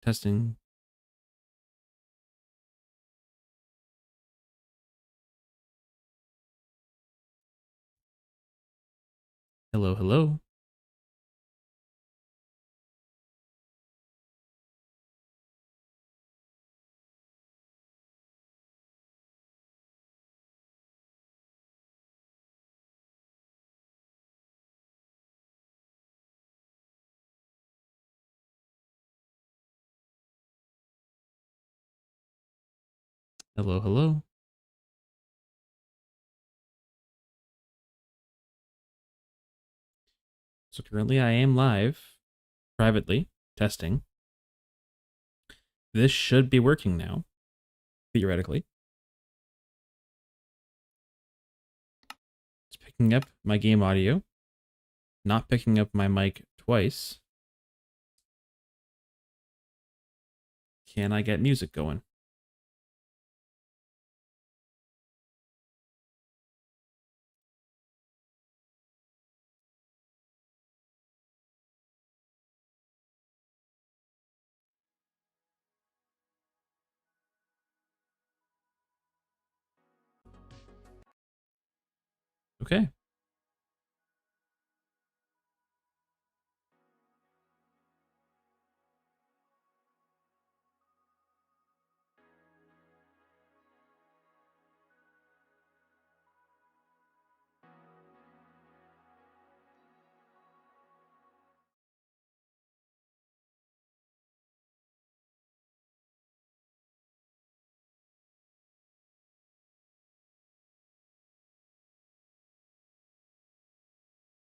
Testing. Hello, hello. Hello, hello. So currently I am live, privately, testing. This should be working now, theoretically. It's picking up my game audio, not picking up my mic twice. Can I get music going? Okay.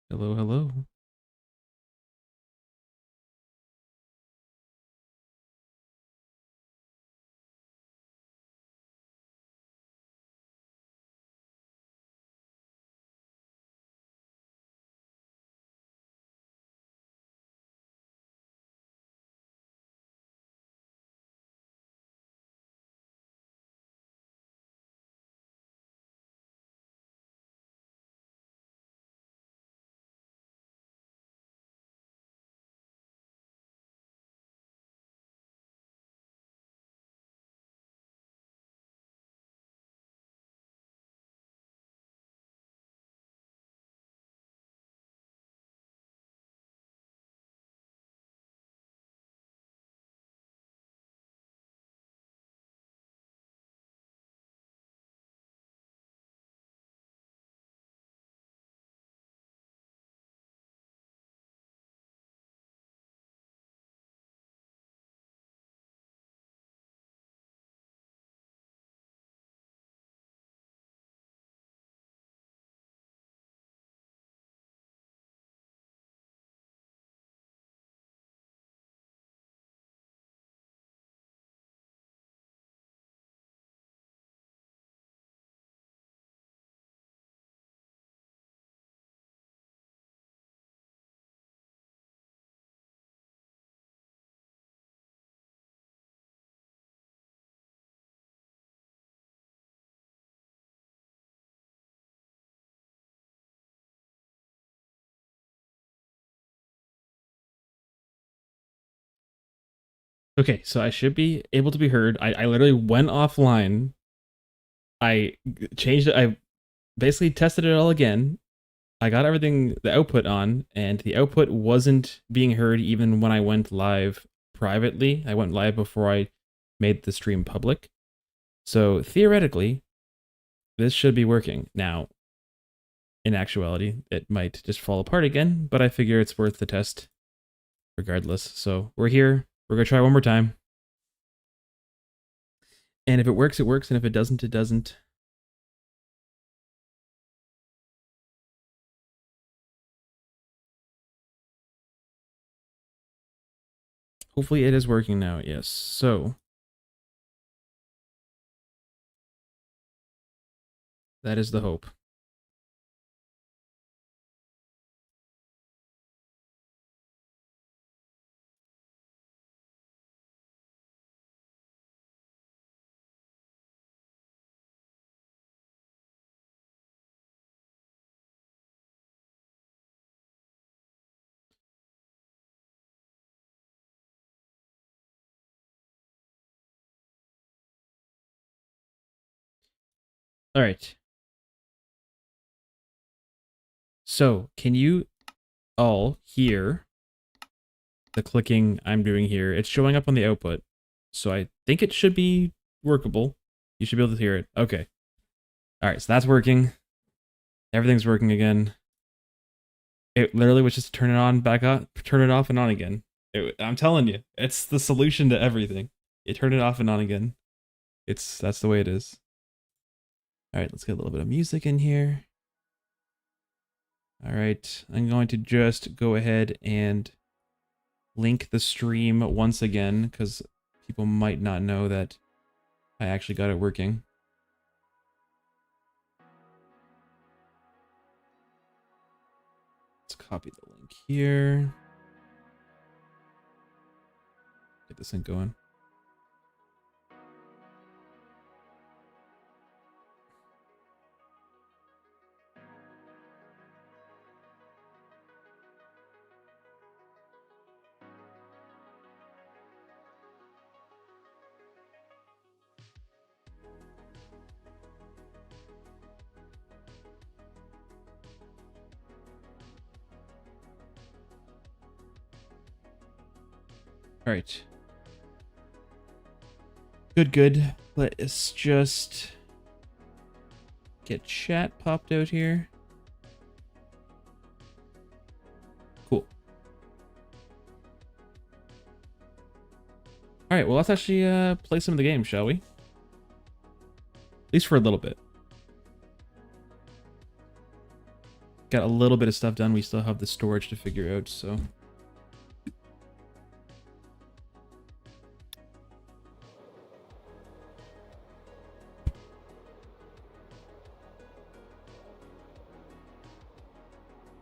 Hello, hello. Okay, so I should be able to be heard. I literally went offline. I changed it. I basically tested it all again. I got everything, the output on, and the output wasn't being heard even when I went live privately. I went live before I made the stream public. So theoretically, this should be working. Now, in actuality, it might just fall apart again, but I figure it's worth the test regardless. So we're here. We're going to try one more time. And if it works, it works. And if it doesn't, it doesn't. Hopefully it is working now. Yes. So that is the hope. All right. So, can you all hear the clicking I'm doing here? It's showing up on the output. So I think it should be workable. You should be able to hear it. Okay. All right, so that's working. Everything's working again. It literally was just turn it on, back on, turn it off and on again. I'm telling you, it's the solution to everything. You turn it off and on again. That's the way it is. All right, let's get a little bit of music in here. All right, I'm going to just go ahead and link the stream once again because people might not know that I actually got it working. Let's copy the link here. Get this thing going. All right. Good. Let's just get chat popped out here. Cool. All right, well, let's actually play some of the game, shall we? At least for a little bit. Got a little bit of stuff done. We still have the storage to figure out, so...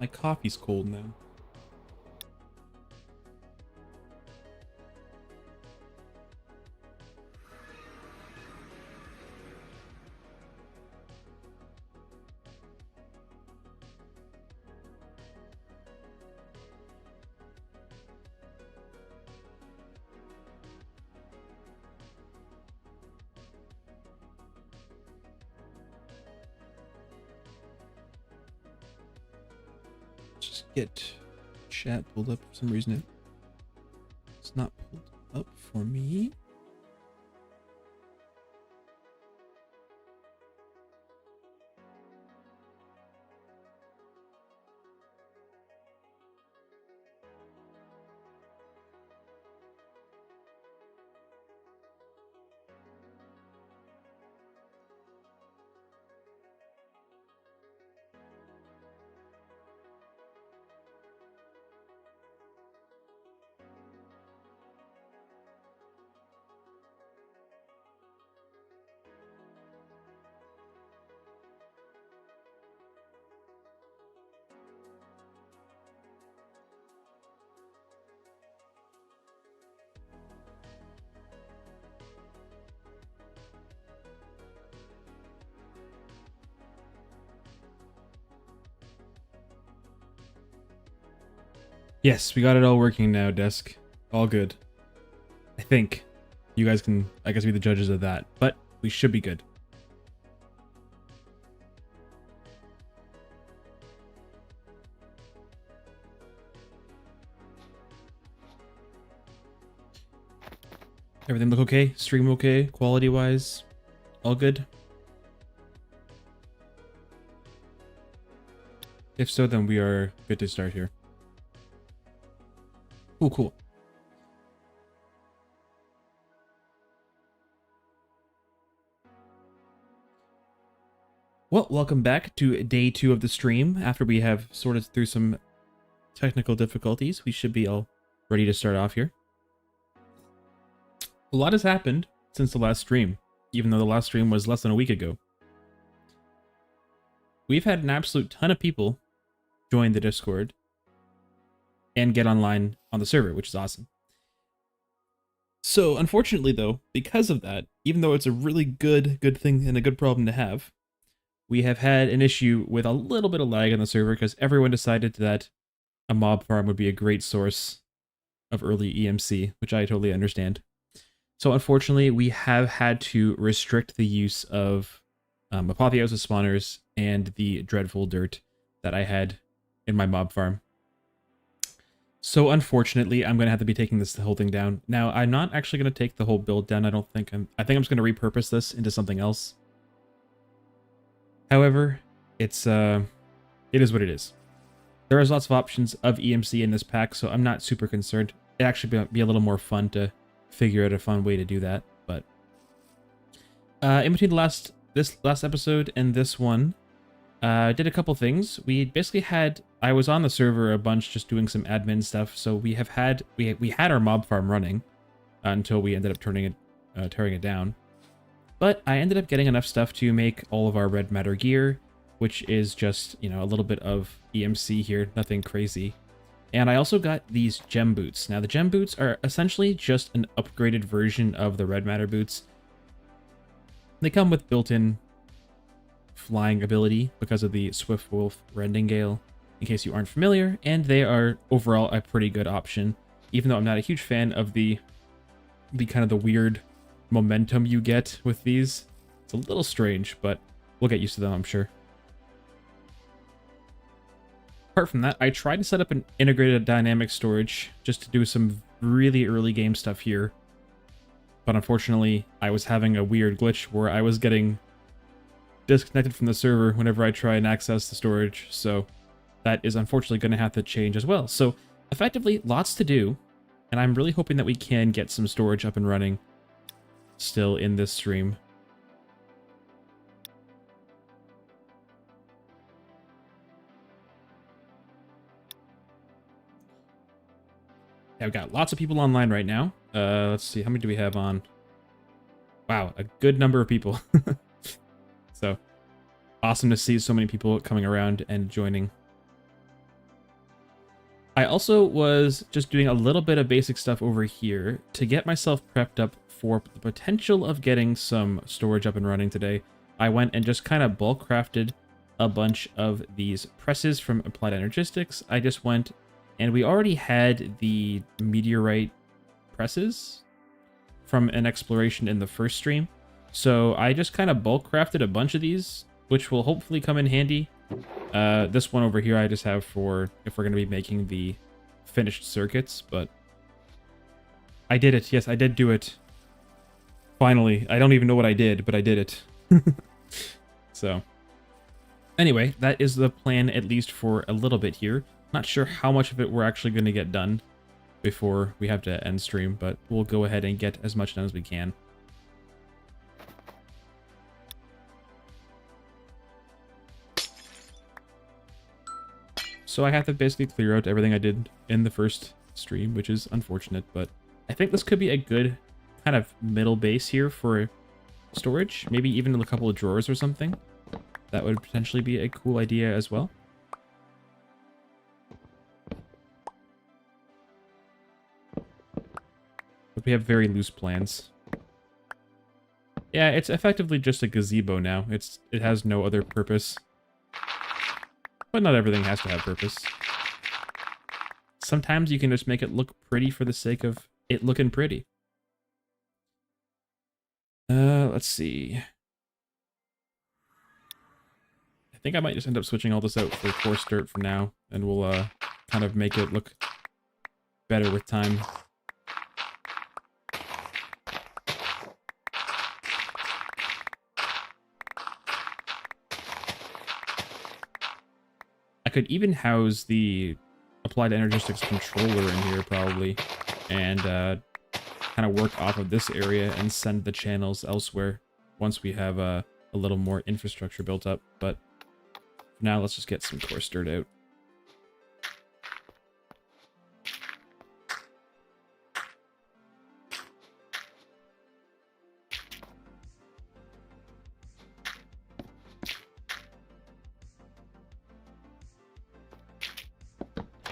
My coffee's cold now. Just get chat pulled up. For some reason it's not pulled up for me. Yes, we got it all working now, desk. All good. I think. You guys can, I guess, be the judges of that. But we should be good. Everything look okay? Stream okay? Quality-wise? All good? If so, then we are good to start here. Cool. Well, welcome back to day 2 of the stream. After we have sorted through some technical difficulties, we should be all ready to start off here. A lot has happened since the last stream, even though the last stream was less than a week ago. We've had an absolute ton of people join the Discord and get online on the server, which is awesome. So, unfortunately, though, because of that, even though it's a really good thing and a good problem to have, we have had an issue with a little bit of lag on the server because everyone decided that a mob farm would be a great source of early EMC, which I totally understand. So, unfortunately, we have had to restrict the use of Apotheosis spawners, and the dreadful dirt that I had in my mob farm. So unfortunately, I'm going to have to be taking the whole thing down. Now, I'm not actually going to take the whole build down, I don't think. I think I'm just going to repurpose this into something else. However, it is what it is. There is lots of options of EMC in this pack, so I'm not super concerned. It actually be a little more fun to figure out a fun way to do that. But in between this last episode and this one, I did a couple things. We basically I was on the server a bunch just doing some admin stuff, so we had our mob farm running until we ended up tearing it down. But I ended up getting enough stuff to make all of our red matter gear, which is just, you know, a little bit of EMC here, nothing crazy. And I also got these gem boots. Now the gem boots are essentially just an upgraded version of the red matter boots. They come with built-in flying ability because of the Swift Wolf Rending Gale, in case you aren't familiar, and they are overall a pretty good option, even though I'm not a huge fan of the kind of the weird momentum you get with these. It's a little strange, but we'll get used to them, I'm sure. Apart from that, I tried to set up an integrated dynamic storage just to do some really early game stuff here, but unfortunately I was having a weird glitch where I was getting disconnected from the server whenever I try and access the storage, so that is unfortunately going to have to change as well. So effectively, lots to do, and I'm really hoping that we can get some storage up and running still in this stream. Yeah, we've got lots of people online right now. Let's see, how many do we have on? Wow, a good number of people. So awesome to see so many people coming around and joining. I also was just doing a little bit of basic stuff over here to get myself prepped up for the potential of getting some storage up and running today. I went and just kind of bulk crafted a bunch of these presses from Applied Energistics. I just went and we already had the meteorite presses from an exploration in the first stream. So I just kind of bulk crafted a bunch of these, which will hopefully come in handy. This one over here I just have for if we're going to be making the finished circuits, but I did it. Yes, I did do it. Finally. I don't even know what I did, but I did it. So anyway, that is the plan, at least for a little bit here. Not sure how much of it we're actually going to get done before we have to end stream, but we'll go ahead and get as much done as we can. So I have to basically clear out everything I did in the first stream, which is unfortunate, but I think this could be a good kind of middle base here for storage. Maybe even a couple of drawers or something. That would potentially be a cool idea as well. But we have very loose plans. Yeah, it's effectively just a gazebo now. It has no other purpose. But not everything has to have purpose. Sometimes you can just make it look pretty for the sake of it looking pretty. Let's see. I think I might just end up switching all this out for coarse dirt for now, and we'll kind of make it look better with time. I could even house the Applied Energistics controller in here probably, and kind of work off of this area and send the channels elsewhere once we have a little more infrastructure built up. But for now, let's just get some coarse dirt out.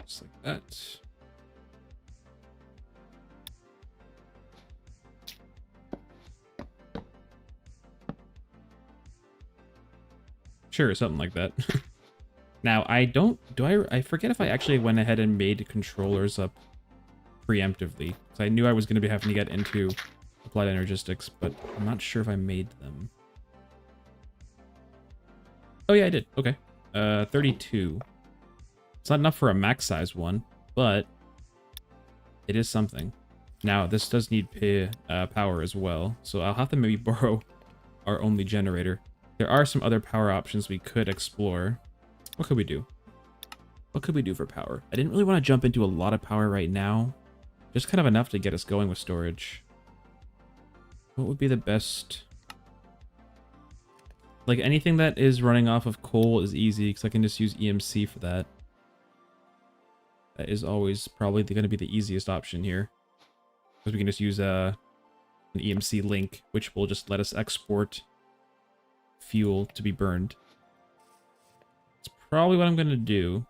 Just like that. Sure, something like that. Now, I forget if I actually went ahead and made controllers up preemptively, because I knew I was going to be having to get into Applied Energistics, but I'm not sure if I made them. Oh yeah, I did. Okay. 32. It's not enough for a max size one, but it is something. Now, this does need power as well, so I'll have to maybe borrow our only generator. There are some other power options we could explore. What could we do? What could we do for power? I didn't really want to jump into a lot of power right now. Just kind of enough to get us going with storage. What would be the best? Like, anything that is running off of coal is easy, because I can just use EMC for that. That is always probably going to be the easiest option here. Because we can just use an EMC link, which will just let us export fuel to be burned. It's probably what I'm going to do.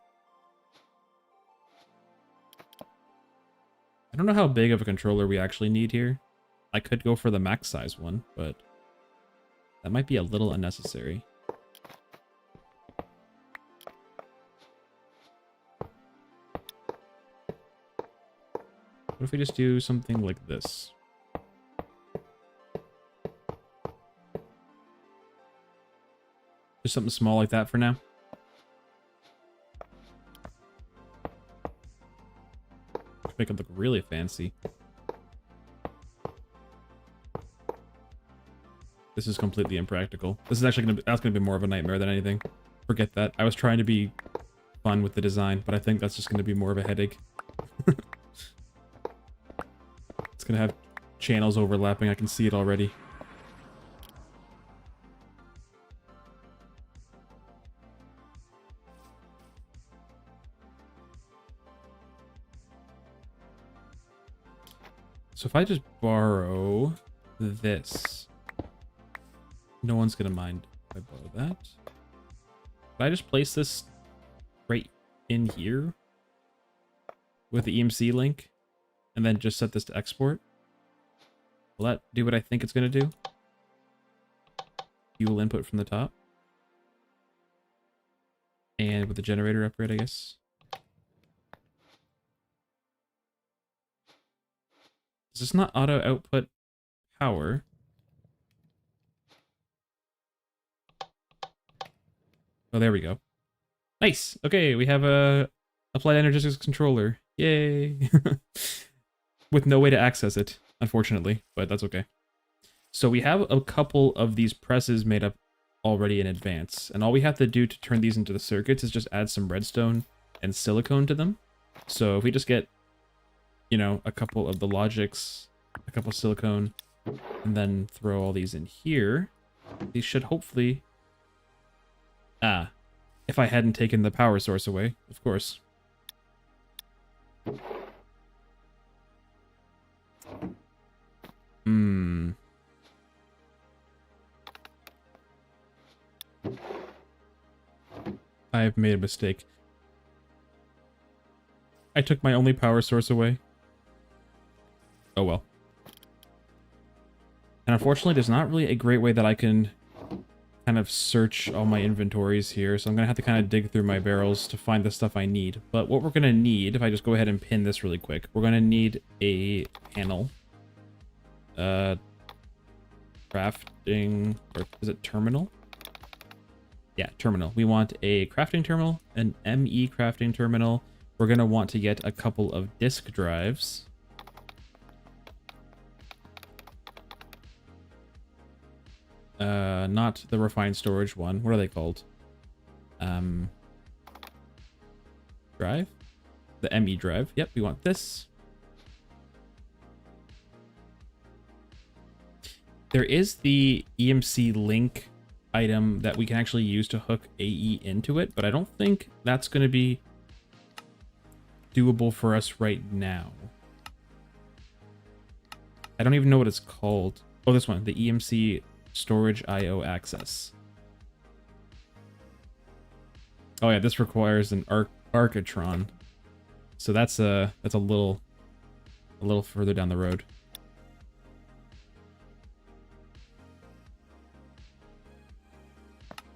I don't know how big of a controller we actually need here. I could go for the max size one, but that might be a little unnecessary. What if we just do something like this? Just something small like that for now. Make it look really fancy. This is completely impractical. This is actually that's gonna be more of a nightmare than anything. Forget that. I was trying to be fun with the design, but I think that's just gonna be more of a headache. It's gonna have channels overlapping. I can see it already. So if I just borrow this, no one's gonna mind if I borrow that. Can I just place this right in here with the EMC link and then just set this to export? Will that do what I think it's gonna do? Fuel input from the top. And with the generator upgrade, I guess. Does this not auto output power? Oh, there we go. Nice. Okay, we have a applied energistics controller. Yay. With no way to access it, unfortunately, but that's okay. So we have a couple of these presses made up already in advance, and all we have to do to turn these into the circuits is just add some redstone and silicone to them. So if we just get, you know, a couple of the logics, a couple of silicone, and then throw all these in here, these should hopefully... if I hadn't taken the power source away, of course. I've made a mistake. I took my only power source away. Oh well. And unfortunately, there's not really a great way that I can kind of search all my inventories here, so I'm going to have to kind of dig through my barrels to find the stuff I need. But what we're going to need, if I just go ahead and pin this really quick, we're going to need a panel. Crafting, or is it terminal? Yeah, terminal. We want a crafting terminal, an ME crafting terminal. We're going to want to get a couple of disk drives. Not the refined storage one. What are they called? Drive? The ME drive. Yep, we want this. There is the EMC link item that we can actually use to hook AE into it, but I don't think that's going to be doable for us right now. I don't even know what it's called. Oh, this one, the EMC storage IO access. Oh yeah, this requires an Arcatron. So that's a little further down the road.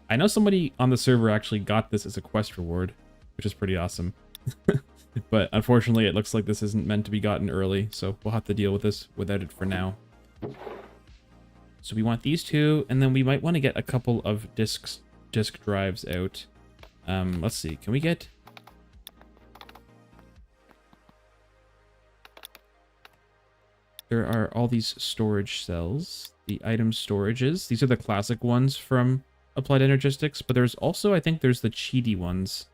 I know somebody on the server actually got this as a quest reward, which is pretty awesome. But unfortunately, it looks like this isn't meant to be gotten early, so we'll have to deal with this without it for now. So we want these two, and then we might want to get a couple of disk disk drives out. Let's see. Can we get... There are all these storage cells. The item storages. These are the classic ones from Applied Energistics. But there's also, I think there's the cheaty ones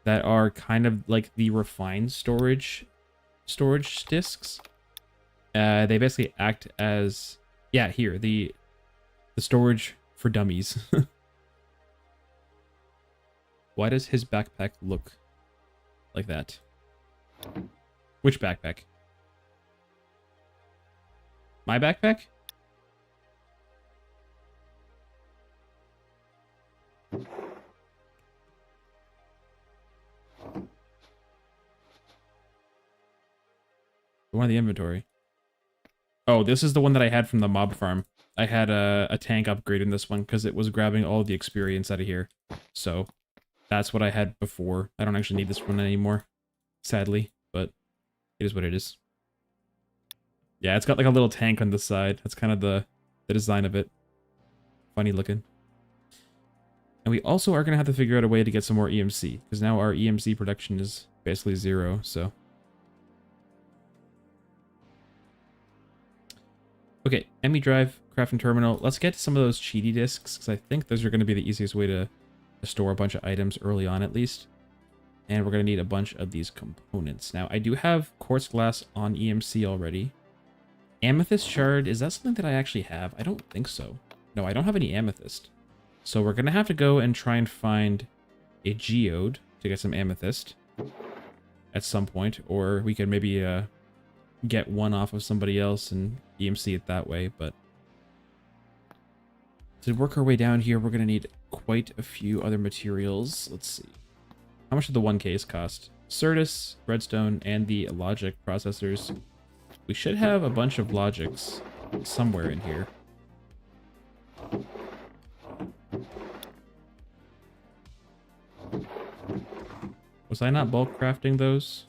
that are kind of like the refined storage disks. They basically act as... Yeah, here. The storage for dummies. Why does his backpack look like that? Which backpack? My backpack? The one in the inventory. Oh, this is the one that I had from the mob farm. I had a tank upgrade in this one because it was grabbing all the experience out of here. So that's what I had before. I don't actually need this one anymore, sadly, but it is what it is. Yeah, it's got like a little tank on the side. That's kind of the design of it. Funny looking. And we also are going to have to figure out a way to get some more EMC, because now our EMC production is basically 0, so... Okay, ME drive, crafting terminal. Let's get some of those cheaty discs, because I think those are going to be the easiest way to store a bunch of items early on, at least. And we're going to need a bunch of these components. Now, I do have quartz glass on EMC already. Amethyst shard, is that something that I actually have? I don't think so. No, I don't have any amethyst. So we're going to have to go and try and find a geode to get some amethyst at some point. Or we could maybe get one off of somebody else and EMC it that way. But to work our way down here, we're going to need quite a few other materials. Let's see. How much did the 1Ks cost? Certus, redstone, and the logic processors. We should have a bunch of logics somewhere in here. Was I not bulk crafting those?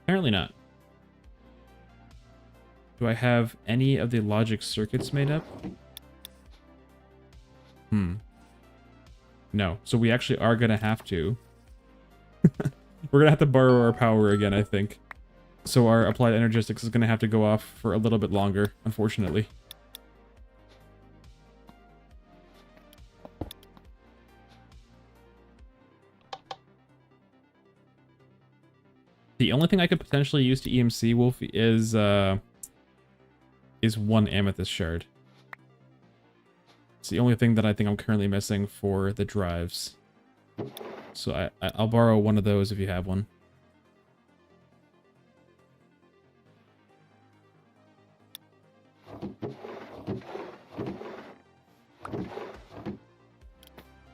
Apparently not. Do I have any of the logic circuits made up? No. So we actually are going to have to. We're going to have to borrow our power again, I think. So our Applied Energistics is going to have to go off for a little bit longer, unfortunately. The only thing I could potentially use to EMC Wolf is one amethyst shard. It's the only thing that I think I'm currently missing for the drives. So I'll borrow one of those if you have one.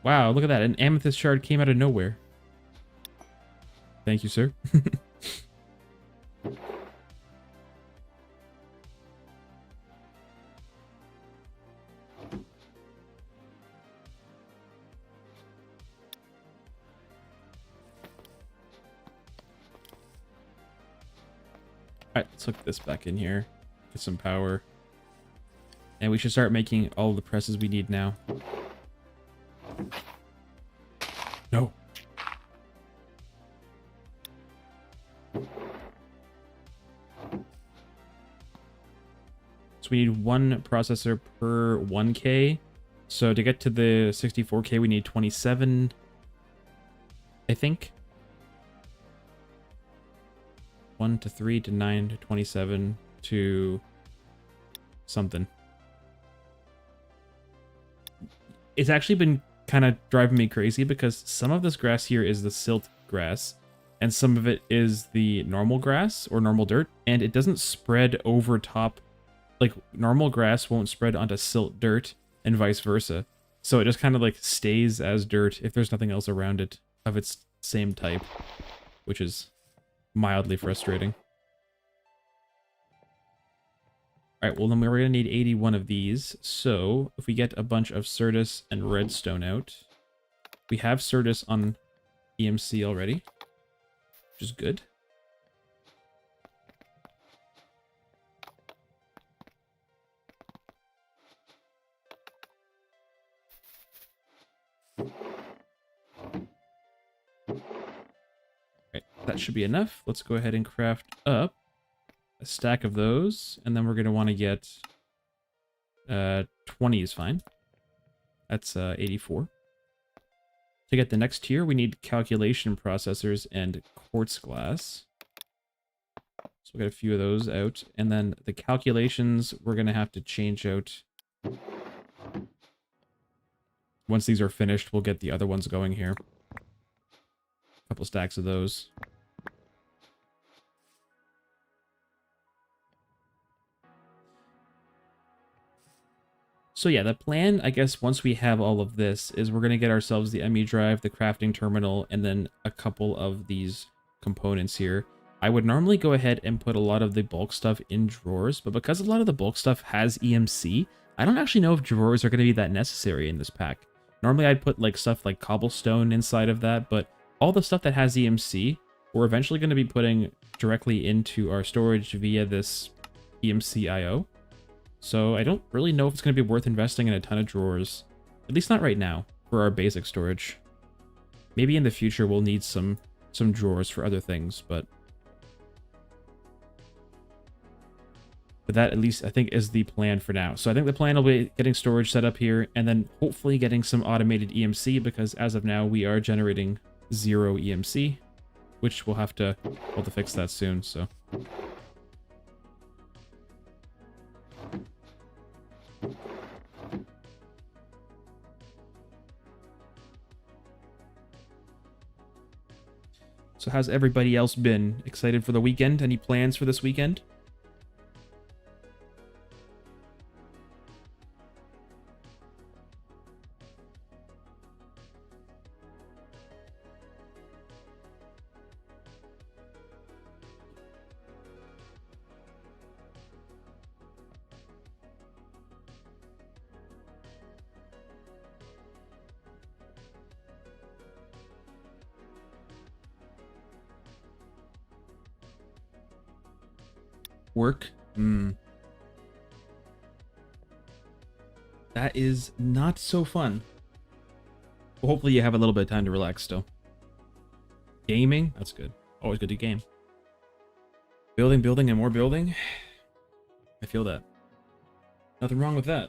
Wow, look at that. An amethyst shard came out of nowhere. Thank you, sir. Alright, let's hook this back in here. Get some power. And we should start making all the presses we need now. No. So we need one processor per 1K. So to get to the 64K, we need 27, I think. 1 to 3 to 9 to 27 to something. It's actually been kind of driving me crazy because some of this grass here is the silt grass and some of it is the normal grass or normal dirt, and it doesn't spread over top. Like normal grass won't spread onto silt dirt and vice versa. So it just kind of like stays as dirt if there's nothing else around it of its same type, which is mildly frustrating. Alright, well then we're going to need 81 of these. So if we get a bunch of Certus and redstone out, we have Certus on EMC already, which is good. that should be enough. Let's go ahead and craft up a stack of those, and then we're going to want to get 20 is fine. That's 84. To get the next tier, we need calculation processors and quartz glass. So we got a few of those out. And then the calculations, we're going to have to change out. Once these are finished, we'll get the other ones going here. A couple stacks of those. So yeah, the plan, I guess, once we have all of this, is we're going to get ourselves the ME drive, the crafting terminal, and then a couple of these components here. I would normally go ahead and put a lot of the bulk stuff in drawers, but because a lot of the bulk stuff has EMC, I don't actually know if drawers are going to be that necessary in this pack. Normally I'd put like stuff like cobblestone inside of that, but all the stuff that has EMC, we're eventually going to be putting directly into our storage via this EMC IO. So I don't really know if it's going to be worth investing in a ton of drawers. At least not right now, for our basic storage. Maybe in the future we'll need some drawers for other things, but that at least I think is the plan for now. So I think the plan will be getting storage set up here, and then hopefully getting some automated EMC, because as of now we are generating 0 EMC, which we'll have to fix that soon, so... So how's everybody else been? Excited for the weekend? Any plans for this weekend? Work? That is not so fun. Well, hopefully you have a little bit of time to relax still. Gaming? That's good. Always good to game. Building, building, and more building. I feel that. Nothing wrong with that.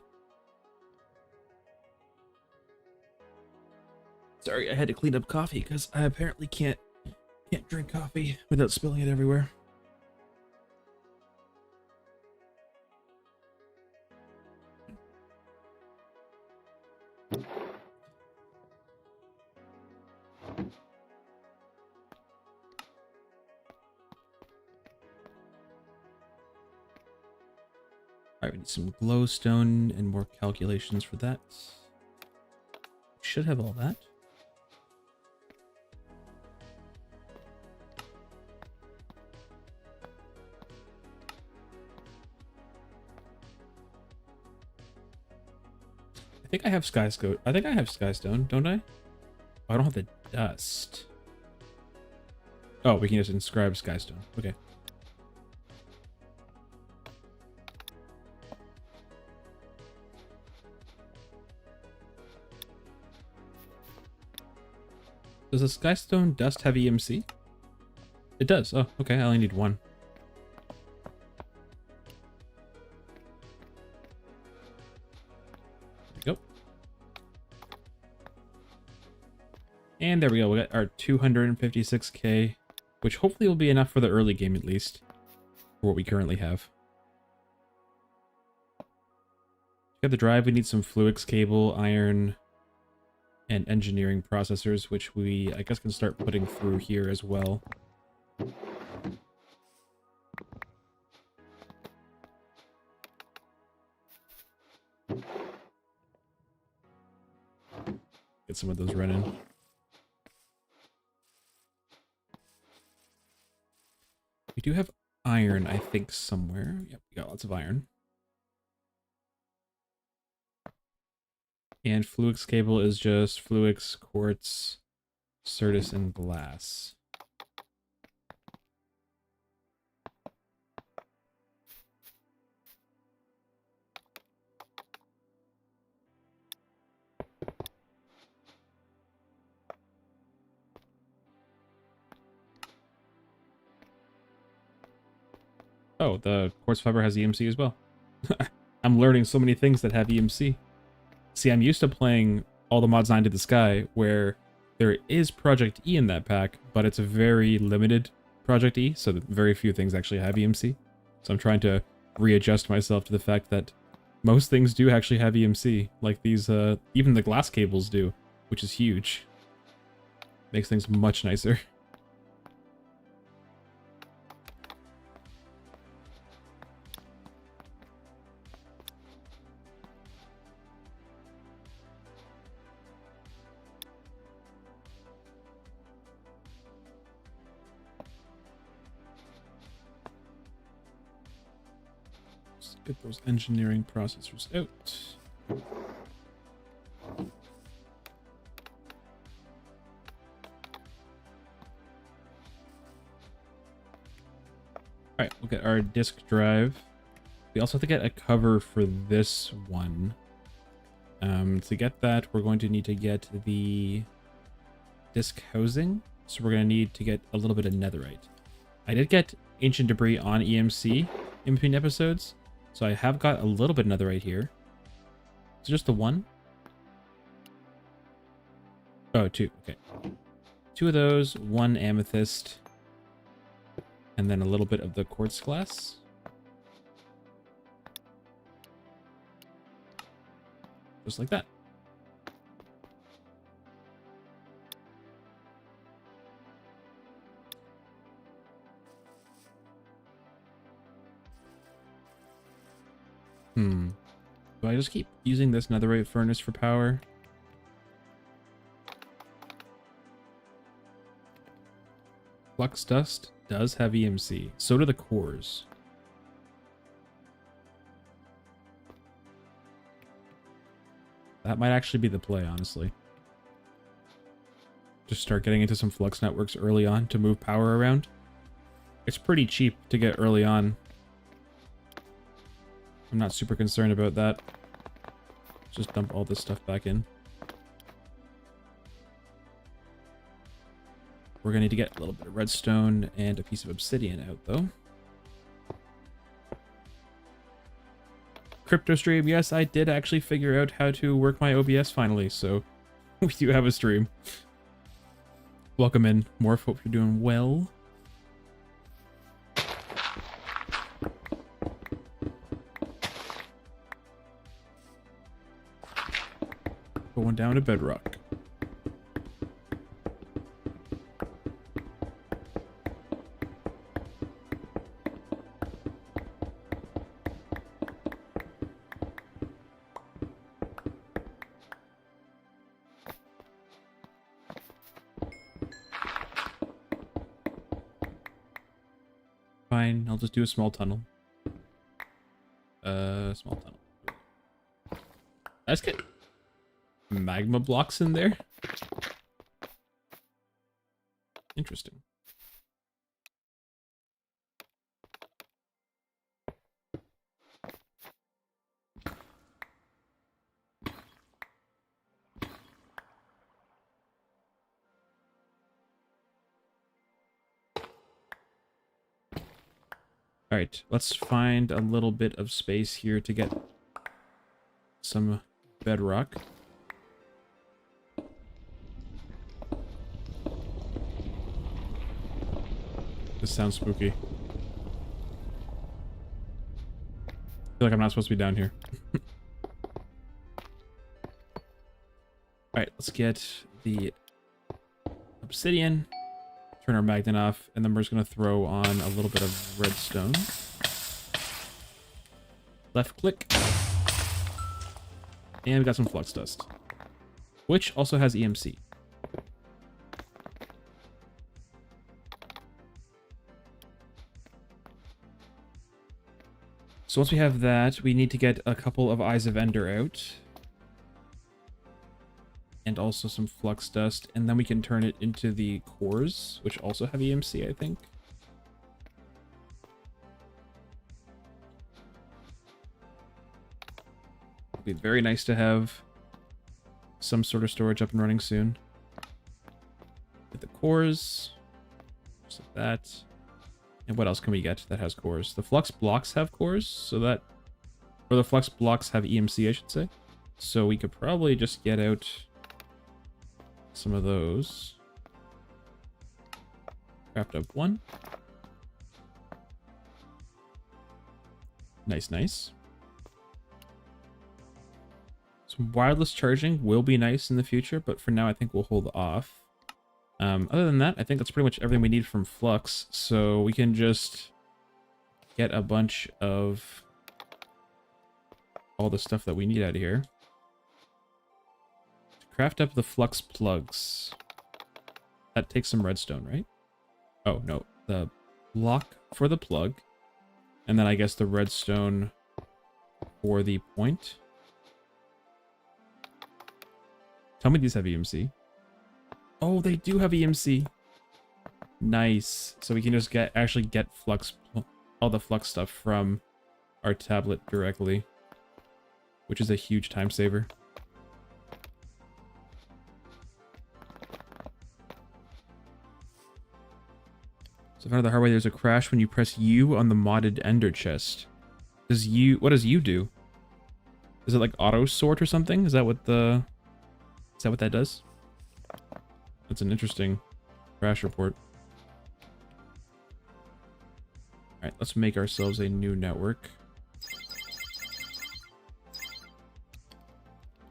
Sorry, I had to clean up coffee because I apparently can't drink coffee without spilling it everywhere. Alright, we need some glowstone and more calculations for that. Should have all that. I think I have skystone, don't I? Oh, I don't have the dust. Oh, we can just inscribe skystone. Okay. Does the skystone dust have EMC? It does. Oh, okay. I only need one. There we go. And there we go. We got our 256k, which hopefully will be enough for the early game at least, for what we currently have. To get the drive, we need some fluix cable, iron, and engineering processors, which we, I guess, can start putting through here as well. Get some of those running. We do have iron, I think, somewhere. Yep, we got lots of iron. And fluix cable is just fluix, quartz, certus, and glass. Oh, the quartz fiber has EMC as well. I'm learning so many things that have EMC. See, I'm used to playing all the mods 9 to the sky, where there is Project E in that pack, but it's a very limited Project E, so that very few things actually have EMC. So I'm trying to readjust myself to the fact that most things do actually have EMC, like these, even the glass cables do, which is huge. Makes things much nicer. Let's get those engineering processors out. Alright, we'll get our disk drive. We also have to get a cover for this one. To get that, we're going to need to get the disk housing. So we're going to need to get a little bit of netherite. I did get ancient debris on EMC in between episodes, so I have got a little bit of netherite here. Is it just the one? Oh, two. Okay. Two of those, one amethyst, and then a little bit of the quartz glass. Just like that. Do I just keep using this netherite furnace for power? Flux dust does have EMC. So do the cores. That might actually be the play, honestly. Just start getting into some flux networks early on to move power around. It's pretty cheap to get early on. I'm not super concerned about that. Just dump all this stuff back in. We're going to need to get a little bit of redstone and a piece of obsidian out, though. Crypto stream, yes, I did actually figure out how to work my OBS finally, so we do have a stream. Welcome in, Morph, hope you're doing well. Going down to bedrock. Fine, I'll just do a small tunnel. Small tunnel. Let's get magma blocks in there. Interesting. All right, let's find a little bit of space here to get some bedrock. This sounds spooky. I feel like I'm not supposed to be down here. Alright, let's get the obsidian, turn our magnet off, and then we're just going to throw on a little bit of redstone. Left click. And we got some flux dust, which also has EMC. So once we have that, we need to get a couple of Eyes of Ender out. And also some flux dust, and then we can turn it into the cores, which also have EMC, I think. It'd be very nice to have some sort of storage up and running soon. With the cores, just like that. And what else can we get that has cores? The flux blocks have cores, so that... Or the flux blocks have EMC, I should say. So we could probably just get out some of those. Craft up one. Nice, nice. Some wireless charging will be nice in the future, but for now I think we'll hold off. Other than that, I think that's pretty much everything we need from Flux, so we can just get a bunch of all the stuff that we need out of here. Craft up the Flux plugs. That takes some redstone, right? Oh, no. The block for the plug, and then I guess the redstone for the point. Tell me these have EMC. Oh, they do have EMC. Nice. So we can just actually get flux, all the flux stuff from our tablet directly, which is a huge time saver. So found out the hard way, there's a crash when you press U on the modded ender chest. What does U do? Is it like auto sort or something? Is that what that does? That's an interesting crash report. Alright, let's make ourselves a new network.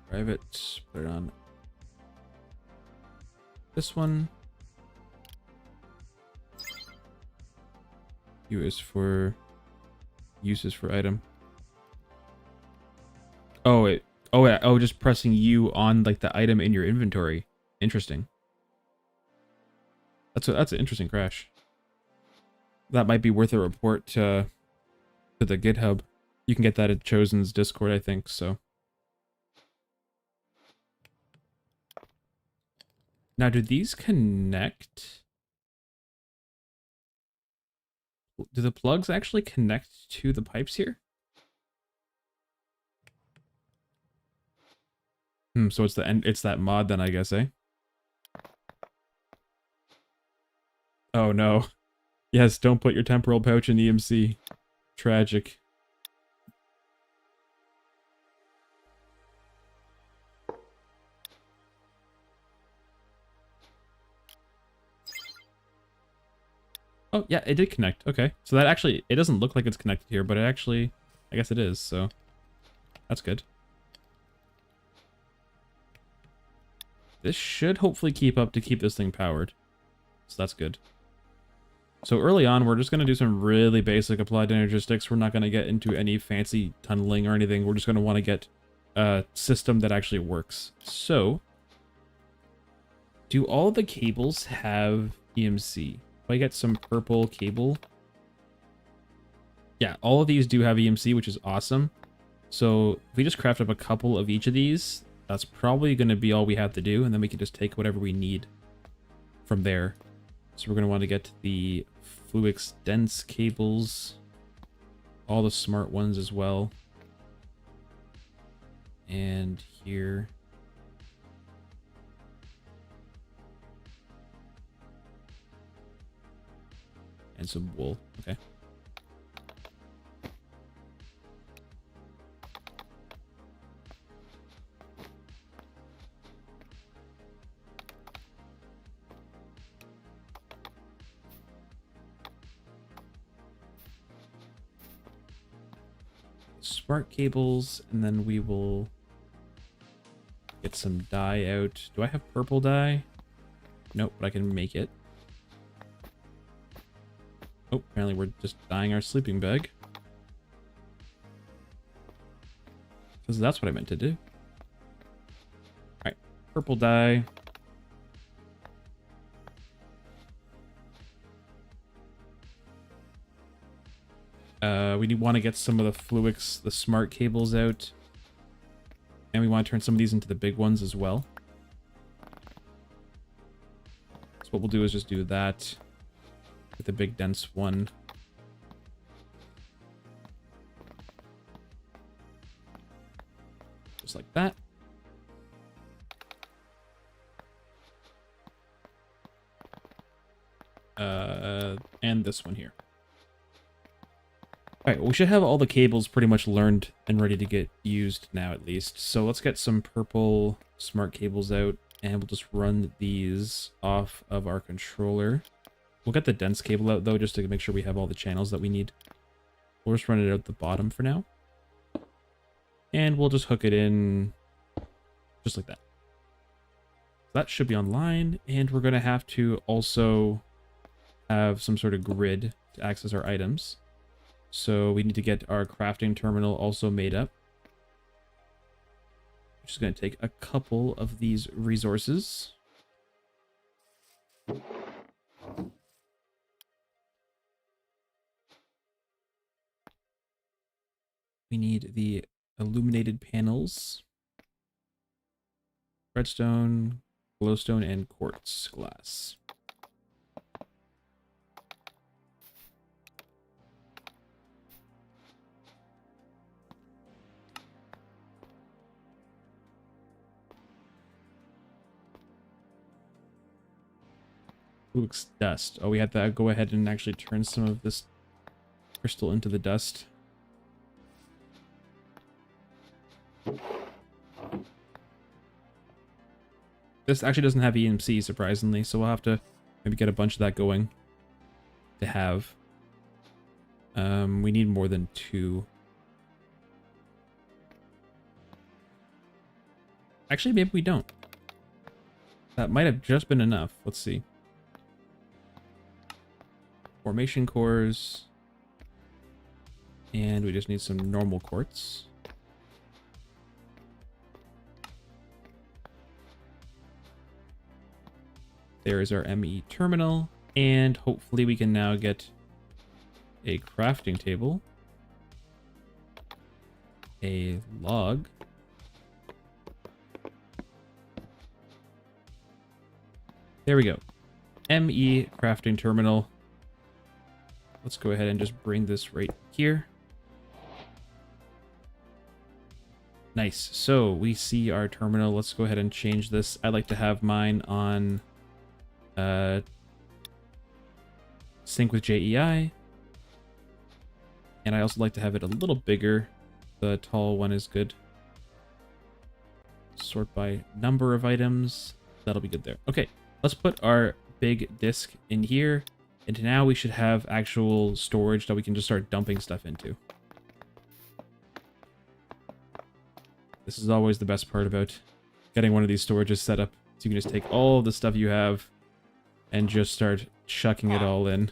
Private, put it on this one. U is for uses for item. Oh, just pressing U on like the item in your inventory. Interesting. That's an interesting crash. That might be worth a report to the GitHub. You can get that at Chosen's Discord, I think, so. Now, do these connect? Do the plugs actually connect to the pipes here? So it's that mod then, I guess, eh? Oh no. Yes, don't put your temporal pouch in EMC. Tragic. Oh, yeah, it did connect. Okay. So that actually, it doesn't look like it's connected here, but it actually, I guess it is, so that's good. This should hopefully keep up to keep this thing powered. So that's good. So early on, we're just going to do some really basic applied energistics. We're not going to get into any fancy tunneling or anything. We're just going to want to get a system that actually works. So, do all the cables have EMC? If I get some purple cable. Yeah, all of these do have EMC, which is awesome. So if we just craft up a couple of each of these, that's probably going to be all we have to do. And then we can just take whatever we need from there. So we're going to want to get the Fluix dense cables, all the smart ones as well. And here. And some wool. Okay. Smart cables, and then we will get some dye out. Do I have purple dye? Nope, but I can make it. Oh, apparently we're just dyeing our sleeping bag. Because that's what I meant to do. Alright, purple dye. We want to get some of the Fluix, the smart cables out. And we want to turn some of these into the big ones as well. So what we'll do is just do that with the big dense one. Just like that. And this one here. Alright, we should have all the cables pretty much learned and ready to get used now at least. So let's get some purple smart cables out and we'll just run these off of our controller. We'll get the dense cable out though just to make sure we have all the channels that we need. We'll just run it out the bottom for now. And we'll just hook it in just like that. That should be online, and we're going to have to also have some sort of grid to access our items. So we need to get our crafting terminal also made up. Which is going to take a couple of these resources. We need the illuminated panels, redstone, glowstone, and quartz glass. Looks dust. Oh, we have to go ahead and actually turn some of this crystal into the dust. This actually doesn't have EMC, surprisingly, so we'll have to maybe get a bunch of that going to have. We need more than 2. Actually, maybe we don't. That might have just been enough. Let's see. Formation cores. And we just need some normal quartz. There is our ME terminal. And hopefully we can now get a crafting table. A log. There we go. ME crafting terminal. Let's go ahead and just bring this right here. Nice. So we see our terminal. Let's go ahead and change this. I like to have mine on sync with JEI. And I also like to have it a little bigger. The tall one is good. Sort by number of items. That'll be good there. Okay, let's put our big disk in here. And now we should have actual storage that we can just start dumping stuff into. This is always the best part about getting one of these storages set up. So you can just take all of the stuff you have and just start chucking it all in.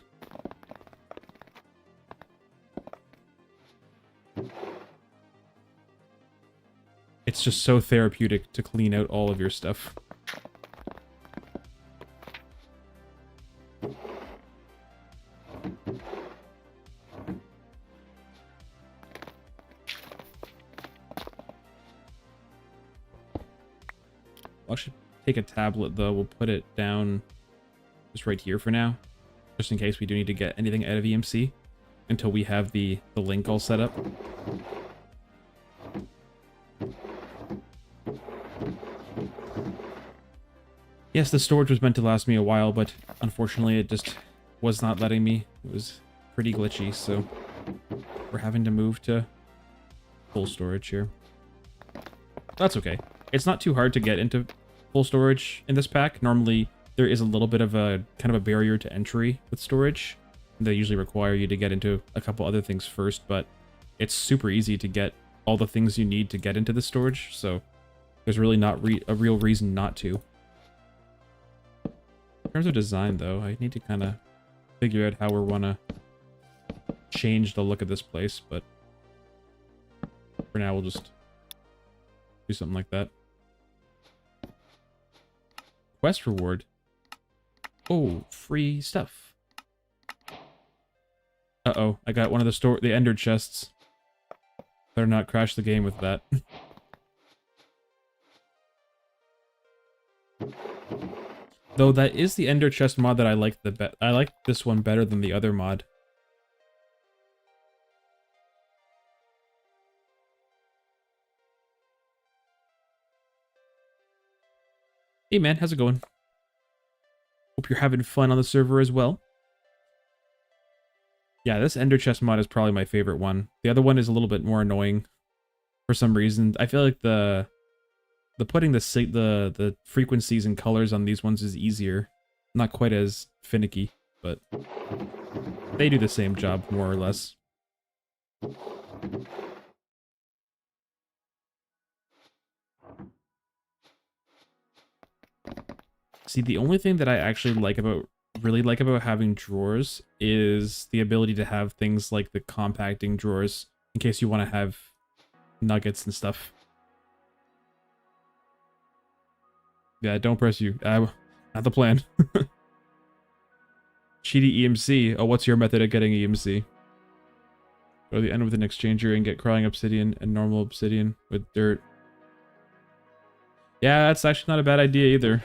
It's just so therapeutic to clean out all of your stuff. I'll actually take a tablet though. We'll put it down just right here for now, just in case we do need to get anything out of EMC until we have the link all set up. Yes, the storage was meant to last me a while, but unfortunately it just was not letting me. It was pretty glitchy, so we're having to move to full storage here. That's okay. It's not too hard to get into full storage in this pack. Normally, there is a little bit of a kind of a barrier to entry with storage. They usually require you to get into a couple other things first, but it's super easy to get all the things you need to get into the storage, so there's really not a real reason not to. In terms of design, though, I need to kind of figure out how we want to change the look of this place, but for now we'll just do something like that. Quest reward. Oh, free stuff. Uh-oh, I got one of the ender chests. Better not crash the game with that. Though that is the ender chest mod that I like I like this one better than the other mod. Hey man, how's it going? Hope you're having fun on the server as well. Yeah, this Ender Chest mod is probably my favorite one. The other one is a little bit more annoying for some reason. I feel like the putting the frequencies and colors on these ones is easier. Not quite as finicky, but they do the same job more or less. See, the only thing that I actually really like about having drawers is the ability to have things like the compacting drawers in case you want to have nuggets and stuff. Yeah, don't press you. Not the plan. Cheaty EMC. Oh, what's your method of getting EMC? Go to the end with an exchanger and get crying obsidian and normal obsidian with dirt. Yeah, that's actually not a bad idea either.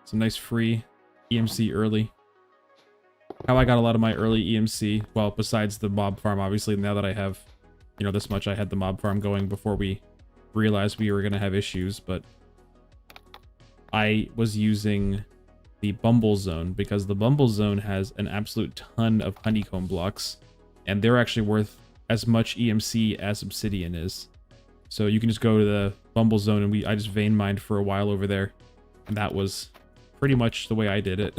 Some nice free EMC early. How I got a lot of my early EMC, well, besides the mob farm, obviously, now that I have, you know, this much, I had the mob farm going before we realized we were going to have issues, but I was using the Bumble Zone because the Bumble Zone has an absolute ton of honeycomb blocks, and they're actually worth as much EMC as obsidian is. So you can just go to the Bumble Zone, and I just vein mined for a while over there, and that was pretty much the way I did it.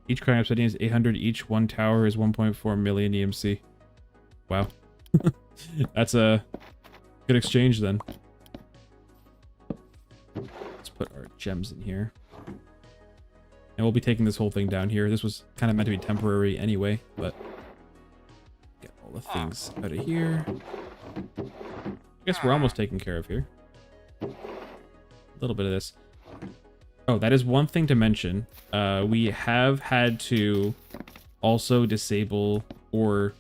Each crying obsidian is 800 each. One tower is 1.4 million EMC. Wow. That's a good exchange then. Let's put our gems in here. And we'll be taking this whole thing down here. This was kind of meant to be temporary anyway, but get all the things out of here. I guess we're almost taken care of here. A little bit of this. Oh, that is one thing to mention. We have had to also disable or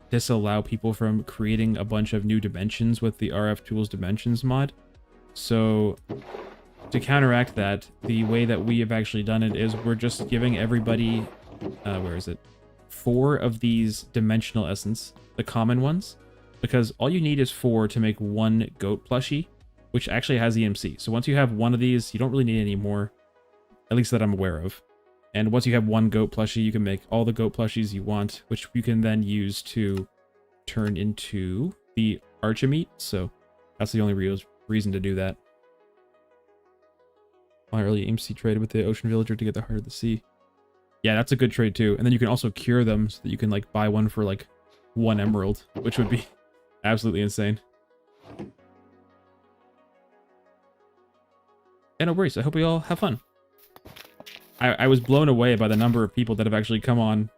disallow people from creating a bunch of new dimensions with the RF Tools Dimensions mod. So to counteract that, the way that we have actually done it is we're just giving everybody, where is it? 4 of these dimensional essence, the common ones, because all you need is 4 to make one goat plushie, which actually has EMC. So once you have one of these, you don't really need any more, at least that I'm aware of. And once you have one goat plushie, you can make all the goat plushies you want, which you can then use to turn into the Archimeat. So that's the only real reason to do that. My early EMC trade with the Ocean Villager to get the Heart of the Sea. Yeah, that's a good trade too. And then you can also cure them so that you can like buy one for like 1 emerald, which would be absolutely insane. And no worries, I hope we all have fun. I was blown away by the number of people that have actually come on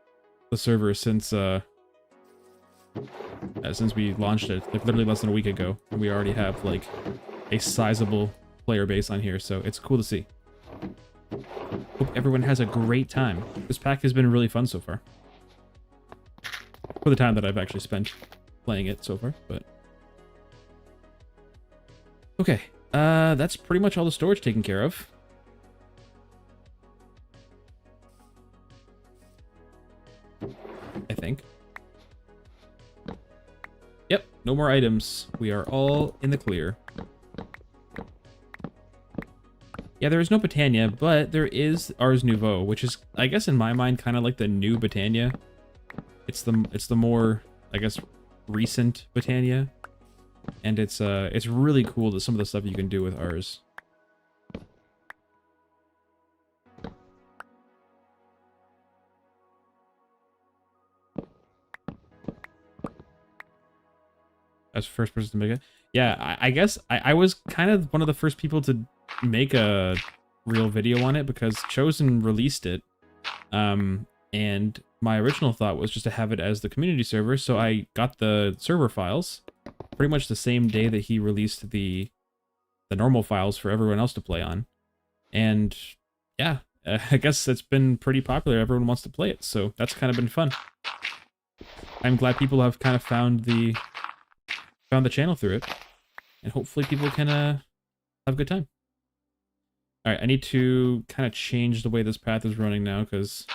the server since we launched it, like literally less than a week ago. And we already have like a sizable player base on here, so it's cool to see. Hope everyone has a great time. This pack has been really fun so far. For the time that I've actually spent playing it so far, but... Okay, that's pretty much all the storage taken care of. I think. Yep, no more items. We are all in the clear. Yeah, there is no Britannia, but there is Ars Nouveau, which is, I guess, in my mind, kind of like the new Britannia. It's the more, I guess, recent Britannia, and it's really cool that some of the stuff you can do with Ars. As first person to make it. Yeah, I guess I was kind of one of the first people to make a real video on it because Chosen released it. And my original thought was just to have it as the community server, so I got the server files pretty much the same day that he released the normal files for everyone else to play on. And yeah, I guess it's been pretty popular. Everyone wants to play it, so that's kind of been fun. I'm glad people have kind of found the channel through it, and hopefully people can have a good time. All right, I need to kind of change the way this path is running now because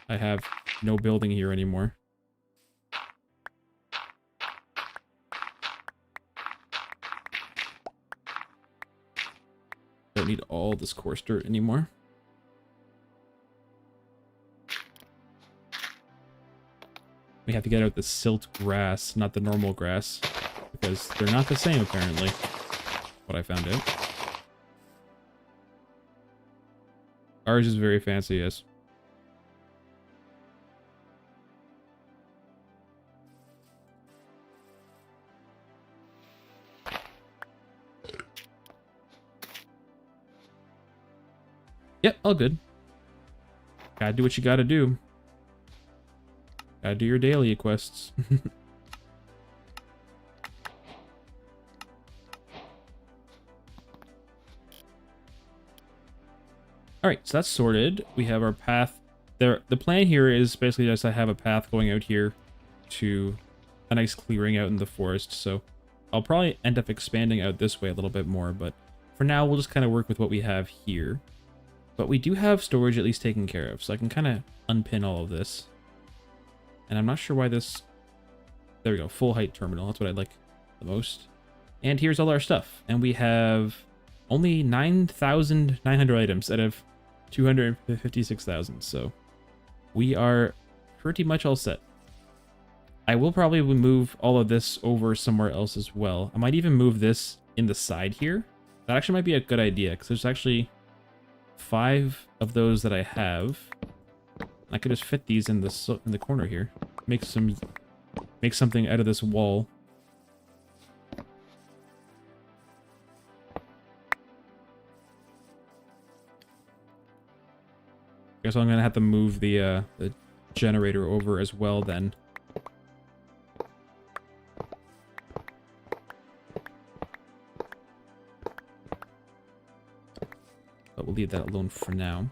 I have no building here anymore. Don't need all this coarse dirt anymore. We have to get out the silt grass, not the normal grass, because they're not the same, apparently. What I found out. Ours is very fancy, yes. Yep, all good. Gotta do what you gotta do. Gotta do your daily quests. Alright, so that's sorted. We have our path. The plan here is basically just I have a path going out here to a nice clearing out in the forest. So I'll probably end up expanding out this way a little bit more. But for now, we'll just kind of work with what we have here. But we do have storage at least taken care of. So I can kind of unpin all of this. And I'm not sure why this... There we go. Full height terminal. That's what I like the most. And here's all our stuff. And we have only 9,900 items out of 256,000. So we are pretty much all set. I will probably move all of this over somewhere else as well. I might even move this in the side here. That actually might be a good idea because there's actually 5 of those that I have. I could just fit these in the corner here. Make something out of this wall. Guess I'm gonna have to move the generator over as well then. But we'll leave that alone for now.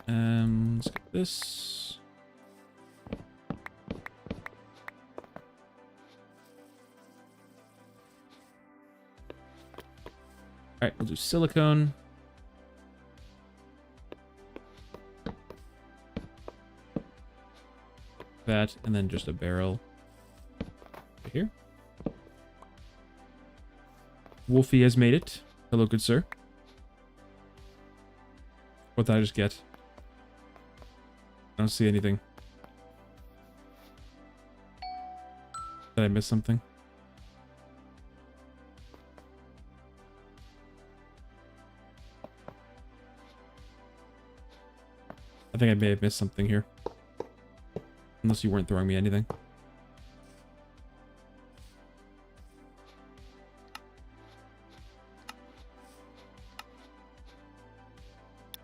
Let's get this. Alright, we'll do silicone. That, and then just a barrel right here. Wolfie has made it. Hello, good sir. What did I just get? I don't see anything. Did I miss something? I think I may have missed something here. Unless you weren't throwing me anything.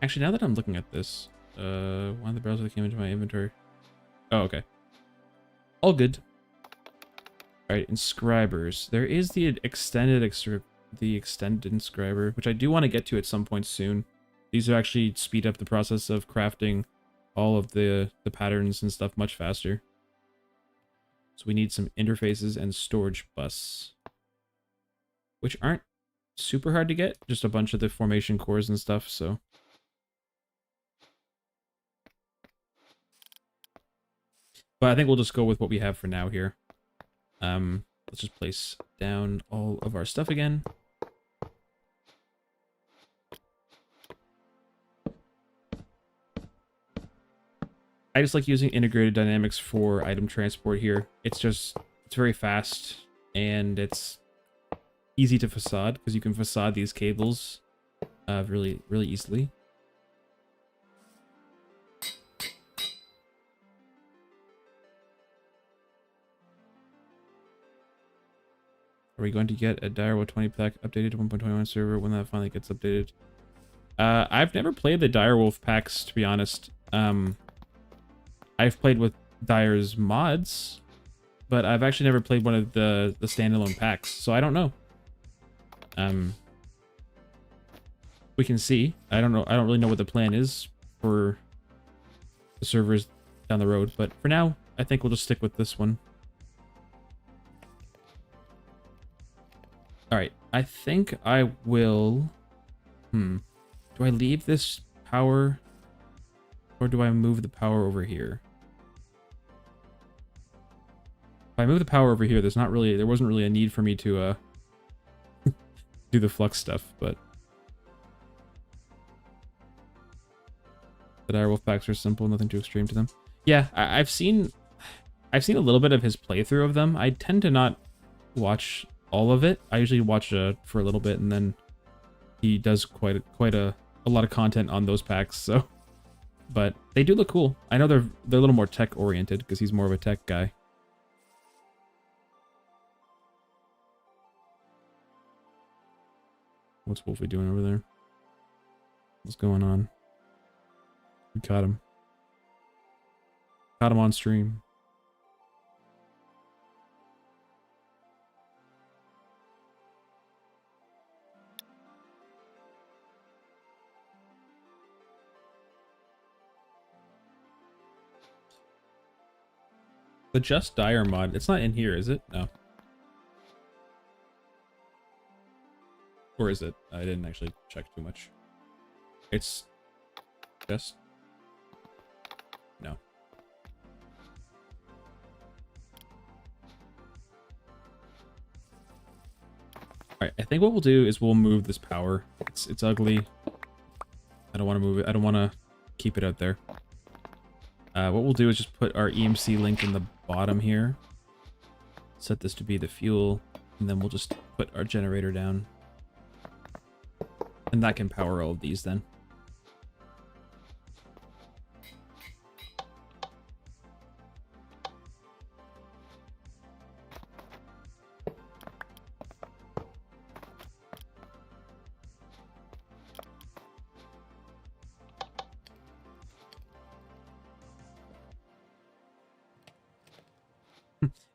Actually, now that I'm looking at this, one of the barrels that came into my inventory. Oh, okay. All good. Alright, inscribers. There is the extended inscriber, which I do want to get to at some point soon. These are actually speed up the process of crafting all of the patterns and stuff much faster. So we need some interfaces and storage bus, which aren't super hard to get, just a bunch of the formation cores and stuff, so. But I think we'll just go with what we have for now here. Let's just place down all of our stuff again. I just like using integrated dynamics for item transport here. It's very fast and it's easy to facade because you can facade these cables really easily. Are we going to get a Direwolf 20 pack updated to 1.21 server when that finally gets updated? I've never played the Direwolf packs, to be honest. I've played with Dire's mods, but I've actually never played one of the standalone packs, so I don't know. We can see. I don't know. I don't really know what the plan is for the servers down the road, but for now, I think we'll just stick with this one. Alright, I think I will... Do I leave this power? Or do I move the power over here? If I move the power over here, there wasn't really a need for me to do do the flux stuff, but the direwolf packs are simple, nothing too extreme to them. Yeah, I've seen a little bit of his playthrough of them. I tend to not watch all of it. I usually watch for a little bit, and then he does quite a lot of content on those packs. So, but they do look cool. I know they're a little more tech oriented because he's more of a tech guy. What's Wolfie doing over there? What's going on? We caught him. Caught him on stream. The Just Dire mod, it's not in here, is it? No. Or is it? I didn't actually check too much. It's just... No. Alright, I think what we'll do is we'll move this power. It's ugly. I don't want to move it. I don't want to keep it out there. What we'll do is just put our EMC link in the bottom here. Set this to be the fuel. And then we'll just put our generator down. And that can power all of these then.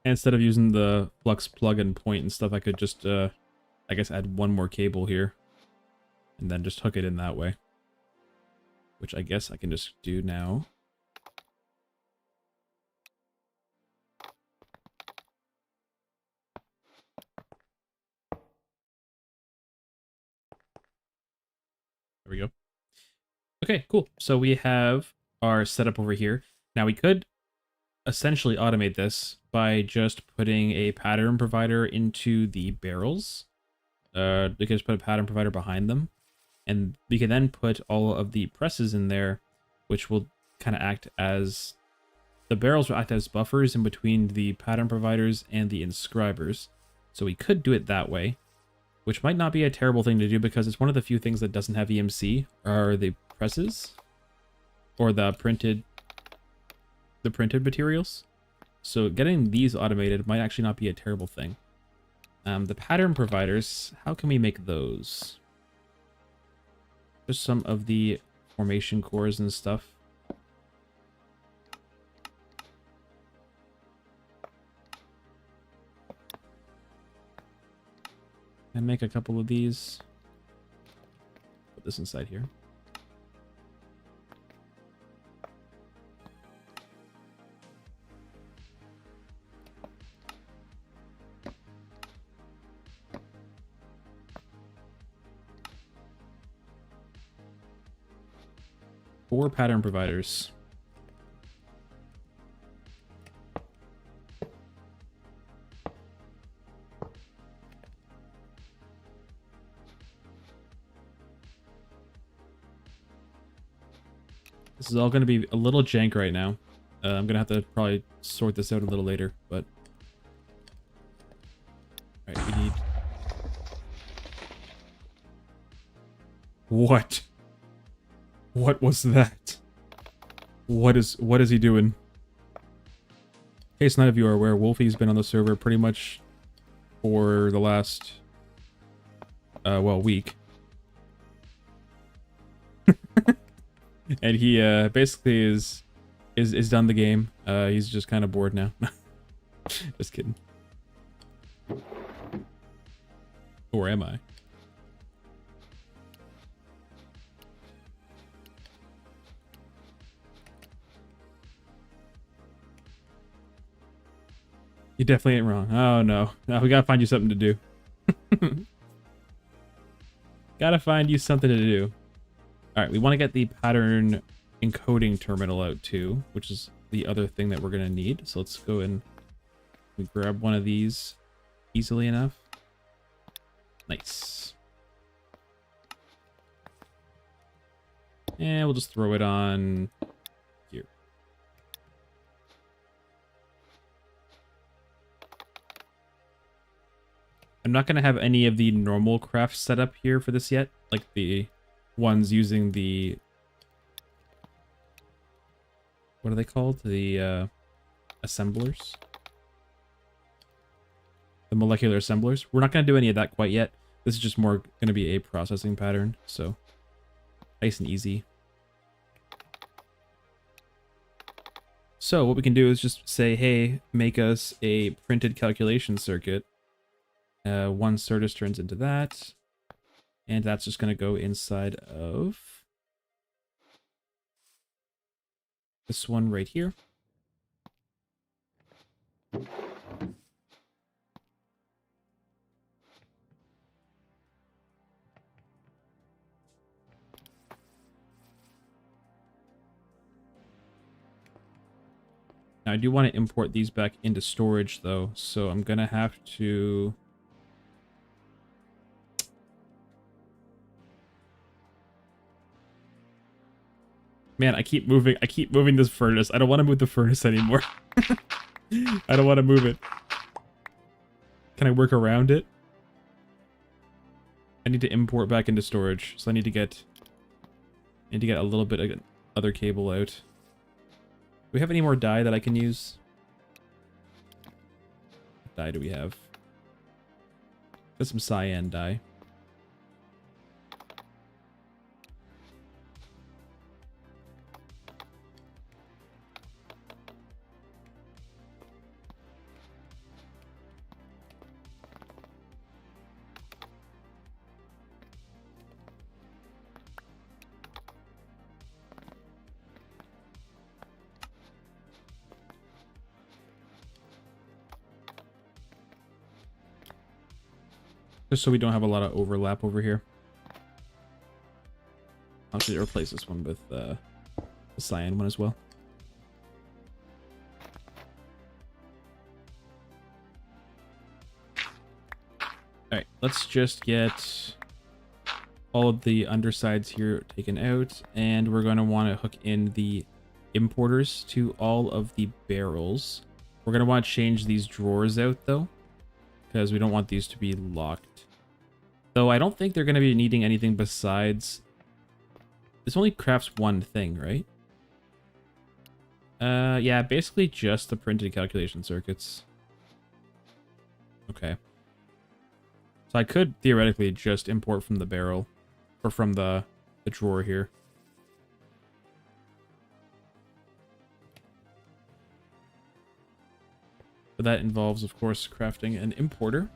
Instead of using the flux plug and point and stuff, I could just, I guess, add one more cable here. And then just hook it in that way. Which I guess I can just do now. There we go. Okay, cool. So we have our setup over here. Now we could essentially automate this by just putting a pattern provider into the barrels. We can just put a pattern provider behind them. And we can then put all of the presses in there, which will kind of act as... The barrels will act as buffers in between the pattern providers and the inscribers. So we could do it that way, which might not be a terrible thing to do because it's one of the few things that doesn't have EMC are the presses or the printed materials. So getting these automated might actually not be a terrible thing. The pattern providers, how can we make those? Just some of the formation cores and stuff. And make a couple of these. Put this inside here. Four pattern providers. This is all going to be a little jank right now. I'm going to have to probably sort this out a little later, but... Alright, we need... What? What was that? What is he doing? In case none of you are aware, Wolfie's been on the server pretty much for the last, well, week. And he basically is done the game. He's just kind of bored now. Just kidding. Or am I? You definitely ain't wrong. Oh no. No, we gotta find you something to do. Gotta find you something to do. Alright, we want to get the pattern encoding terminal out too, which is the other thing that we're gonna need. So let's go and we grab one of these easily enough. Nice. And we'll just throw it on here. I'm not going to have any of the normal crafts set up here for this yet. Like the ones using the... What are they called? The assemblers? The molecular assemblers. We're not going to do any of that quite yet. This is just more going to be a processing pattern. So nice and easy. So what we can do is just say, hey, make us a printed calculation circuit. One Certus turns into that. And that's just going to go inside of this one right here. Now I do want to import these back into storage though, so I'm going to have to... Man, I keep moving this furnace. I don't want to move the furnace anymore. I don't want to move it. Can I work around it? I need to import back into storage, so I need to get a little bit of other cable out. Do we have any more dye that I can use? What dye do we have? Got some cyan dye. Just so we don't have a lot of overlap over here. I'll actually replace this one with the cyan one as well. Alright, let's just get all of the undersides here taken out, and we're going to want to hook in the importers to all of the barrels. We're going to want to change these drawers out though, because we don't want these to be locked. Though I don't think they're going to be needing anything besides... This only crafts one thing, right? Yeah, basically just the printed calculation circuits. Okay. So I could theoretically just import from the barrel, or from the drawer here. But that involves, of course, crafting an importer.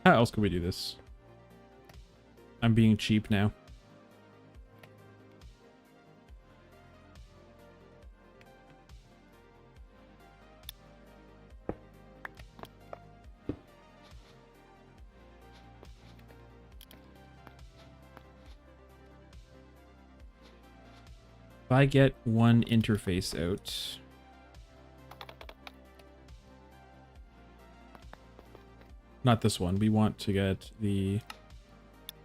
How else could we do this? I'm being cheap now. If I get one interface out... Not this one. We want to get the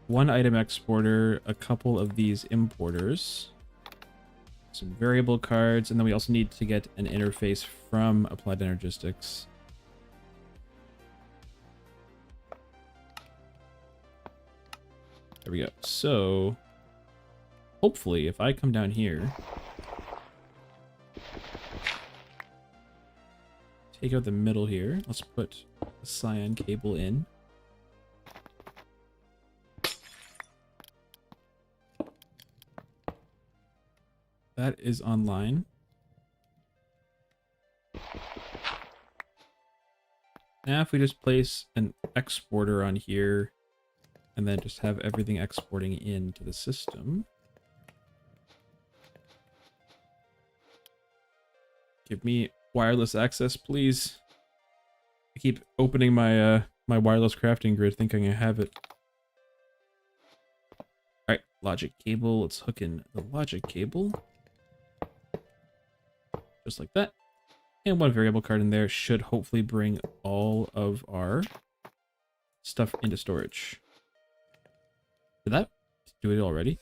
one item exporter, a couple of these importers, some variable cards, and then we also need to get an interface from Applied Energistics. There we go. So, hopefully, if I come down here, take out the middle here, let's put a cyan cable in. That is online. Now if we just place an exporter on here and then just have everything exporting into the system. Give me wireless access, please. I keep opening my my wireless crafting grid thinking I have it. Alright, logic cable. Let's hook in the logic cable. Just like that. And one variable card in there should hopefully bring all of our stuff into storage. Did that do it already?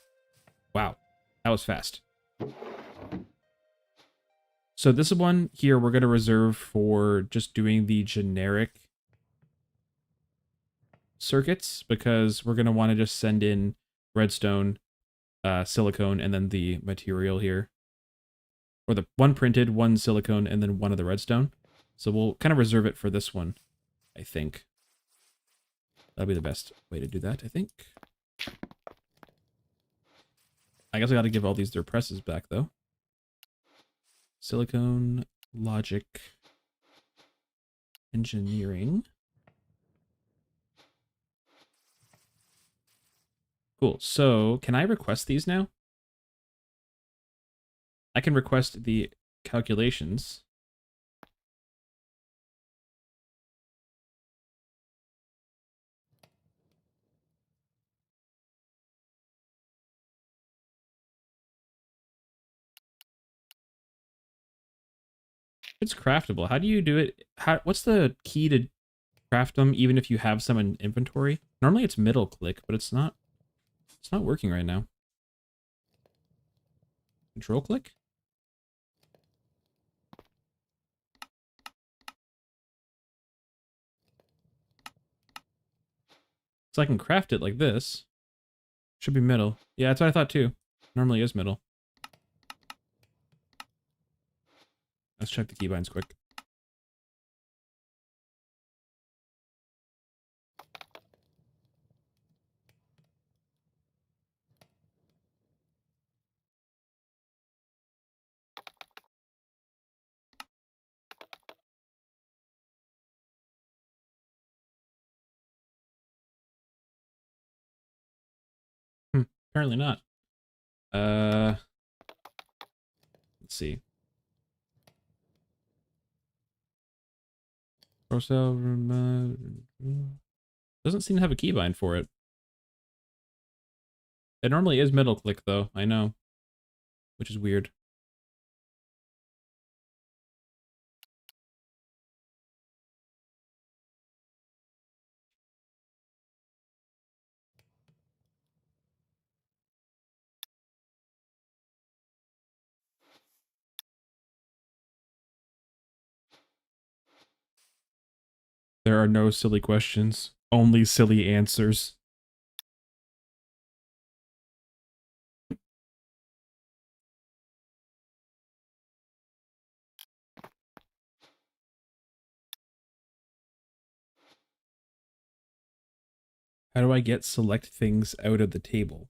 Wow, that was fast. So this one here we're going to reserve for just doing the generic circuits because we're going to want to just send in redstone, silicone, and then the material here. Or the one printed, one silicone, and then one of the redstone. So we'll kind of reserve it for this one, I think. That'll be the best way to do that, I think. I guess I got to give all these their presses back, though. Silicone, logic, engineering. Cool. So can I request these now? I can request the calculations. It's craftable. How do you do it? What's the key to craft them even if you have some in inventory? Normally it's middle click, but it's not working right now. Control click? So I can craft it like this. Should be middle. Yeah, that's what I thought too. Normally is middle. Let's check the keybinds quick. Apparently not. Let's see. Doesn't seem to have a keybind for it. It normally is middle click though, I know. Which is weird. There are no silly questions, only silly answers. How do I get select things out of the table?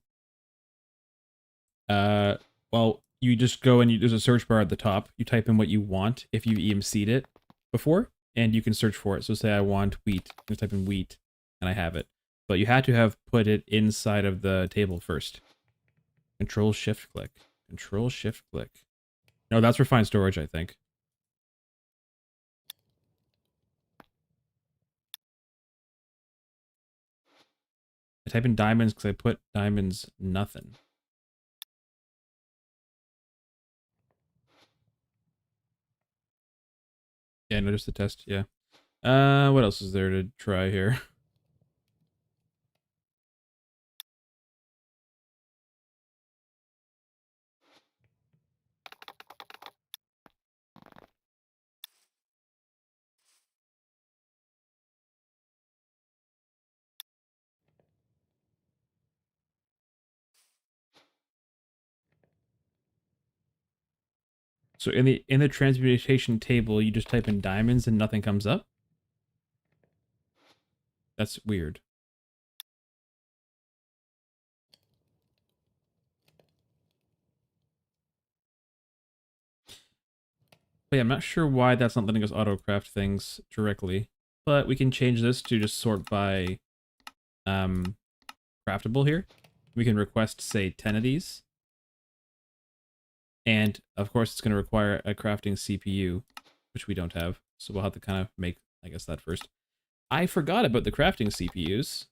Well, you just go and there's a search bar at the top. You type in what you want if you EMC'd it before, and you can search for it. So say I want wheat. I type in wheat, and I have it. But you had to have put it inside of the table first. Control Shift click. Control Shift click. No, that's refined storage, I think. I type in diamonds because I put diamonds nothing. Yeah, no, just the test, yeah. What else is there to try here? So in the transmutation table, you just type in diamonds and nothing comes up? That's weird. But yeah, I'm not sure why that's not letting us autocraft things directly. But we can change this to just sort by craftable here. We can request, say, 10 of these. And, of course, it's going to require a crafting CPU, which we don't have. So we'll have to kind of make, I guess, that first. I forgot about the crafting CPUs.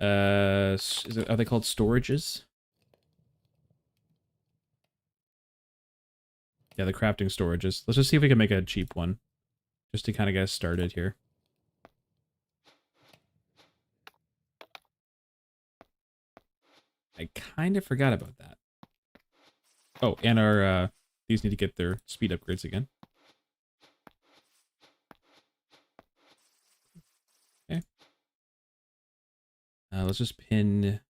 Are they called storages? Yeah, the crafting storages. Let's just see if we can make a cheap one. Just to kind of get us started here. I kind of forgot about that. Oh, and our, these need to get their speed upgrades again. Okay. Let's just pin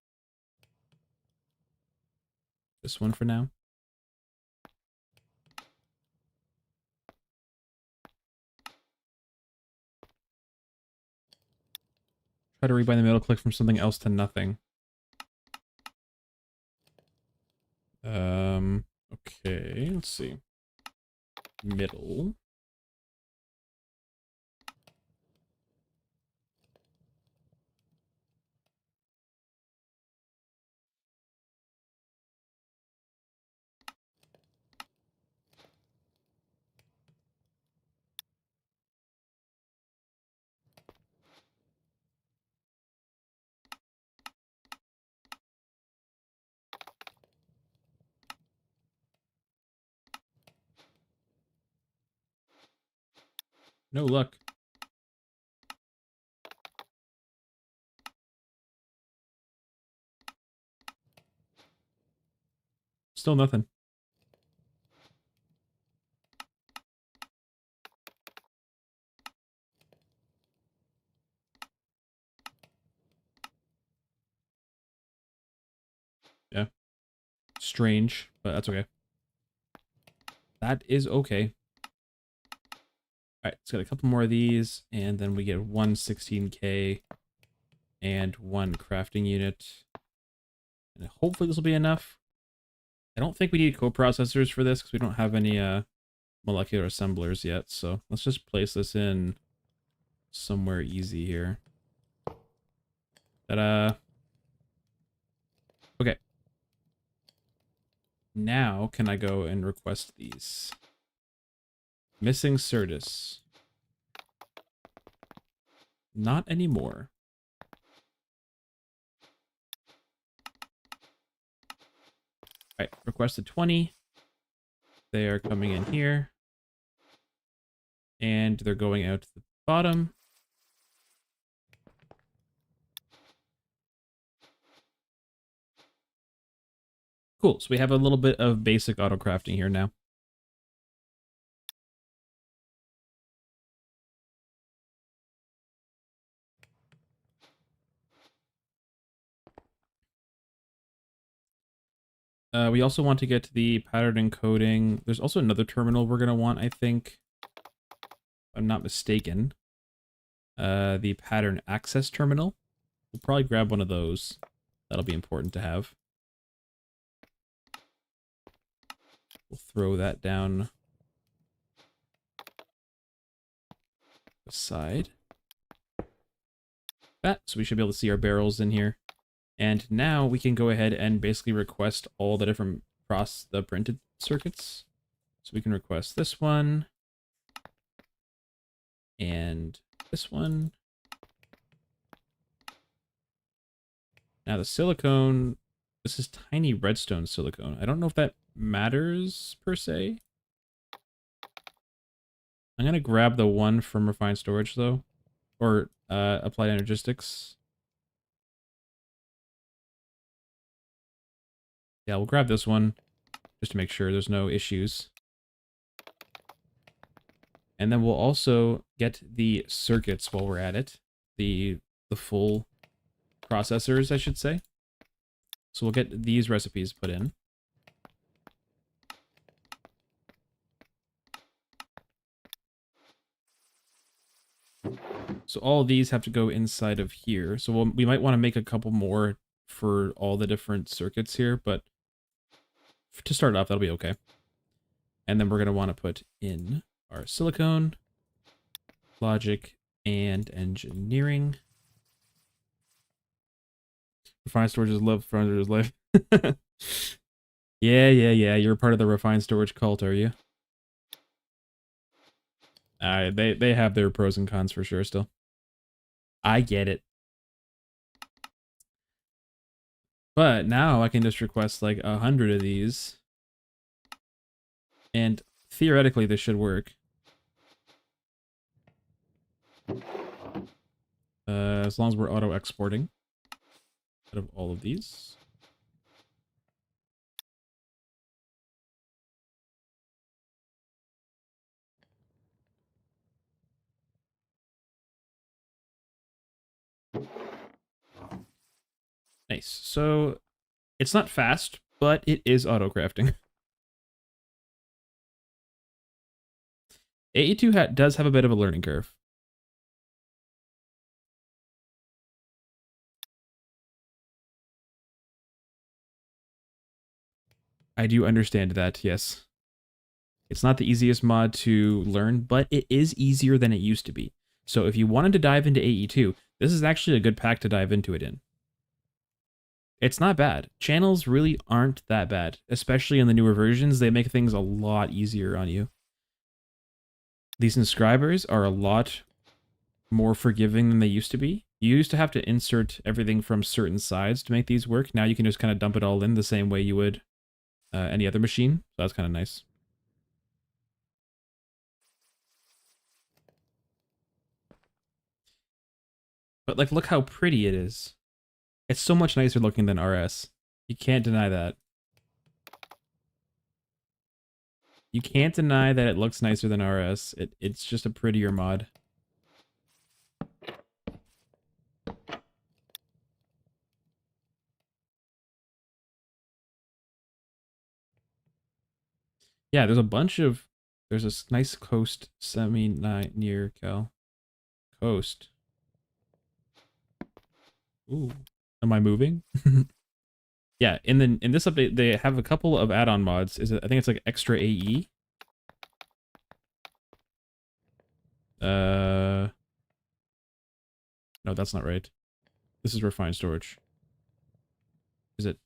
this one for now. Try to rebind the middle click from something else to nothing. Okay, let's see. Middle. No luck. Still nothing. Yeah. Strange, but that's okay. That is okay. Alright, let's get a couple more of these, and then we get one 16K and one crafting unit. And hopefully this will be enough. I don't think we need coprocessors for this because we don't have any molecular assemblers yet. So let's just place this in somewhere easy here. Ta-da! Okay. Now can I go and request these? Missing Certus. Not anymore. Alright, requested 20. They are coming in here. And they're going out to the bottom. Cool, so we have a little bit of basic auto crafting here now. We also want to get the pattern encoding. There's also another terminal we're going to want, I think. If I'm not mistaken. The pattern access terminal. We'll probably grab one of those. That'll be important to have. We'll throw that down aside. That, so we should be able to see our barrels in here. And now we can go ahead and basically request all the different the printed circuits. So we can request this one. And this one. Now the silicone, this is tiny redstone silicone. I don't know if that matters per se. I'm going to grab the one from refined storage though. Or applied energistics. Yeah, we'll grab this one just to make sure there's no issues. And then we'll also get the circuits while we're at it. The full processors, I should say. So we'll get these recipes put in. So all of these have to go inside of here. So we might want to make a couple more for all the different circuits here, but to start off, that'll be okay. And then we're going to want to put in our silicone, logic, and engineering. Refined storage is love, refined storage is life. Yeah. You're part of the refined storage cult, are you? They have their pros and cons for sure still. I get it. But now I can just request like 100 of these. And theoretically, this should work. As long as we're auto-exporting out of all of these. Nice. So it's not fast, but it is auto-crafting. AE2 does have a bit of a learning curve. I do understand that, yes. It's not the easiest mod to learn, but it is easier than it used to be. So if you wanted to dive into AE2, this is actually a good pack to dive into it in. It's not bad. Channels really aren't that bad, especially in the newer versions. They make things a lot easier on you. These inscribers are a lot more forgiving than they used to be. You used to have to insert everything from certain sides to make these work. Now you can just kind of dump it all in the same way you would any other machine. So that's kind of nice. But like, look how pretty it is. It's so much nicer looking than RS. You can't deny that. You can't deny that it looks nicer than RS. It's just a prettier mod. Yeah, there's a nice coast near Cal. Coast. Ooh. Am I moving? Yeah, in this update they have a couple of add-on mods. I think it's like extra AE. No, that's not right. This is refined storage. Is it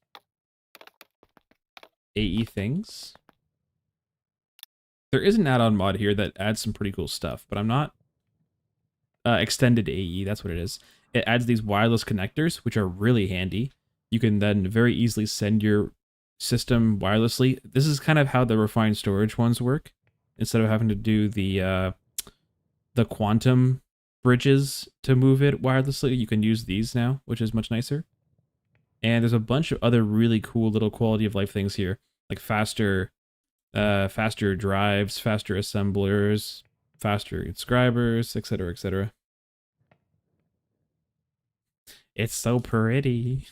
AE things? There is an add-on mod here that adds some pretty cool stuff, but I'm not extended AE, that's what it is. It adds these wireless connectors, which are really handy. You can then very easily send your system wirelessly. This is kind of how the refined storage ones work. Instead of having to do the quantum bridges to move it wirelessly, you can use these now, which is much nicer. And there's a bunch of other really cool little quality of life things here, like faster drives, faster assemblers, faster inscribers, etc., etc. It's so pretty.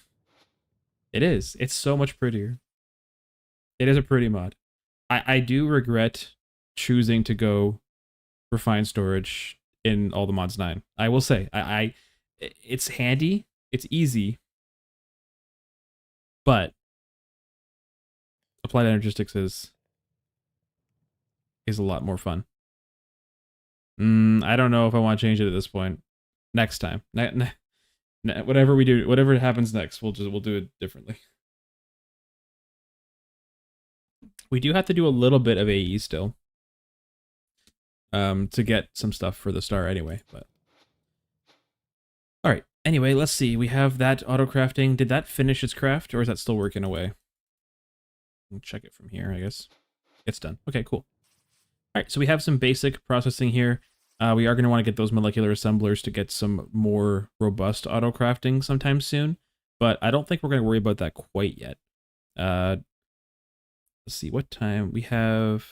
It is. It's so much prettier. It is a pretty mod. I do regret choosing to go refined storage in all the mods 9. I will say, it's handy, it's easy, but applied energistics is a lot more fun. I don't know if I want to change it at this point. Next time, whatever we do, whatever happens next, we'll do it differently. We do have to do a little bit of AE still, to get some stuff for the star anyway. But all right. Anyway, let's see. We have that auto crafting. Did that finish its craft, or is that still working away? We'll check it from here, I guess. It's done. Okay, cool. All right, so we have some basic processing here. We are going to want to get those molecular assemblers to get some more robust auto crafting sometime soon, but I don't think we're going to worry about that quite yet. Let's see, what time? We have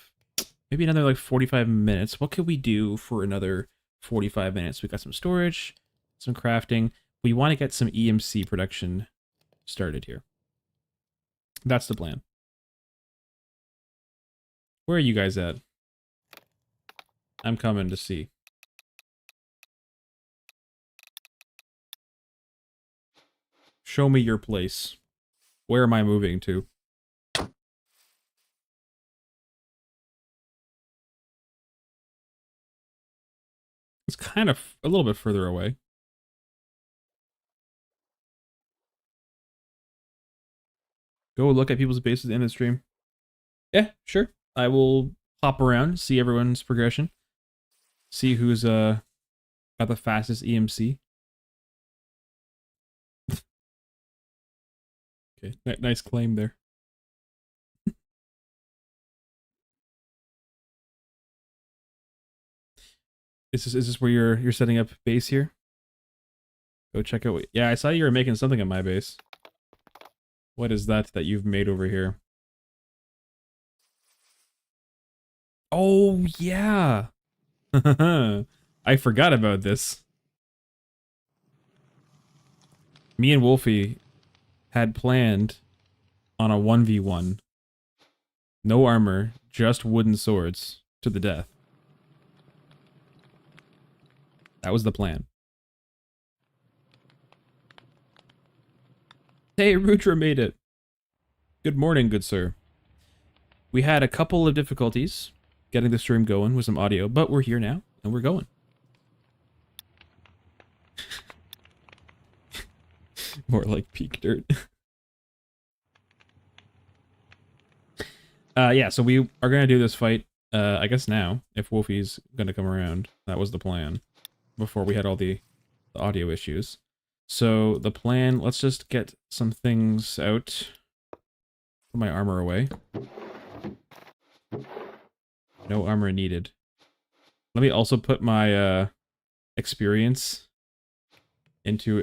maybe another like 45 minutes. What could we do for another 45 minutes? We got some storage, some crafting. We want to get some EMC production started here. That's the plan. Where are you guys at? I'm coming to see. Show me your place. Where am I moving to? It's kind of a little bit further away. Go look at people's bases in the stream. Yeah, sure. I will hop around, see everyone's progression, see who's got the fastest EMC. Okay, nice claim there. Is this where you're setting up base here? Go check out. Yeah, I saw you were making something at my base. What is that you've made over here? Oh yeah. I forgot about this. Me and Wolfie had planned on a 1v1. No armor, just wooden swords to the death. That was the plan. Hey, Rudra made it. Good morning, good sir. We had a couple of difficulties getting the stream going with some audio, but we're here now, and we're going. More like peak dirt. Yeah, so we are going to do this fight, I guess now, if Wolfie's going to come around. That was the plan, before we had all the audio issues. So the plan, let's just get some things out. Put my armor away. No armor needed. Let me also put my experience into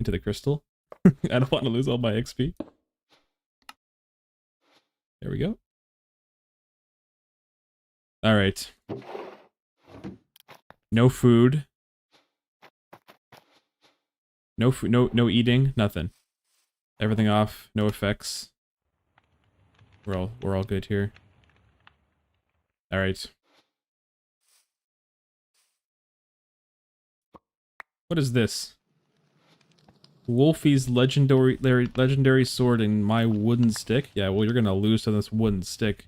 the crystal. I don't want to lose all my XP. There we go. All right. No food. No food. No eating. Nothing. Everything off. No effects. We're all good here. All right. What is this? Wolfie's legendary sword and my wooden stick? Yeah, well, you're gonna lose to this wooden stick.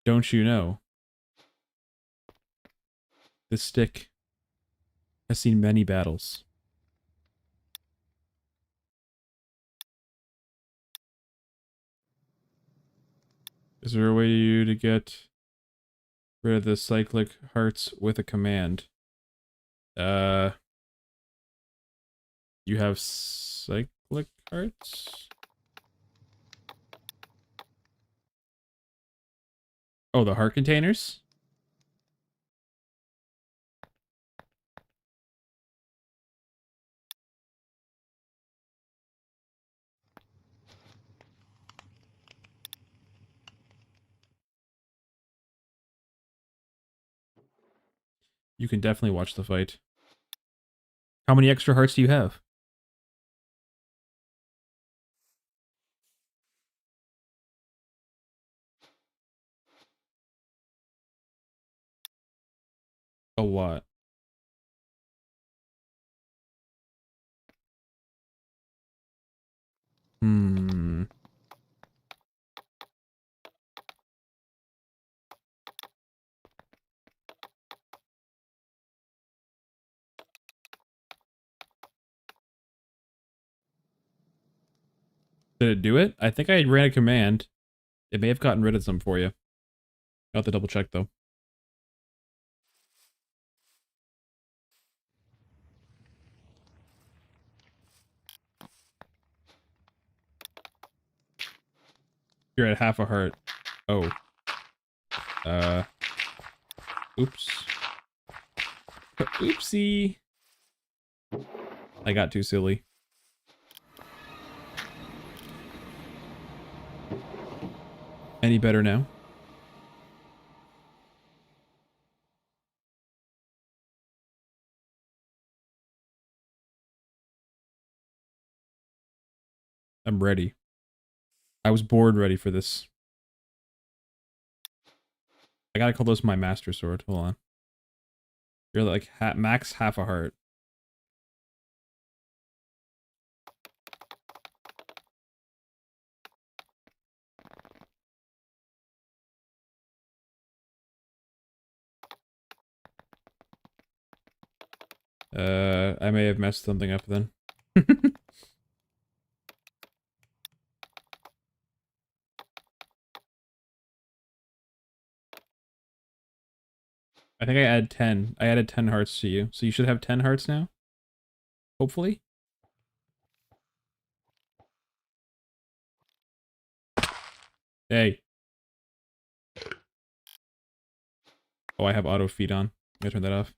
Don't you know? This stick has seen many battles. Is there a way to get rid of the cyclic hearts with a command? You have cyclic hearts? Oh, the heart containers? You can definitely watch the fight. How many extra hearts do you have? A what? Hmm. Did it do it? I think I ran a command. It may have gotten rid of some for you. I'll have to double check though. You're at half a heart. Oh. Oops. Oopsie. I got too silly. Any better now? I'm ready. I was bored ready for this. I gotta call this my master sword. Hold on. You're like max half a heart. I may have messed something up then. I think I added 10. I added 10 hearts to you. So you should have 10 hearts now? Hopefully? Hey. Oh, I have auto feed on. I'm gonna turn that off.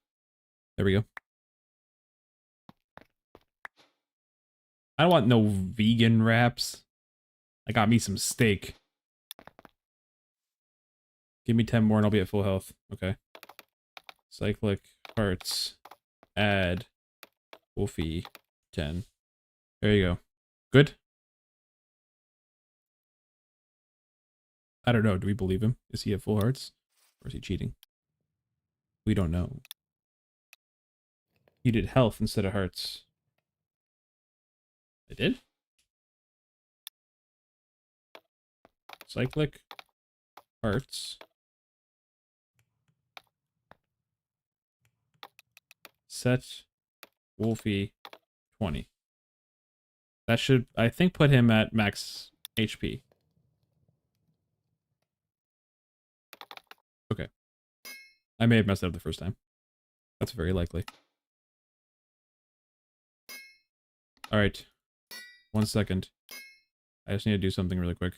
There we go. I don't want no vegan wraps. I got me some steak. Give me 10 more and I'll be at full health. Okay. Cyclic hearts. Add. Wolfie. 10. There you go. Good? I don't know. Do we believe him? Is he at full hearts? Or is he cheating? We don't know. You did health instead of hearts. I did? Cyclic hearts. Set Wolfie 20. That should, I think, put him at max HP. Okay. I may have messed it up the first time. That's very likely. Alright. 1 second. I just need to do something really quick.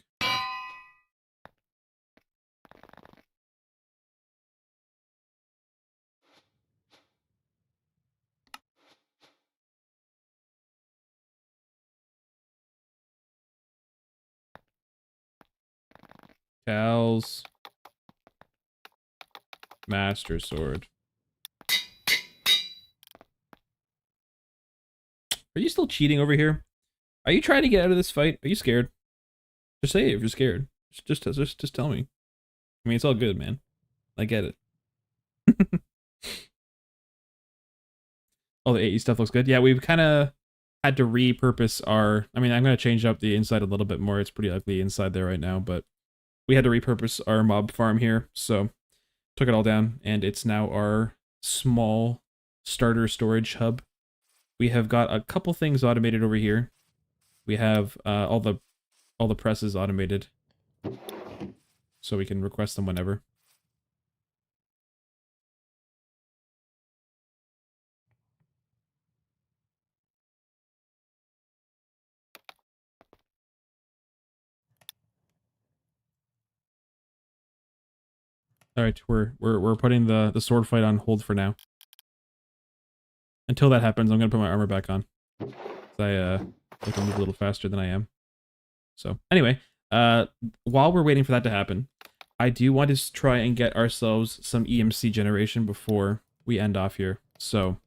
Cal's Master Sword. Are you still cheating over here? Are you trying to get out of this fight? Are you scared? Just say it if you're scared. Just tell me. I mean, it's all good, man. I get it. Oh, the AE stuff looks good. Yeah, we've kind of had to repurpose our... I mean, I'm going to change up the inside a little bit more. It's pretty ugly inside there right now, but we had to repurpose our mob farm here, so took it all down, and it's now our small starter storage hub. We have got a couple things automated over here. We have all the presses automated, so we can request them whenever. All right, we're putting the sword fight on hold for now. Until that happens, I'm gonna put my armor back on. I can move a little faster than I am. So anyway, while we're waiting for that to happen, I do want to try and get ourselves some EMC generation before we end off here. So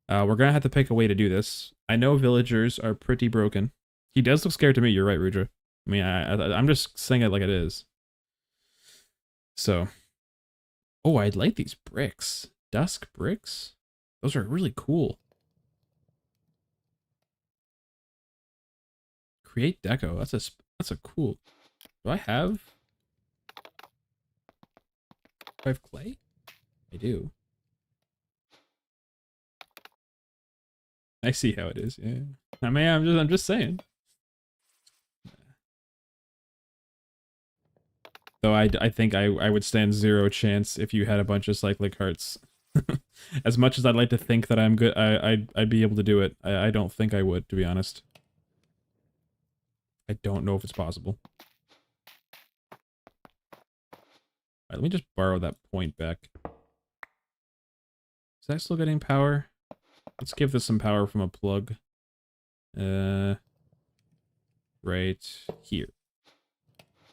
we're gonna have to pick a way to do this. I know villagers are pretty broken. He does look scared to me. You're right, Rudra. I mean, I'm just saying it like it is. So, oh, I like these bricks. Dusk bricks. Those are really cool. Create deco. That's a cool. Do I have clay? I do. I see how it is. Yeah. I mean, I'm just saying. Though I think I would stand zero chance if you had a bunch of cyclic hearts. As much as I'd like to think that I'm good, I'd be able to do it. I don't think I would, to be honest. I don't know if it's possible. Alright, let me just borrow that point back. Is that still getting power? Let's give this some power from a plug. Right here.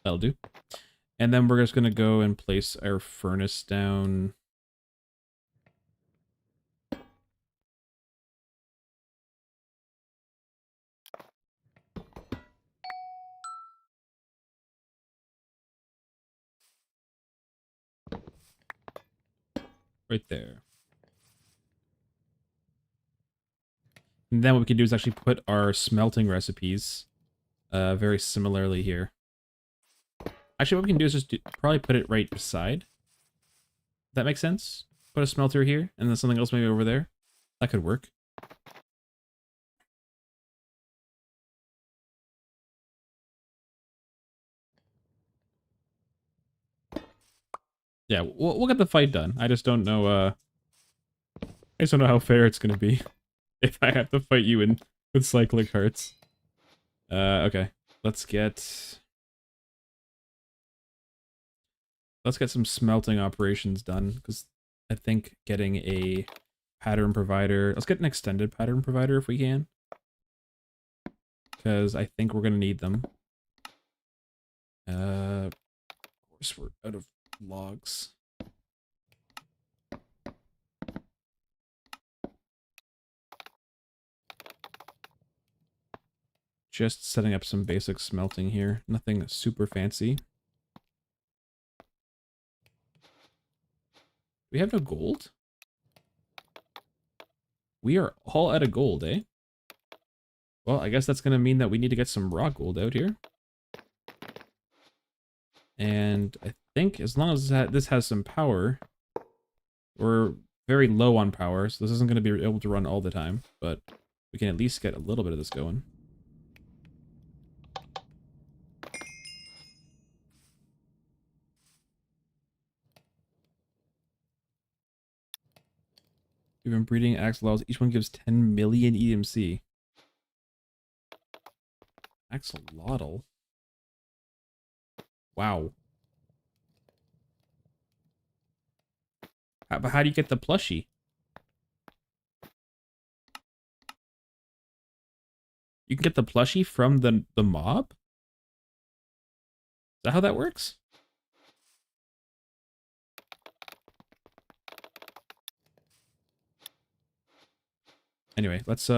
That'll do. And then we're just gonna go and place our furnace down. Right there. And then what we can do is actually put our smelting recipes very similarly here. Actually, what we can do is just probably put it right beside. That makes sense? Put a smelter here, and then something else maybe over there. That could work. Yeah, we'll get the fight done. I just don't know, I just don't know how fair it's gonna be if I have to fight you with cyclic hearts. Okay. Let's get let's get some smelting operations done, because I think getting a pattern provider... Let's get an extended pattern provider if we can. Because I think we're going to need them. Of course, we're out of logs. Just setting up some basic smelting here. Nothing super fancy. We have no gold? We are all out of gold, eh? Well, I guess that's going to mean that we need to get some raw gold out here. And I think as long as this has some power, we're very low on power, so this isn't going to be able to run all the time, but we can at least get a little bit of this going. We've been breeding axolotls. Each one gives 10 million EMC. Axolotl? Wow. But how do you get the plushie? You can get the plushie from the mob? Is that how that works? Anyway, let's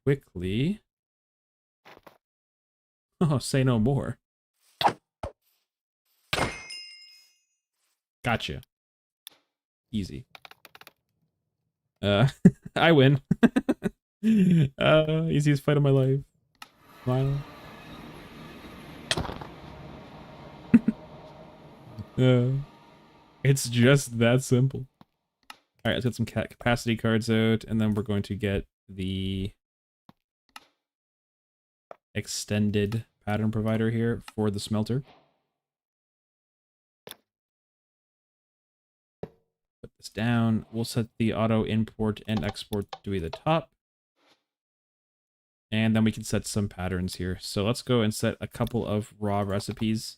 quickly... Oh, say no more. Gotcha. Easy. I win. Easiest fight of my life. Smile. It's just that simple. Alright, let's get some capacity cards out, and then we're going to get the extended pattern provider here for the smelter. Put this down. We'll set the auto import and export to be the top. And then we can set some patterns here. So let's go and set a couple of raw recipes.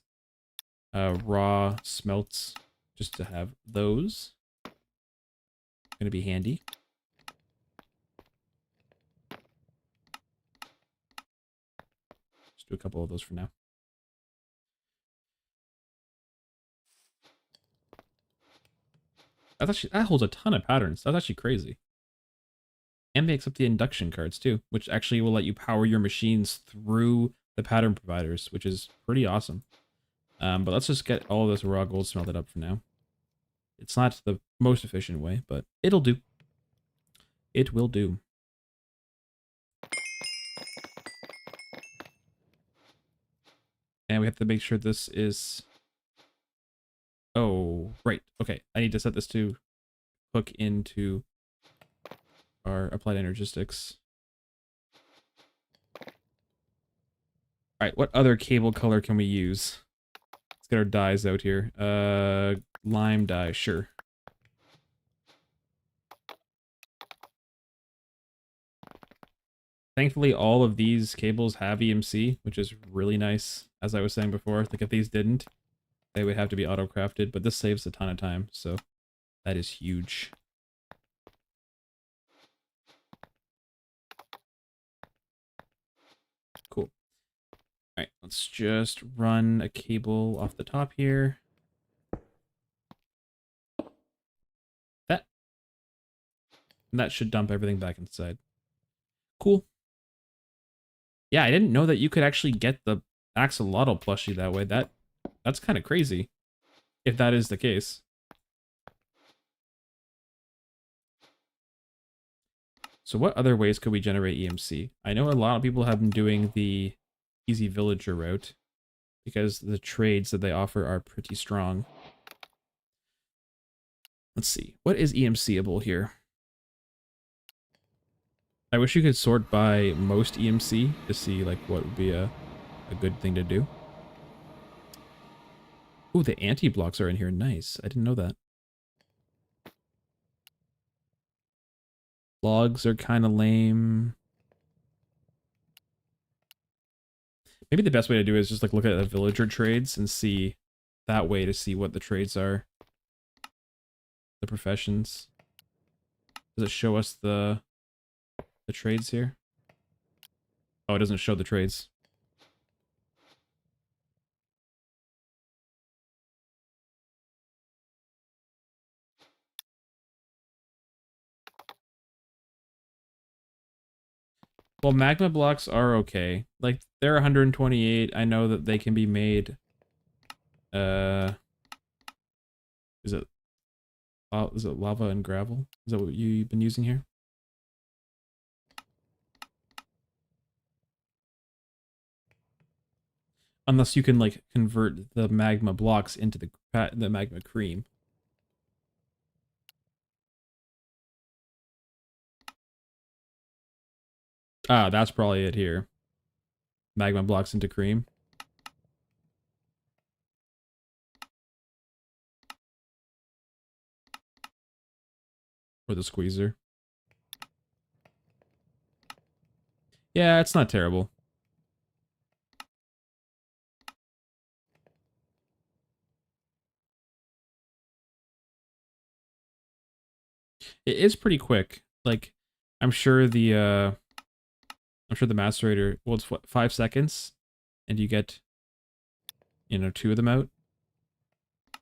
Raw smelts, just to have those. Gonna be handy. Just do a couple of those for now. That holds a ton of patterns. That's actually crazy. And they accept the induction cards too, which actually will let you power your machines through the pattern providers, which is pretty awesome. But let's just get all this raw gold smelted up for now. It's not the most efficient way, but it'll do. It will do. And we have to make sure this is... Oh, right. Okay, I need to set this to hook into our applied energistics. Alright, what other cable color can we use? Let's get our dyes out here. Lime dye, sure. Thankfully, all of these cables have EMC, which is really nice. As I was saying before, like if these didn't, they would have to be auto-crafted, but this saves a ton of time, so that is huge. Cool. Alright, let's just run a cable off the top here. And that should dump everything back inside. Cool. Yeah, I didn't know that you could actually get the axolotl plushie that way. That's kind of crazy, if that is the case. So what other ways could we generate EMC? I know a lot of people have been doing the easy villager route because the trades that they offer are pretty strong. Let's see. What is EMC-able here? I wish you could sort by most EMC to see like what would be a good thing to do. Ooh, the anti-blocks are in here. Nice. I didn't know that. Logs are kind of lame. Maybe the best way to do it is just like look at the villager trades and see that way to see what the trades are. The professions. Does it show us the trades here? Oh, it doesn't show the trades. Well, magma blocks are okay. Like, they're 128. I know that they can be made. Is it lava and gravel? Is that what you've been using here? Unless you can, like, convert the magma blocks into the magma cream. Ah, that's probably it here. Magma blocks into cream. Or the squeezer. Yeah, it's not terrible. It is pretty quick. Like, I'm sure the macerator, well, it's what, 5 seconds? And you get, you know, 2 of them out.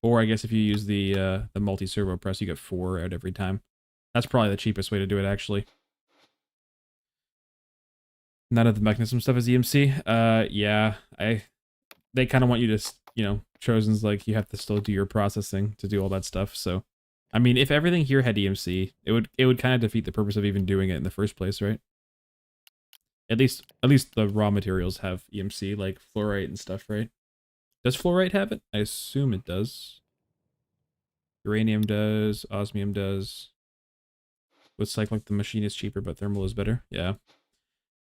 Or I guess if you use the multi-servo press, you get 4 out every time. That's probably the cheapest way to do it, actually. None of the mechanism stuff is EMC. Yeah, they kind of want you to, you know, Chosen's like, you have to still do your processing to do all that stuff, so. I mean, if everything here had EMC, it would kind of defeat the purpose of even doing it in the first place, right? At least the raw materials have EMC, like fluorite and stuff, right? Does fluorite have it? I assume it does. Uranium does. Osmium does. With cyclic, the machine is cheaper, but thermal is better. Yeah.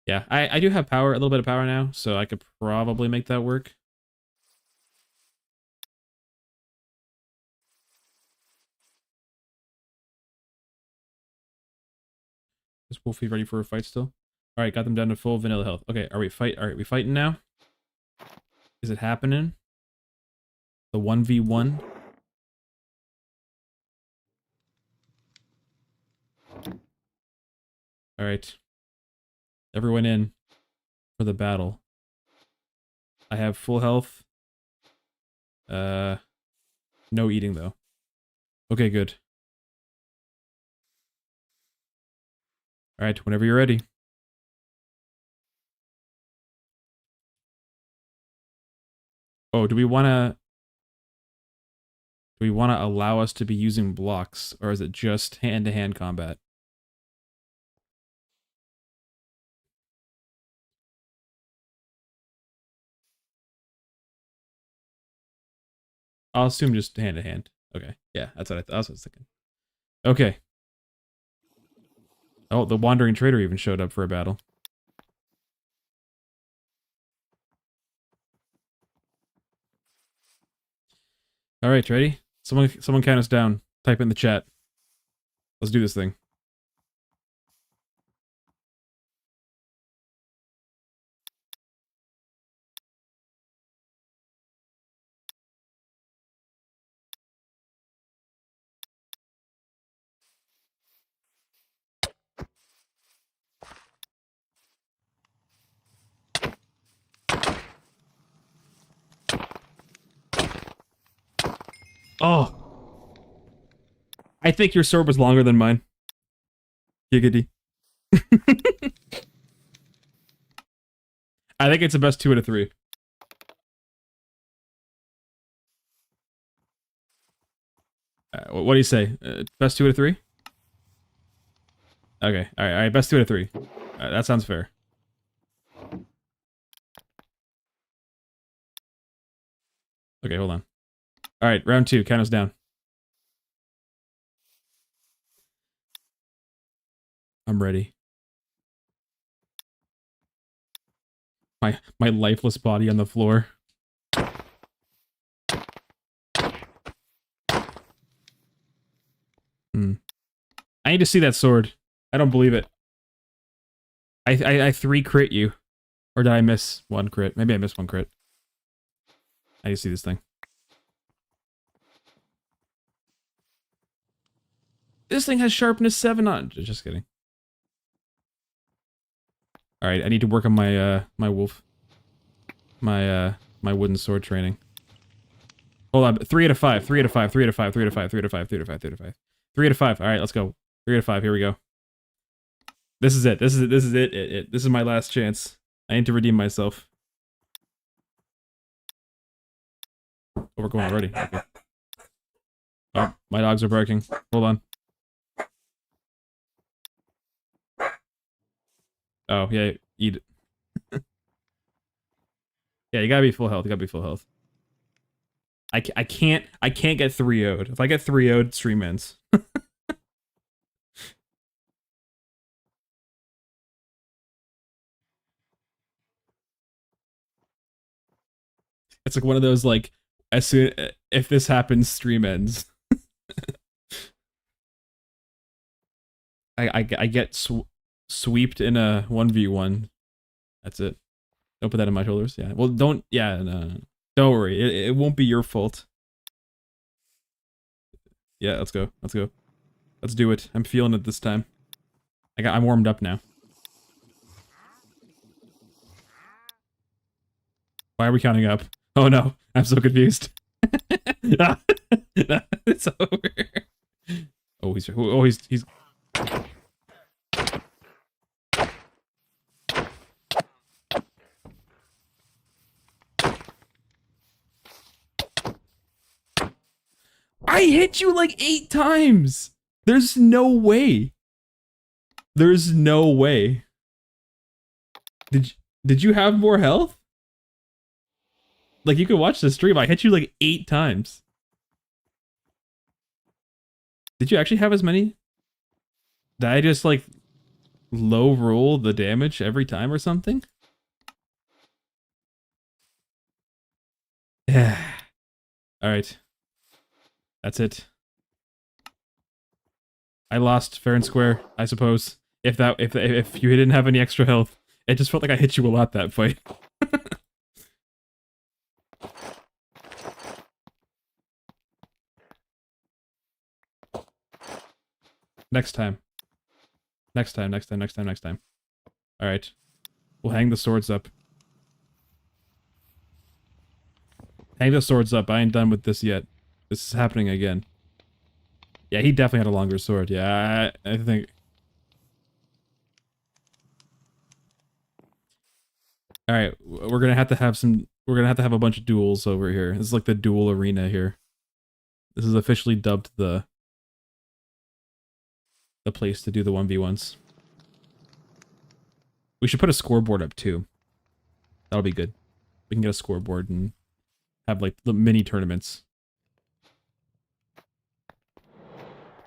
Yeah, I do have power, a little bit of power now, so I could probably make that work. Is Wolfie ready for a fight still? Alright, got them down to full vanilla health. Okay, are we fighting now? Is it happening? The 1v1? Alright. Everyone in for the battle. I have full health. No eating though. Okay, good. Alright, whenever you're ready. Oh, do we wanna allow us to be using blocks, or is it just hand-to-hand combat? I'll assume just hand-to-hand. Okay, yeah, that's what I was thinking. Okay. Oh, the Wandering Trader even showed up for a battle. Alright, ready? Someone count us down. Type in the chat. Let's do this thing. Oh! I think your sword was longer than mine. Giggity. I think it's the best 2 out of 3. What do you say? Best 2 out of 3? Okay, alright, best 2 out of 3. That sounds fair. Okay, hold on. Alright, round 2, count us down. I'm ready. My lifeless body on the floor. I need to see that sword. I don't believe it. I 3 crit you. Or did I miss 1 crit? Maybe I missed 1 crit. I need to see this thing. This thing has sharpness 7 on. Just kidding. All right, I need to work on my my wolf, my wooden sword training. Hold on, 3 out of 5, 3 out of 5, 3 out of 5, 3 out of 5, 3 out of 5, 3 out of 5, 3 out of 5, 3 out of 5. All right, let's go. 3 out of 5. Here we go. This is it. This is it. This is it. This is my last chance. I need to redeem myself. Oh, we're going already. Okay. Oh, my dogs are barking. Hold on. Oh, yeah, eat it. Yeah, you gotta be full health. You gotta be full health. I can't get 3-0'd. If I get 3-0'd, stream ends. It's like one of those, like, as soon if this happens, stream ends. I get sweeped in a 1v1. That's it. Don't put that on my shoulders. Yeah. Well, don't. Yeah. No. Don't worry. It won't be your fault. Yeah. Let's go. Let's go. Let's do it. I'm feeling it this time. I'm warmed up now. Why are we counting up? Oh no. I'm so confused. It's over. Oh, he's. I hit you like 8 times. There's no way. There's no way. Did you have more health? Like, you could watch the stream. I hit you like 8 times. Did you actually have as many? Did I just like low roll the damage every time or something? Yeah. All right. That's it. I lost fair and square, I suppose. If you didn't have any extra health, it just felt like I hit you a lot that fight. Next time. Next time. All right. We'll hang the swords up. Hang the swords up. I ain't done with this yet. This is happening again. Yeah, he definitely had a longer sword. Yeah, I think. All right, we're gonna have to have some. We're gonna have to have a bunch of duels over here. This is like the duel arena here. This is officially dubbed the place to do the 1v1s. We should put a scoreboard up too. That'll be good. We can get a scoreboard and have like the mini tournaments.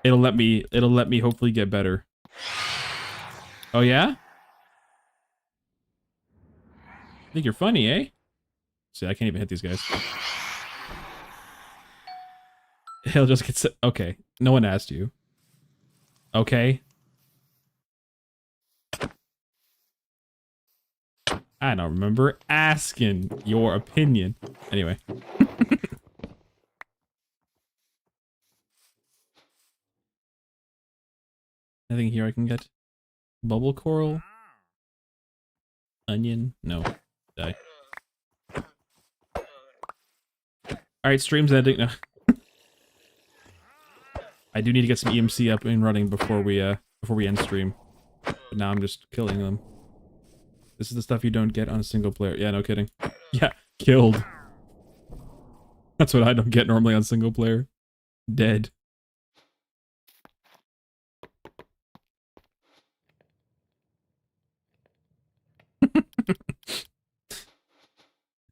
It'll let me hopefully get better. Oh yeah? I think you're funny, eh? See, I can't even hit these guys. He'll just get okay. No one asked you. Okay. I don't remember asking your opinion. Anyway. Anything here I can get? Bubble coral? Onion? No. Die. Alright, stream's ending. No. I do need to get some EMC up and running before we end stream. But now I'm just killing them. This is the stuff you don't get on a single player. Yeah, no kidding. Yeah, killed. That's what I don't get normally on single player. Dead.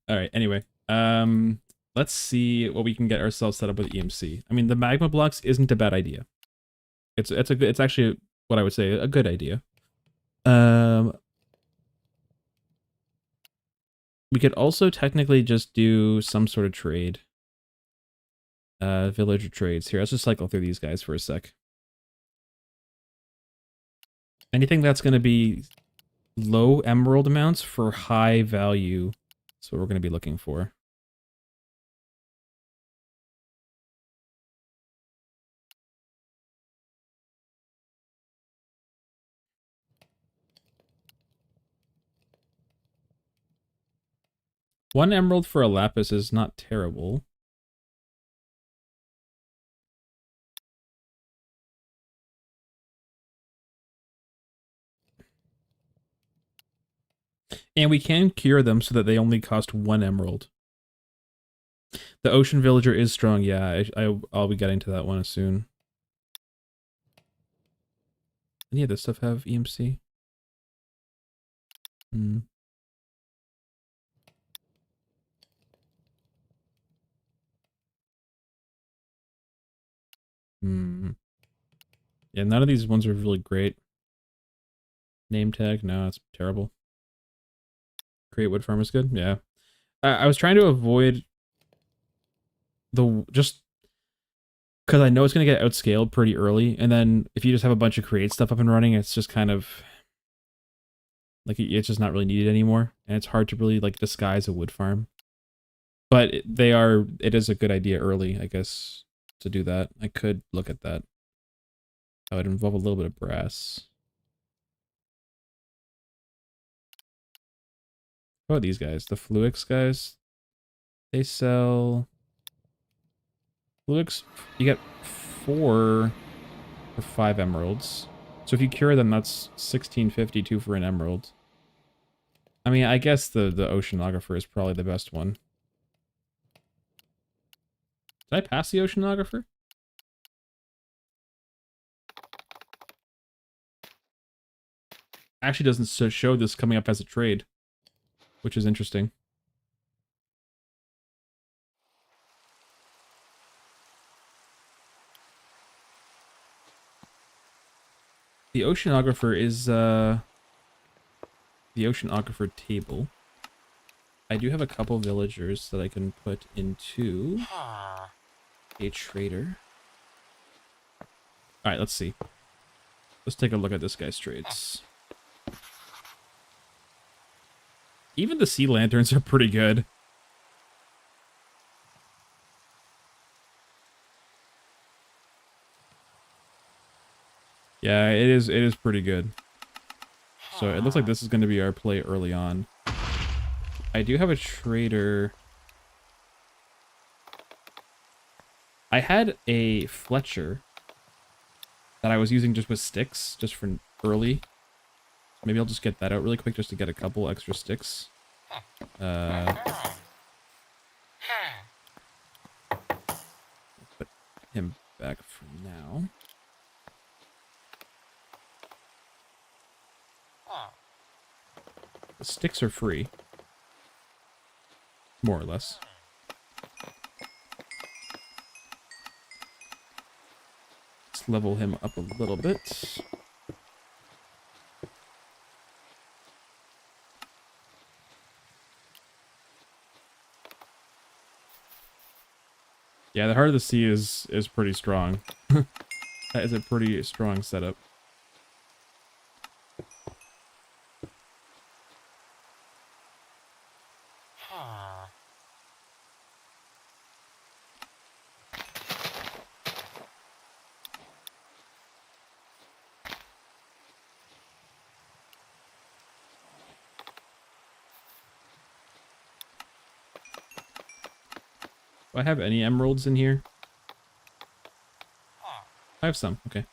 Alright, anyway. Let's see what we can get ourselves set up with EMC. I mean, the magma blocks isn't a bad idea. It's actually what I would say a good idea. We could also technically just do some sort of trade. Villager trades. Here, let's just cycle through these guys for a sec. Anything that's going to be low emerald amounts for high value is what we're going to be looking for. 1 emerald for a lapis is not terrible. And we can cure them so that they only cost 1 emerald. The ocean villager is strong. Yeah, I'll be getting to that one soon. Any of this stuff have EMC? Hmm. Hmm. Yeah, none of these ones are really great. Name tag? No, it's terrible. Create wood farm is good. Yeah. I was trying to avoid the just because I know it's going to get outscaled pretty early, and then if you just have a bunch of create stuff up and running, it's just kind of like it's just not really needed anymore, and it's hard to really like disguise a wood farm. But it is a good idea early, I guess, to do that. I could look at that. That would involve a little bit of brass. What about these guys? The Fluix guys? They sell... Fluix, you get 4 for 5 emeralds. So if you cure them, that's 1652 for an emerald. I mean, I guess the oceanographer is probably the best one. Did I pass the oceanographer? Actually doesn't show this coming up as a trade, which is interesting. The oceanographer is the oceanographer table. I do have a couple villagers that I can put into a trader. All right, let's see. Let's take a look at this guy's trades. Even the sea lanterns are pretty good. Yeah, it is pretty good. So it looks like this is going to be our play early on. I do have a trader. I had a Fletcher that I was using just with sticks, just for early. Maybe I'll just get that out really quick just to get a couple extra sticks. Put him back for now. The sticks are free. More or less. Let's level him up a little bit. Yeah, the Heart of the Sea is pretty strong. That is a pretty strong setup. Do I have any emeralds in here? I have some, okay.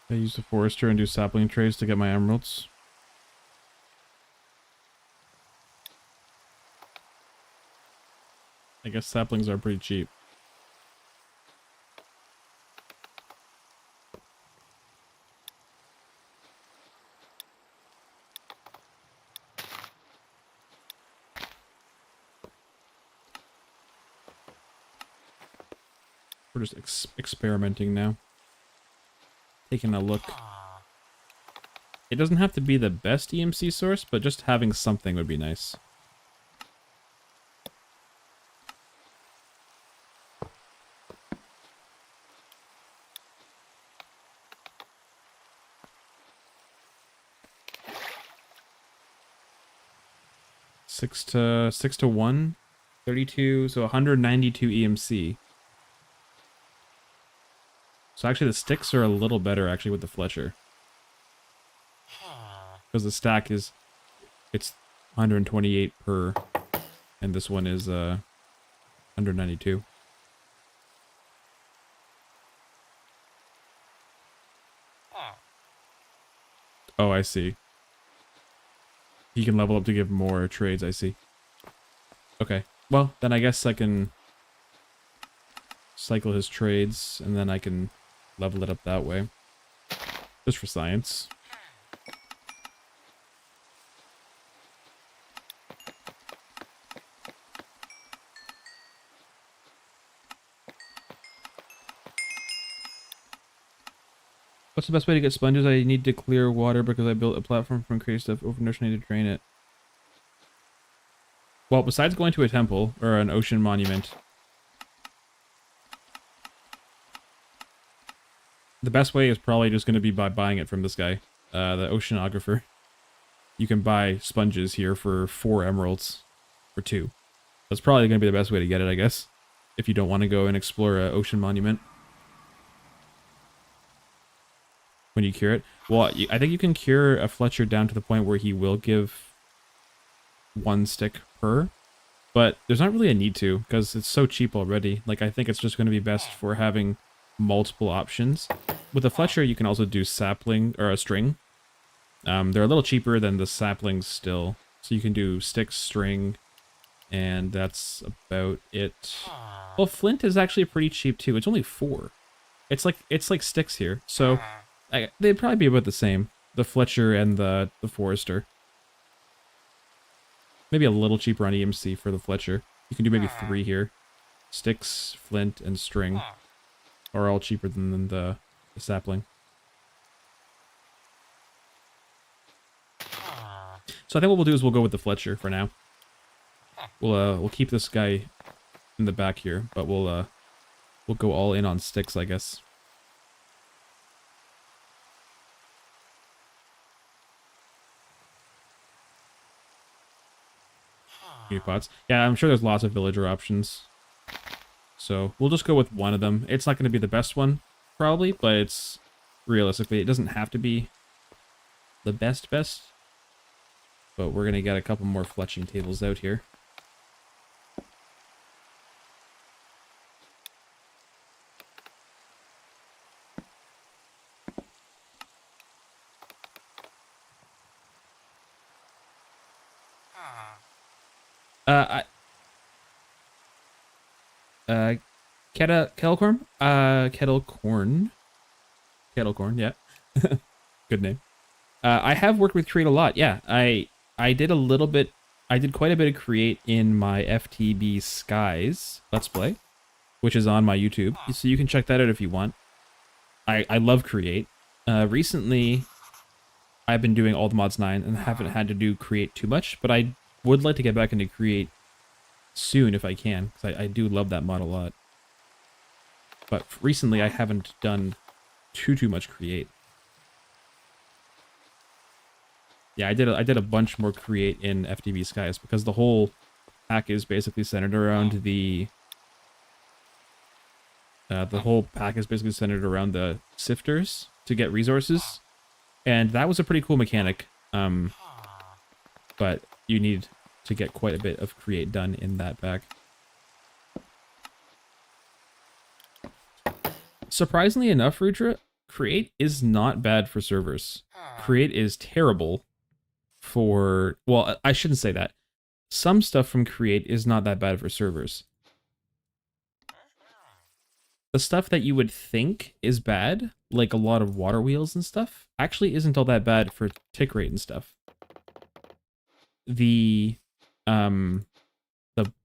I use the forester and do sapling trades to get my emeralds. I guess saplings are pretty cheap. We're just experimenting now. Taking a look. It doesn't have to be the best EMC source, but just having something would be nice. 6 to 1, 32, so 192 EMC. So actually the sticks are a little better actually with the Fletcher. Because the stack is, it's 128 per, and this one is 192. Oh, I see. He can level up to give more trades, I see. Okay. Well, then I guess I can cycle his trades, and then I can level it up that way. Just for science. What's the best way to get sponges? I need to clear water because I built a platform from creative stuff. Open ocean, I need to drain it. Well, besides going to a temple or an ocean monument, the best way is probably just going to be by buying it from this guy, the oceanographer. You can buy sponges here for 4 emeralds, for 2. That's probably going to be the best way to get it, I guess, if you don't want to go and explore an ocean monument. When you cure it. Well, I think you can cure a Fletcher down to the point where he will give 1 stick per, but there's not really a need to, because it's so cheap already. Like, I think it's just going to be best for having multiple options. With a Fletcher, you can also do sapling, or a string. They're a little cheaper than the saplings still, so you can do stick, string, and that's about it. Well, flint is actually pretty cheap too. It's only 4. It's like sticks here, so they'd probably be about the same. The Fletcher and the Forester. Maybe a little cheaper on EMC for the Fletcher. You can do maybe 3 here. Sticks, flint, and string are all cheaper than the sapling. So I think what we'll do is we'll go with the Fletcher for now. We'll keep this guy in the back here, but we'll go all in on sticks, I guess. Pots. Yeah, I'm sure there's lots of villager options. So we'll just go with one of them. It's not going to be the best one, probably, but it's realistically, it doesn't have to be the best. But we're going to get a couple more fletching tables out here. Kettle corn? Kettle corn, yeah. Good name. I have worked with Create a lot, yeah. I did a little bit, I did quite a bit of Create in my FTB Skies Let's Play, which is on my YouTube, so you can check that out if you want. I love Create. Recently, I've been doing all the mods 9 and haven't had to do Create too much, but I would like to get back into Create soon if I can, because I do love that mod a lot. But recently I haven't done too much Create. Yeah, I did a bunch more Create in FTB Skies because the whole pack is basically centered around the sifters to get resources, and that was a pretty cool mechanic. But you need to get quite a bit of Create done in that pack. Surprisingly enough, Rudra, Create is not bad for servers. Create is terrible for... Well, I shouldn't say that. Some stuff from Create is not that bad for servers. The stuff that you would think is bad, like a lot of water wheels and stuff, actually isn't all that bad for tick rate and stuff. The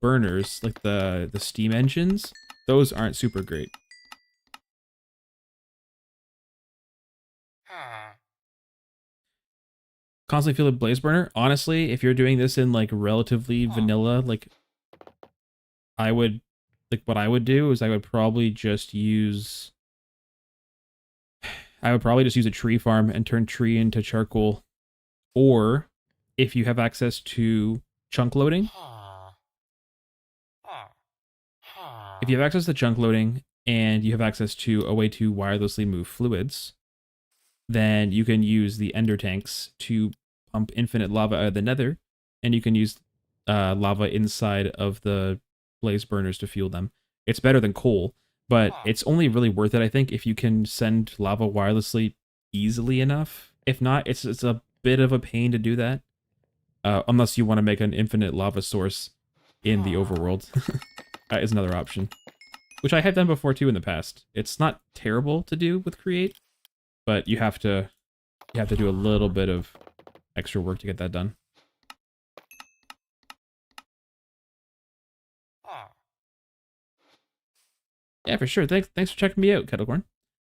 burners, like the steam engines, those aren't super great. Constantly feel a blaze burner. Honestly, if you're doing this in like relatively vanilla, like what I would do is I would probably just use a tree farm and turn tree into charcoal. Or if you have access to chunk loading. If you have access to chunk loading and you have access to a way to wirelessly move fluids, then you can use the ender tanks to pump infinite lava out of the nether, and you can use lava inside of the blaze burners to fuel them. It's better than coal, but it's only really worth it, I think, if you can send lava wirelessly easily enough. If not, it's a bit of a pain to do that, unless you want to make an infinite lava source in the overworld. Is another option, which I have done before too in the past. It's not terrible to do with create, but you have to do a little bit of extra work to get that done. Yeah, for sure. Thanks for checking me out, Kettlecorn.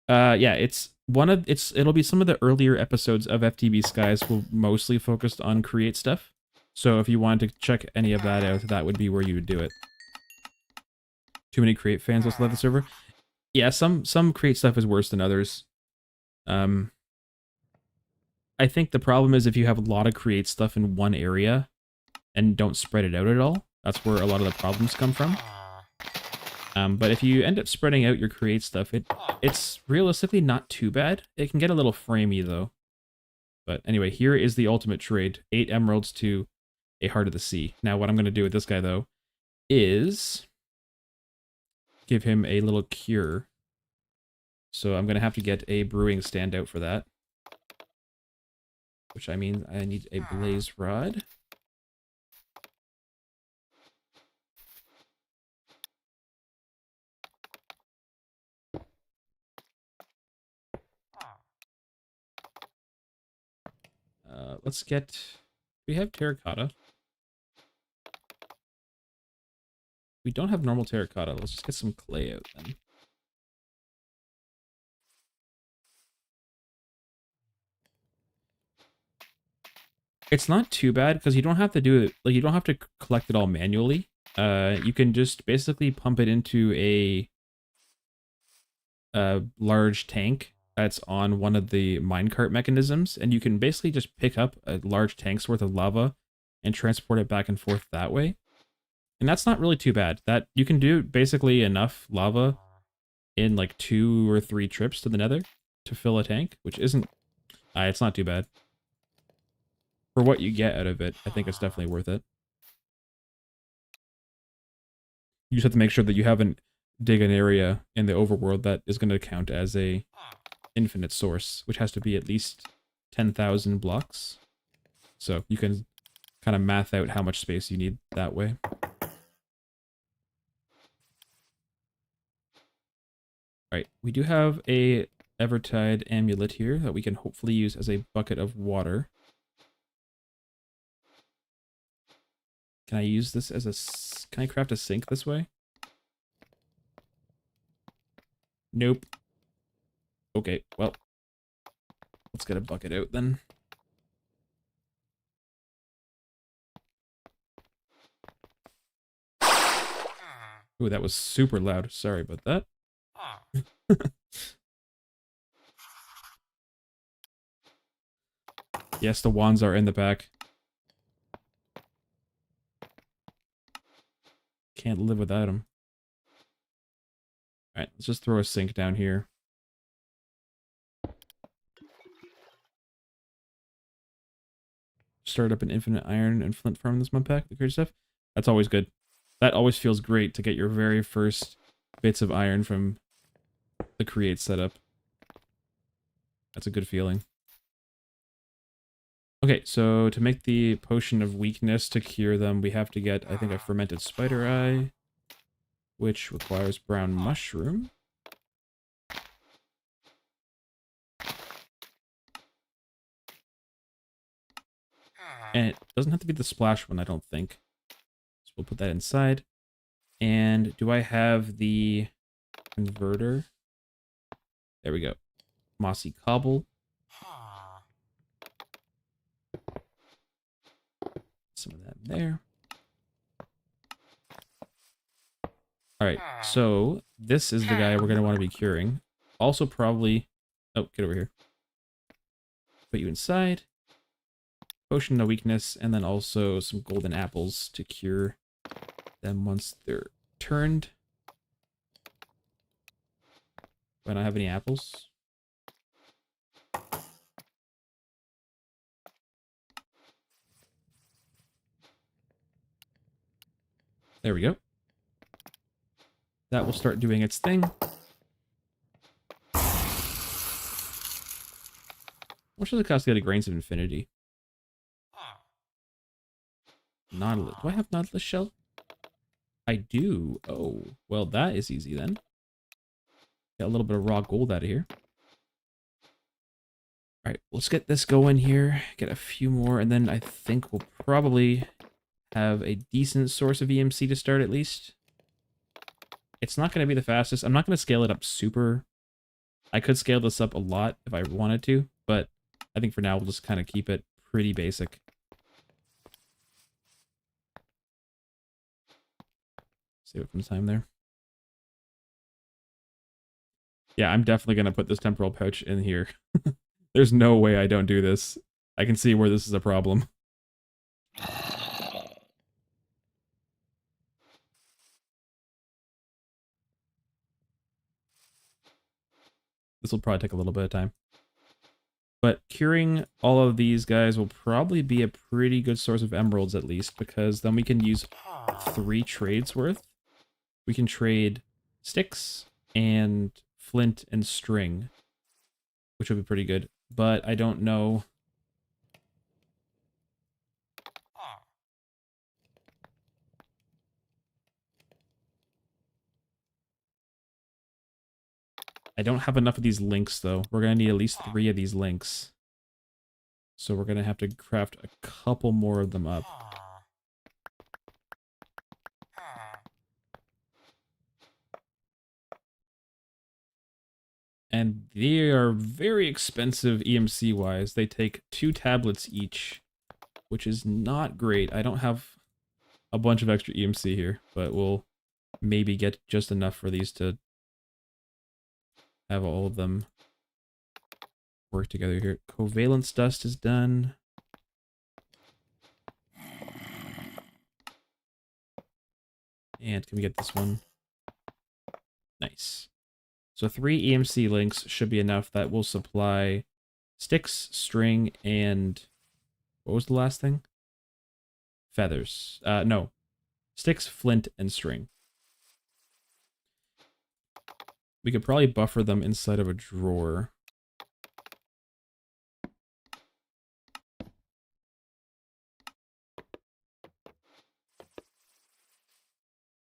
Yeah, it'll be some of the earlier episodes of FTB Skies will mostly focused on create stuff. So if you wanted to check any of that out, that would be where you would do it. Too many create fans also left the server. Yeah, some create stuff is worse than others. I think the problem is if you have a lot of create stuff in one area and don't spread it out at all, that's where a lot of the problems come from. But if you end up spreading out your create stuff, it's realistically not too bad. It can get a little framey though. But anyway, here is the ultimate trade. 8 emeralds to a Heart of the Sea. Now what I'm going to do with this guy though is give him a little cure. So I'm going to have to get a brewing stand out for that. Which I mean, I need a blaze rod. Let's get... We have terracotta. We don't have normal terracotta. Let's just get some clay out then. It's not too bad because you don't have to do it, like, you don't have to collect it all manually. You can just basically pump it into a large tank that's on one of the minecart mechanisms, and you can basically just pick up a large tank's worth of lava and transport it back and forth that way. And that's not really too bad. That you can do basically enough lava in like 2 or 3 trips to the nether to fill a tank, which isn't... it's not too bad. For what you get out of it, I think it's definitely worth it. You just have to make sure that you haven't dig an area in the overworld that is going to count as a infinite source, which has to be at least 10,000 blocks. So you can kind of math out how much space you need that way. Alright, we do have a Evertide amulet here that we can hopefully use as a bucket of water. Can I use this as a... Can I craft a sink this way? Nope. Okay, well. Let's get a bucket out then. Ooh, that was super loud. Sorry about that. Yes, the wands are in the back. Can't live without them. Alright, let's just throw a sink down here. Start up an infinite iron and flint farm this mod pack, the great stuff. That's always good. That always feels great to get your very first bits of iron from the create setup. That's a good feeling. Okay, so to make the potion of weakness to cure them, we have to get, I think, a fermented spider eye, which requires brown mushroom. And it doesn't have to be the splash one, I don't think. So we'll put that inside. And do I have the converter? There we go. Mossy cobble. Some of that there. Alright, so this is the guy we're going to want to be curing. Also probably... Oh, get over here. Put you inside. potion of weakness, and then also some golden apples to cure them once they're turned. Do I not have any apples? There we go. That will start doing its thing. How much does it cost to get a Grains of Infinity? Nautilus. Do I have Nautilus shell? I do. Oh, well, that is easy then. Got a little bit of raw gold out of here. All right, let's get this going here. Get a few more, and then I think we'll probably have a decent source of EMC to start at least. It's not going to be the fastest. I'm not going to scale it up super. I could scale this up a lot if I wanted to, but I think for now we'll just kind of keep it pretty basic. Save it from time there. Yeah, I'm definitely going to put this temporal pouch in here. There's no way I don't do this. I can see where this is a problem. This will probably take a little bit of time. But curing all of these guys will probably be a pretty good source of emeralds at least, because then we can use 3 trades worth. We can trade sticks and flint and string, which would be pretty good. But I don't know. I don't have enough of these links, though. We're going to need at least 3 of these links. So we're going to have to craft a couple more of them up. And they are very expensive EMC-wise. They take 2 tablets each, which is not great. I don't have a bunch of extra EMC here, but we'll maybe get just enough for these to have all of them work together here. Covalence dust is done. And can we get this one? Nice. So 3 EMC links should be enough. That will supply sticks, string, and what was the last thing? Feathers. No. Sticks, flint, and string. We could probably buffer them inside of a drawer.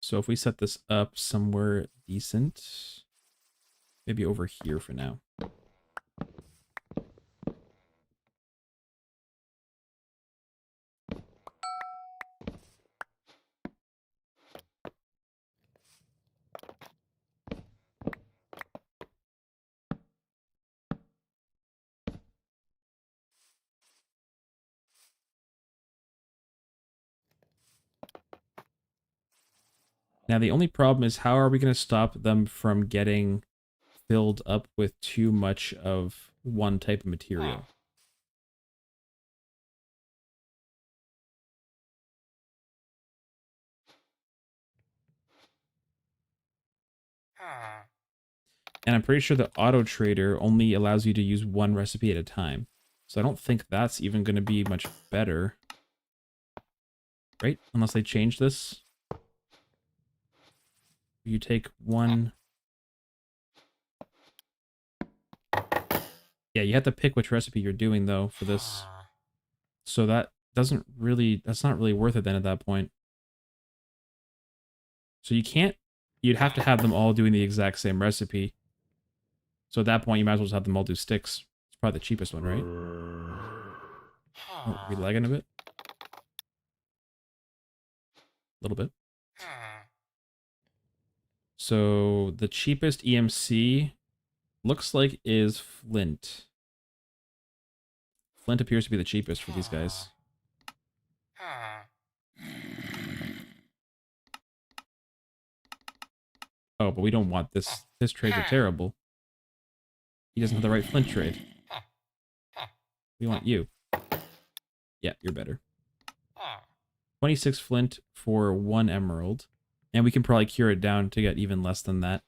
So if we set this up somewhere decent, maybe over here for now. Now the only problem is, how are we going to stop them from getting filled up with too much of one type of material? And I'm pretty sure the auto trader only allows you to use 1 recipe at a time. So I don't think that's even going to be much better. Right? Unless they change this. You take 1... Yeah, you have to pick which recipe you're doing, though, for this. So that doesn't really... That's not really worth it then at that point. So you can't... You'd have to have them all doing the exact same recipe. So at that point, you might as well just have them all do sticks. It's probably the cheapest one, right? Oh, are we lagging a bit? A little bit. So the cheapest EMC looks like is flint. Flint appears to be the cheapest for these guys. Oh, but we don't want this. His trades are terrible. He doesn't have the right flint trade. We want you. Yeah, you're better. 26 flint for 1 emerald. And we can probably cure it down to get even less than that.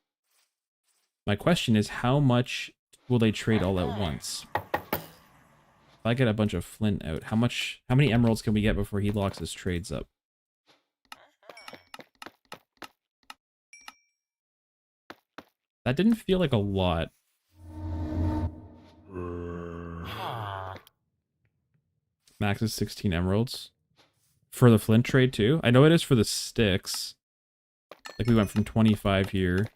My question is, how much will they trade all at once? If I get a bunch of flint out, how many emeralds can we get before he locks his trades up? That didn't feel like a lot. Max is 16 emeralds. For the flint trade too? I know it is for the sticks. Like we went from 25 here.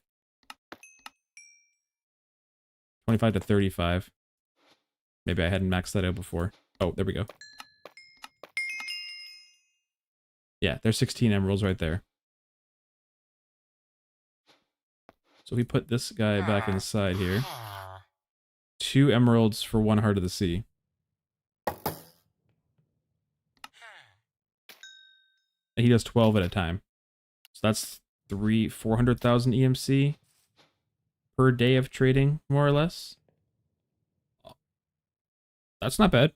25 to 35. Maybe I hadn't maxed that out before. Oh, there we go. Yeah, there's 16 emeralds right there. So we put this guy back inside here. 2 emeralds for 1 heart of the sea. And he does 12 at a time. So that's 400,000 EMC per day of trading, more or less. That's not bad.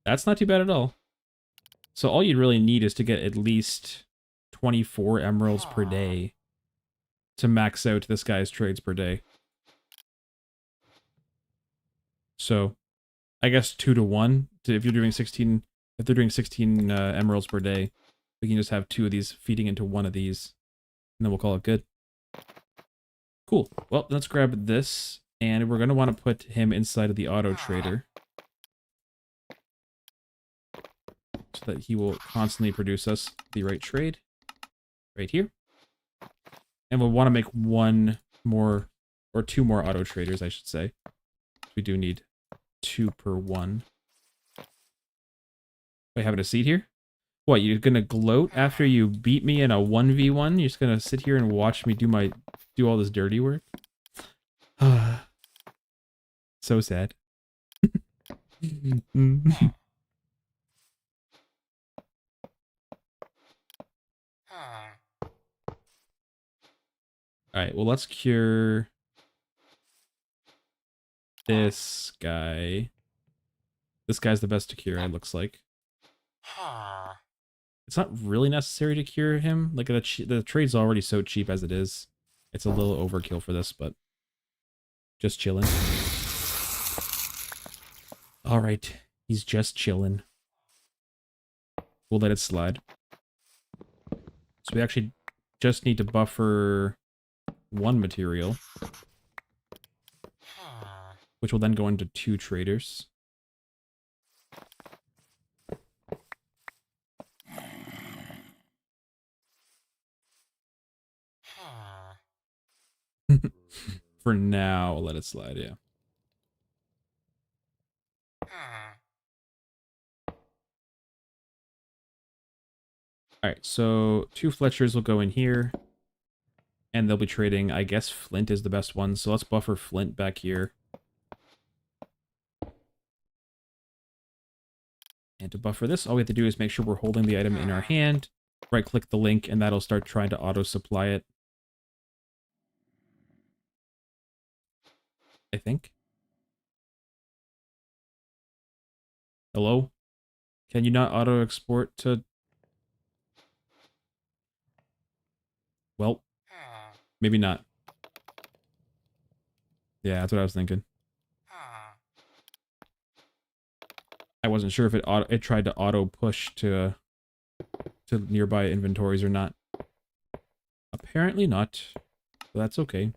That's not too bad at all. So all you'd really need is to get at least 24 emeralds per day to max out this guy's trades per day. So I guess 2 to 1. If you're doing 16, if they're doing 16 emeralds per day, we can just have 2 of these feeding into 1 of these, and then we'll call it good. Cool. Well, let's grab this, and we're going to want to put him inside of the auto trader so that he will constantly produce us the right trade right here. And we'll want to make 1 more, or 2 more auto traders, I should say. We do need 2 per 1. Wait, having a seat here? What, you're gonna gloat after you beat me in a 1v1? You're just gonna sit here and watch me do all this dirty work? So sad. Alright, well let's cure this guy. This guy's the best to cure, it looks like. It's not really necessary to cure him. Like, the trade's already so cheap as it is. It's a little overkill for this, but just chilling. Alright, he's just chilling. We'll let it slide. So we actually just need to buffer 1 material, which will then go into 2 traders. For now, I'll let it slide, yeah. Alright, so 2 Fletchers will go in here. And they'll be trading, I guess Flint is the best one, so let's buffer Flint back here. And to buffer this, all we have to do is make sure we're holding the item in our hand, right-click the link, and that'll start trying to auto-supply it. I think. Hello? Can you not auto-export to... Well, maybe not. Yeah, that's what I was thinking. I wasn't sure if it tried to auto-push to nearby inventories or not. Apparently not, but that's okay.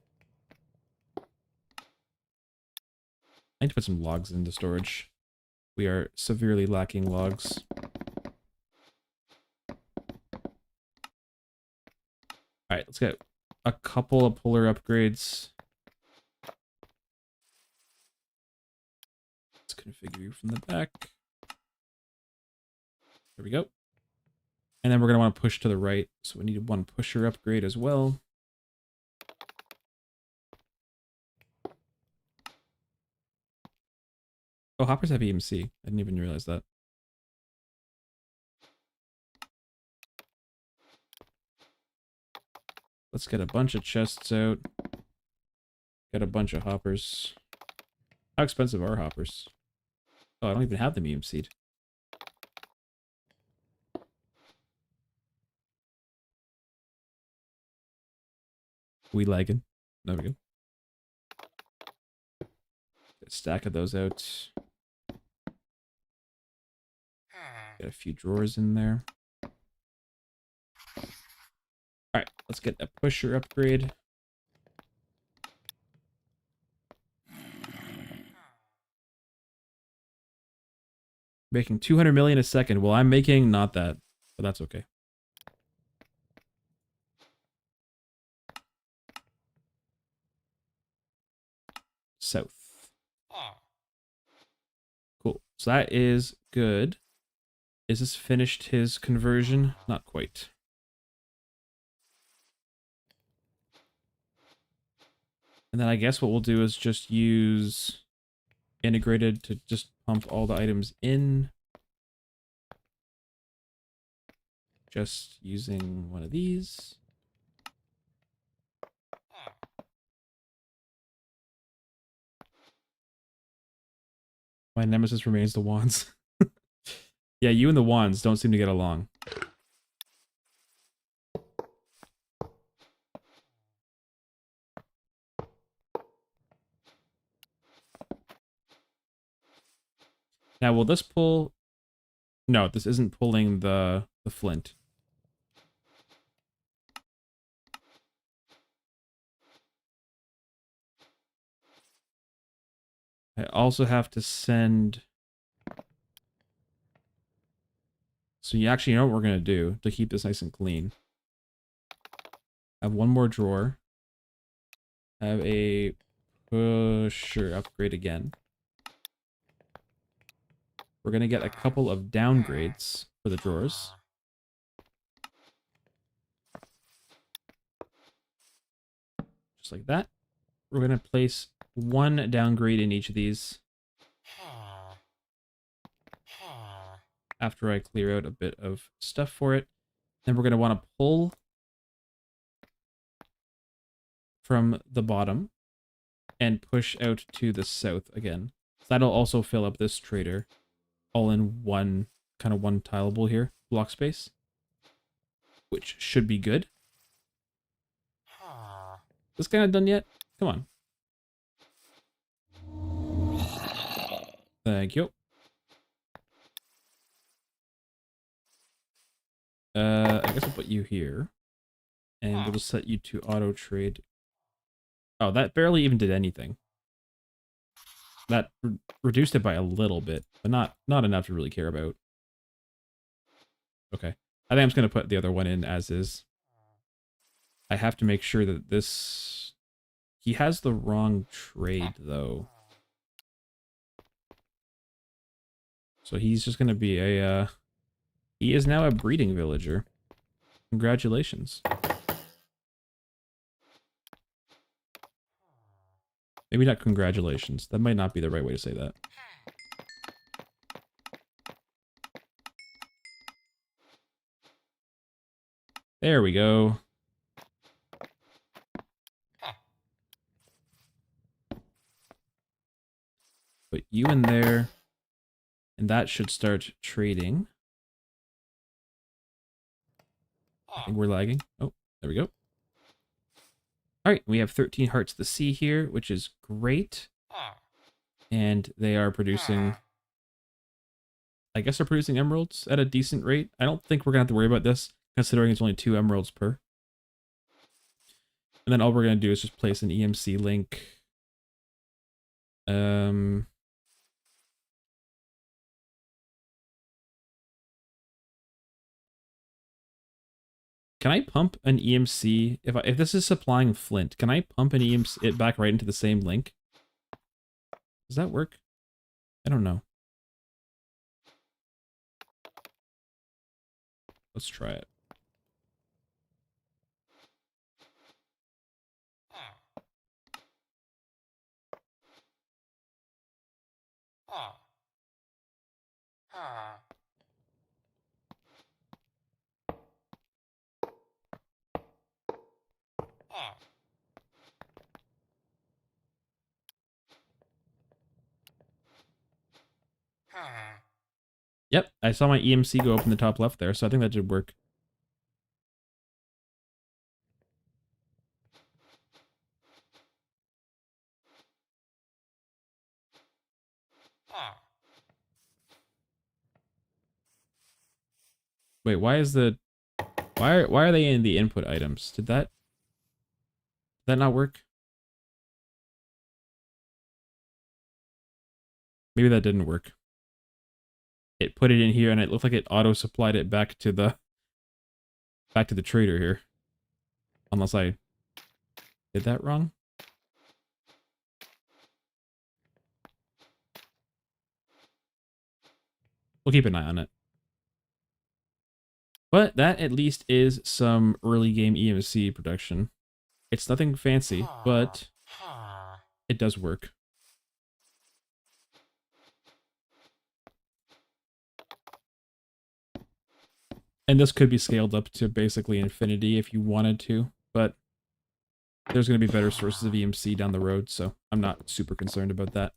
I need to put some logs into storage. We are severely lacking logs. Alright, let's get a couple of puller upgrades. Let's configure you from the back. There we go. And then we're going to want to push to the right, so we need 1 pusher upgrade as well. Oh, hoppers have EMC. I didn't even realize that. Let's get a bunch of chests out. Get a bunch of hoppers. How expensive are hoppers? Oh, I don't even have them EMC'd. We lagging. There we go. Get a stack of those out. Get a few drawers in there. Alright, let's get a pusher upgrade. Making 200 million a second. Well, I'm making not that, but that's okay. South. Cool. So that is good. Is this finished his conversion? Not quite. And then I guess what we'll do is just use integrated to just pump all the items in. Just using one of these. My nemesis remains the wands. Yeah, you and the wands don't seem to get along. Now, will this pull? No, this isn't pulling the flint. I also have to send... So you actually know what we're going to do to keep this nice and clean. Have one more drawer. Have a pusher upgrade again. We're going to get a couple of downgrades for the drawers. Just like that. We're going to place one downgrade in each of these. After I clear out a bit of stuff for it. Then we're going to want to pull from the bottom and push out to the south again. That'll also fill up this trader all in one, kind of one tileable here, block space, which should be good. This guy not done yet? Come on. Thank you. I guess I'll put you here. And we'll just set you to auto trade. Oh, that barely even did anything. That reduced it by a little bit, but not enough to really care about. Okay. I think I'm just going to put the other one in as is. I have to make sure that this... He has the wrong trade, though. So he's just going to be a... He is now a breeding villager. Congratulations. Maybe not congratulations. That might not be the right way to say that. There we go. Put you in there. And that should start trading. I think we're lagging. Oh, there we go. Alright, we have 13 hearts to sea here, which is great. And they are producing... I guess they're producing emeralds at a decent rate. I don't think we're going to have to worry about this, considering it's only 2 emeralds per. And then all we're going to do is just place an EMC link. Can I pump an EMC? If this is supplying flint, can I pump an EMC it back right into the same link? Does that work? I don't know. Let's try it. Yep, I saw my EMC go up in the top left there, so I think that did work. Wait, why is the why are they in the input items? Did that not work? Maybe that didn't work. It put it in here and it looked like it auto supplied it back to the trader here. Unless I did that wrong. We'll keep an eye on it. But that at least is some early game EMC production. It's nothing fancy, but it does work. And this could be scaled up to basically infinity if you wanted to, but there's going to be better sources of EMC down the road, so I'm not super concerned about that.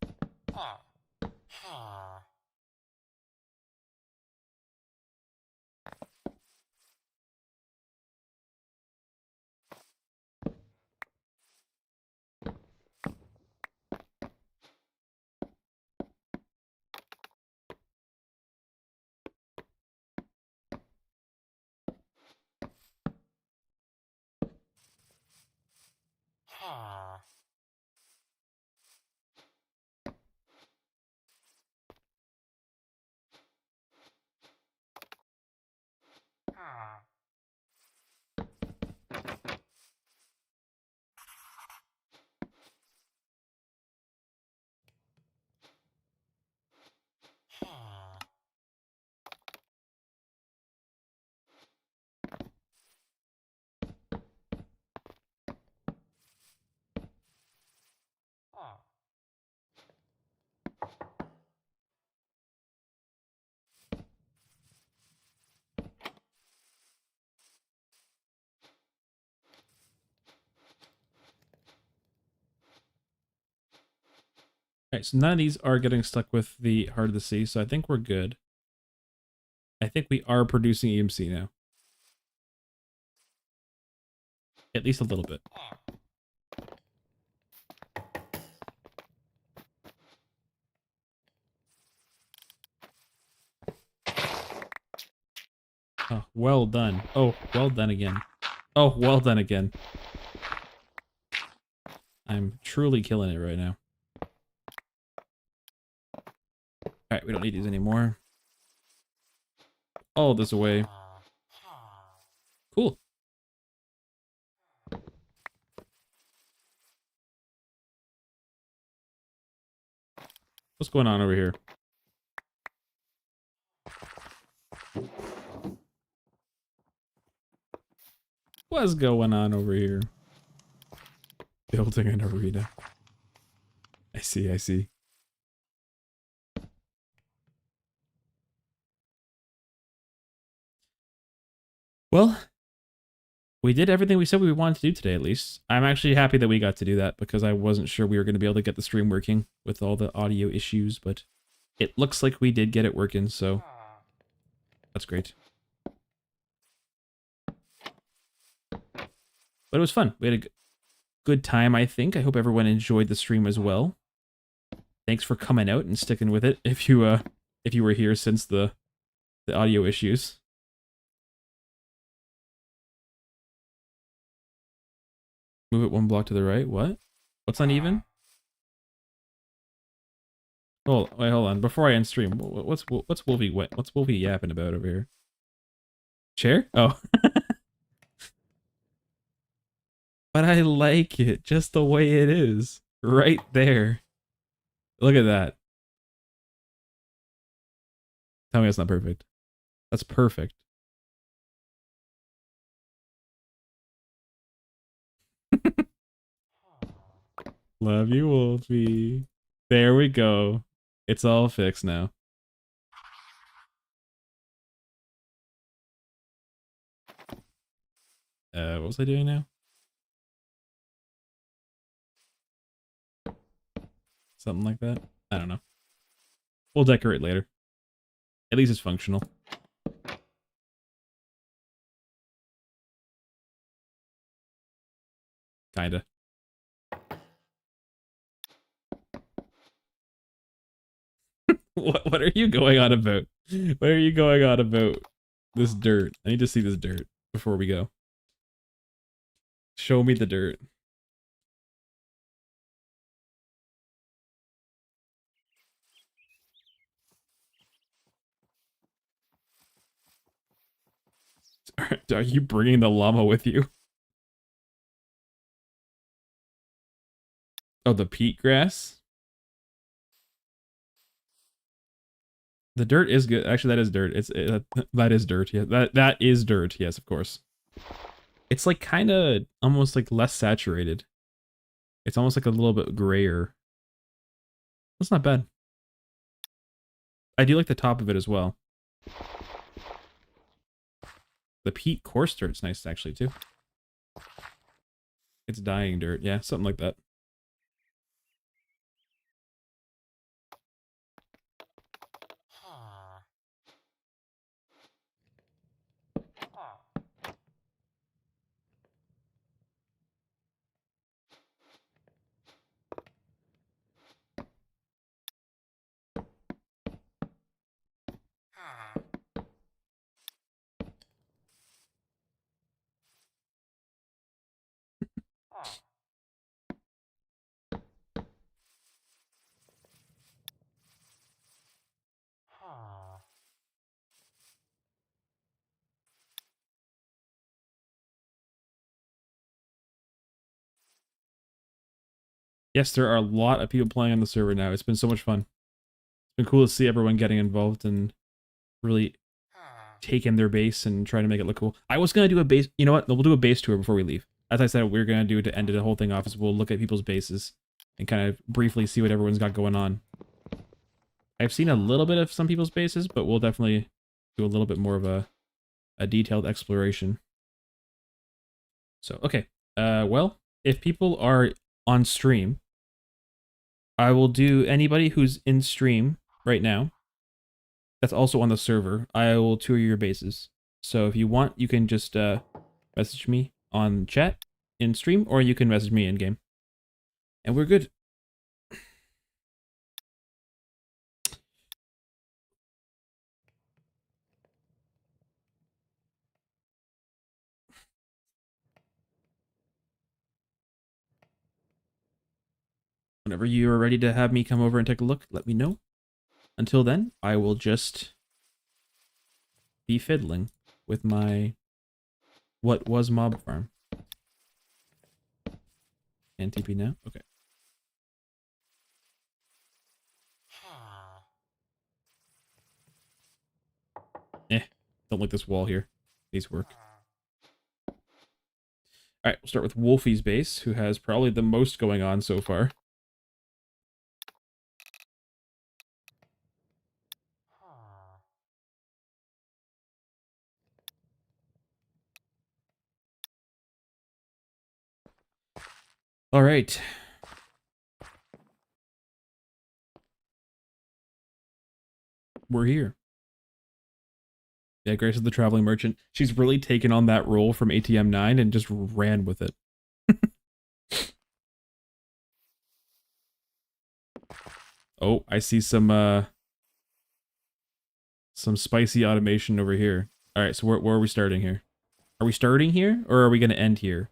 Alright, so none of these are getting stuck with the Heart of the Sea, so I think we're good. I think we are producing EMC now. At least a little bit. Oh, well done. Oh, well done again. Oh, well done again. I'm truly killing it right now. Alright, we don't need these anymore. All this away. Cool. What's going on over here? What's going on over here? Building an arena. I see, I see. Well, we did everything we said we wanted to do today, at least. I'm actually happy that we got to do that because I wasn't sure we were going to be able to get the stream working with all the audio issues, but it looks like we did get it working, so that's great. But it was fun. We had a good time, I think. I hope everyone enjoyed the stream as well. Thanks for coming out and sticking with it if you were here since the audio issues. Move it one block to the right. What? What's uneven? Oh, wait, hold on. Before I end stream, what's Wolfie yapping about over here? Chair? Oh. But I like it just the way it is. Right there. Look at that. Tell me that's not perfect. That's perfect. Love you, Wolfie. There we go. It's all fixed now. What was I doing now? Something like that? I don't know. We'll decorate later. At least it's functional. Kinda. What are you going on about? What are you going on about this dirt? I need to see this dirt before we go. Show me the dirt. Are you bringing the llama with you? Oh, the peat grass? The dirt is good. Actually, that is dirt. That is dirt. Yeah, that is dirt. Yes, of course. It's like kind of almost like less saturated. It's almost like a little bit grayer. That's not bad. I do like the top of it as well. The peat coarse dirt's nice actually too. It's dying dirt. Yeah, something like that. Yes, there are a lot of people playing on the server now. It's been so much fun. It's been cool to see everyone getting involved and really taking their base and trying to make it look cool. I was going to do a base... You know what? We'll do a base tour before we leave. As I said, what we're going to do to end the whole thing off is we'll look at people's bases and kind of briefly see what everyone's got going on. I've seen a little bit of some people's bases, but we'll definitely do a little bit more of a detailed exploration. So, okay. Well, if people are on stream, I will do anybody who's in stream right now that's also on the server. I will tour your bases. So if you want, you can just message me on chat in stream, or you can message me in game. And we're good. Whenever you are ready to have me come over and take a look, let me know. Until then, I will just be fiddling with my what was mob farm. And TP now? Okay. Don't like this wall here. Needs work. Alright, we'll start with Wolfie's base, who has probably the most going on so far. Alright. We're here. Yeah, Grace is the traveling merchant. She's really taken on that role from ATM 9 and just ran with it. Oh, I see some spicy automation over here. Alright, so where are we starting here? Are we starting here, or are we going to end here?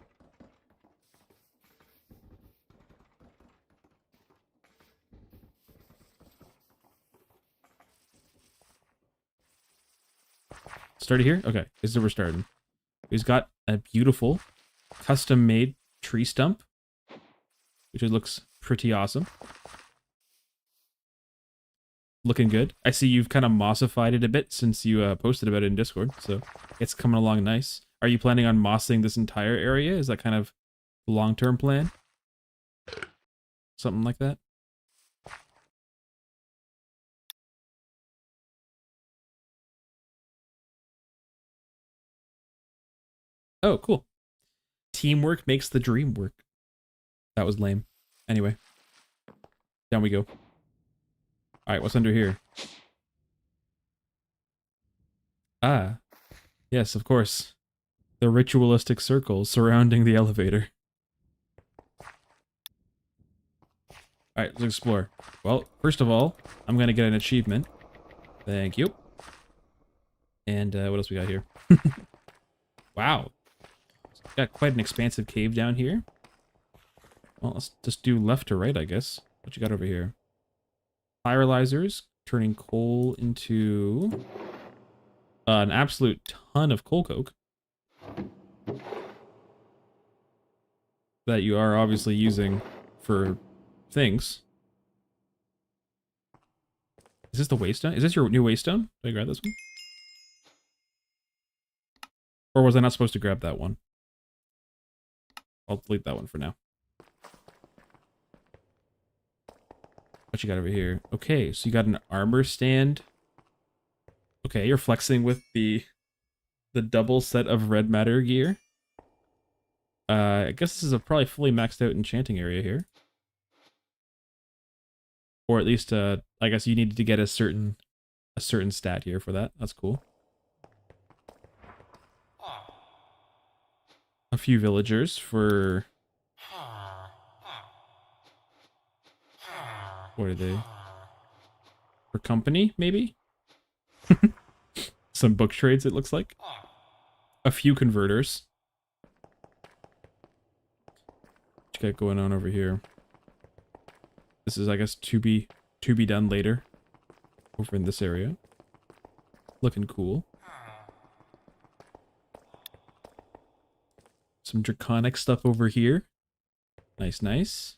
Started here? Okay, this is where we're starting. He's got a beautiful, custom-made tree stump, which looks pretty awesome. Looking good. I see you've kind of mossified it a bit since you posted about it in Discord, so it's coming along nice. Are you planning on mossing this entire area? Is that kind of long-term plan? Something like that? Oh, cool. Teamwork makes the dream work. That was lame. Anyway. Down we go. Alright, what's under here? Ah. Yes, of course. The ritualistic circles surrounding the elevator. Alright, let's explore. Well, first of all, I'm gonna get an achievement. Thank you. And what else we got here? Wow. Got quite an expansive cave down here. Well, let's just do left to right, I guess. What you got over here? Firelizers, turning coal into an absolute ton of coal coke. That you are obviously using for things. Is this the waystone? Is this your new waystone? Did I grab this one? Or was I not supposed to grab that one? I'll delete that one for now. What you got over here? Okay, so you got an armor stand. Okay, you're flexing with the double set of red matter gear. I guess this is a probably fully maxed out enchanting area here. Or at least, I guess you needed to get a certain stat here for that. That's cool. A few villagers for... What are they? For company, maybe? Some book trades, it looks like. A few converters. What you got going on over here? This is, I guess, to be done later. Over in this area. Looking cool. Some draconic stuff over here. Nice, nice.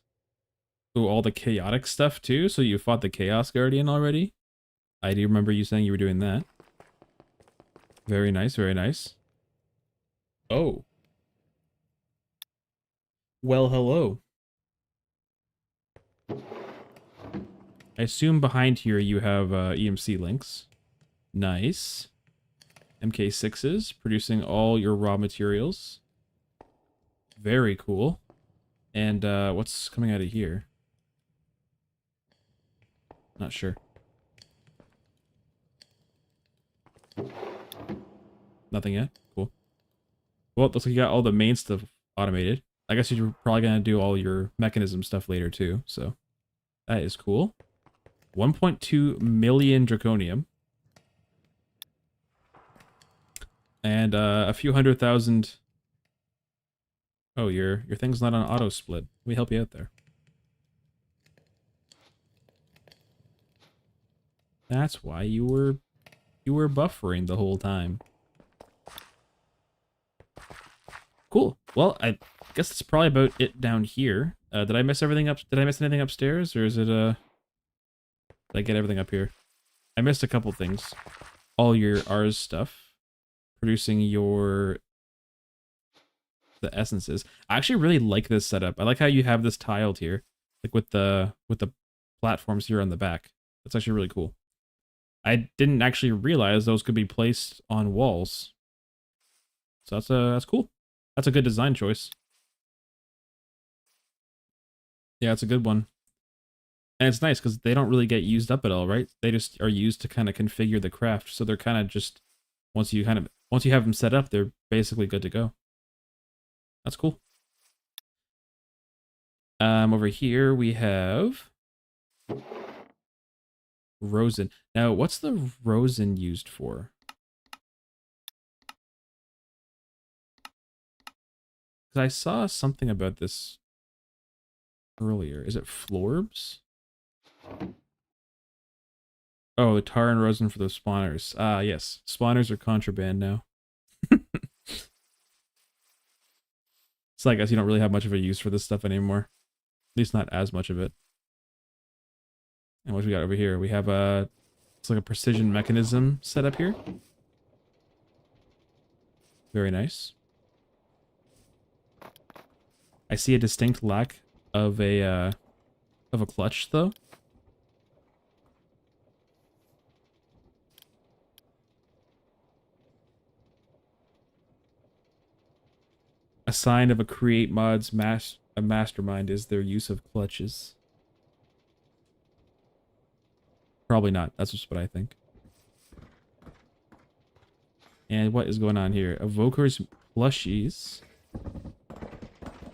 Oh, all the chaotic stuff too? So you fought the Chaos Guardian already? I do remember you saying you were doing that. Very nice, very nice. Oh. Well, hello. I assume behind here you have EMC links. Nice. MK6s, producing all your raw materials. Very cool. And what's coming out of here? Not sure. Nothing yet? Cool. Well, it looks like you got all the main stuff automated. I guess you're probably going to do all your mechanism stuff later too, so that is cool. 1.2 million draconium. And a few 100,000... Oh, your thing's not on auto split. Let me help you out there. That's why you were buffering the whole time. Cool. Well, I guess that's probably about it down here. Did I miss everything up? Did I miss anything upstairs, or is it did I get everything up here? I missed a couple things. All your R's stuff, producing the essences. I actually really like this setup. I like how you have this tiled here, like with the platforms here on the back. That's actually really cool. I didn't actually realize those could be placed on walls. So that's cool. That's a good design choice. Yeah, it's a good one. And it's nice because they don't really get used up at all, right? They just are used to kind of configure the craft. So they're kind of just, once you have them set up, they're basically good to go. That's cool. Over here we have rosin. Now, what's the rosin used for? Because I saw something about this earlier. Is it florbs? Oh, the tar and rosin for the spawners. Ah, yes. Spawners are contraband now. So I guess you don't really have much of a use for this stuff anymore. At least not as much of it. And what we got over here? We have it's like a precision mechanism set up here. Very nice. I see a distinct lack of a clutch though. A sign of a create mod's mastermind is their use of clutches. Probably not. That's just what I think. And what is going on here? Evoker's plushies.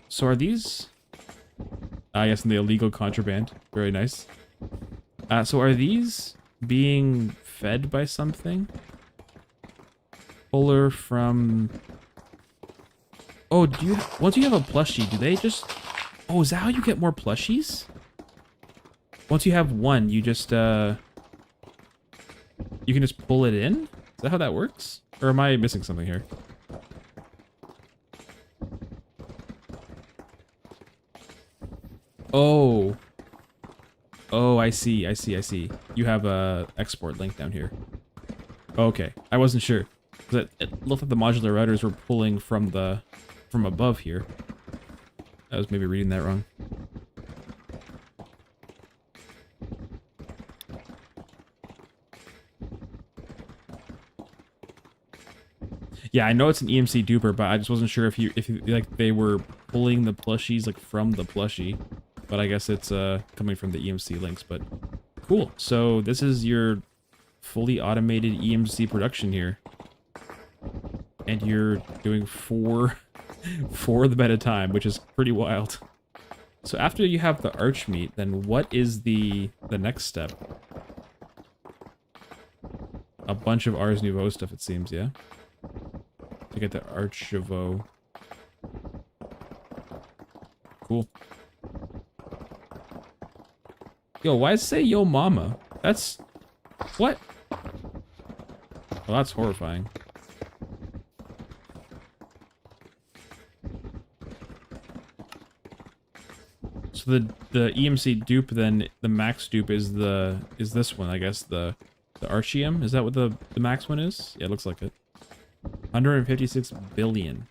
So are these... Yes, and the illegal contraband. Very nice. So are these being fed by something? Puller from... Oh, do you... Once you have a plushie, do they just... Oh, is that how you get more plushies? Once you have one, you just, you can just pull it in? Is that how that works? Or am I missing something here? Oh. Oh, I see, I see, I see. You have a export link down here. Okay, I wasn't sure. Because it looked like the modular routers were pulling from above here. I was maybe reading that wrong. Yeah, I know it's an EMC duper, but I just wasn't sure if like they were pulling the plushies like from the plushie. But I guess it's coming from the EMC links, but cool. So this is your fully automated EMC production here. And you're doing four of them at a time, which is pretty wild. So after you have the arch meat, then what is the next step? A bunch of Ars Nouveau stuff, it seems, yeah? To get the Archivo. Cool. Yo, why does it say yo mama? That's... What? Well, that's horrifying. So the EMC dupe, then the max dupe is this one, I guess, the Archium? Is that what the max one is? Yeah, it looks like it. 156 billion.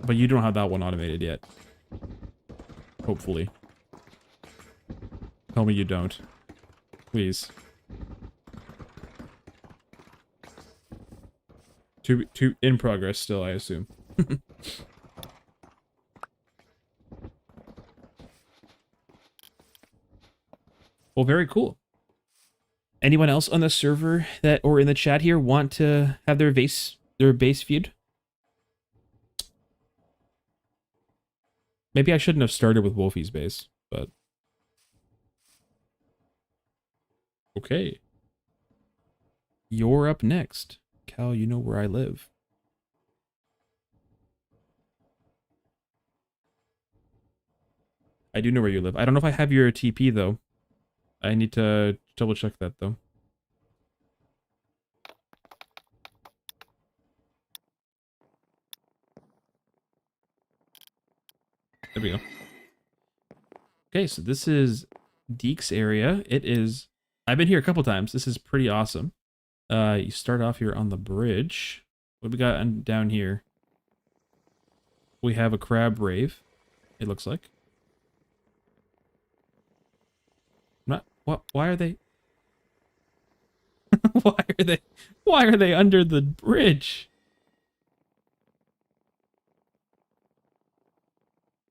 But you don't have that one automated yet. Hopefully. Tell me you don't. Please. In progress still, I assume. Well, very cool. Anyone else on the server that or in the chat here want to have their base feud? Maybe I shouldn't have started with Wolfie's base, but okay. You're up next. Cal, you know where I live. I do know where you live. I don't know if I have your TP though. I need to double check that though. There we go. Okay, so this is Deke's area. It is... I've been here a couple times. This is pretty awesome. You start off here on the bridge. What we got down here? We have a crab rave, it looks like. What? Why are they... Why are they under the bridge?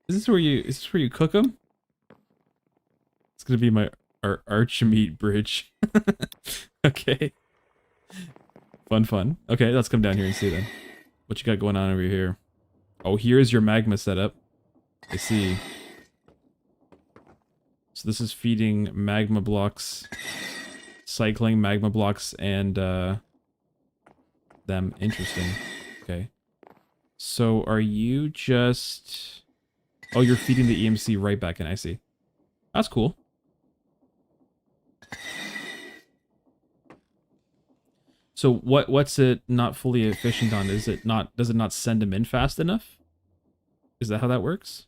Is this where you cook them? It's gonna be our Archmeat bridge. Okay. Fun. Okay, let's come down here and see then. What you got going on over here? Oh, here's your magma setup. I see. So this is feeding magma blocks, cycling magma blocks, and them. Interesting. Okay. So are you just... Oh, you're feeding the EMC right back in, I see. That's cool. So what's it not fully efficient on? Does it not send them in fast enough? Is that how that works?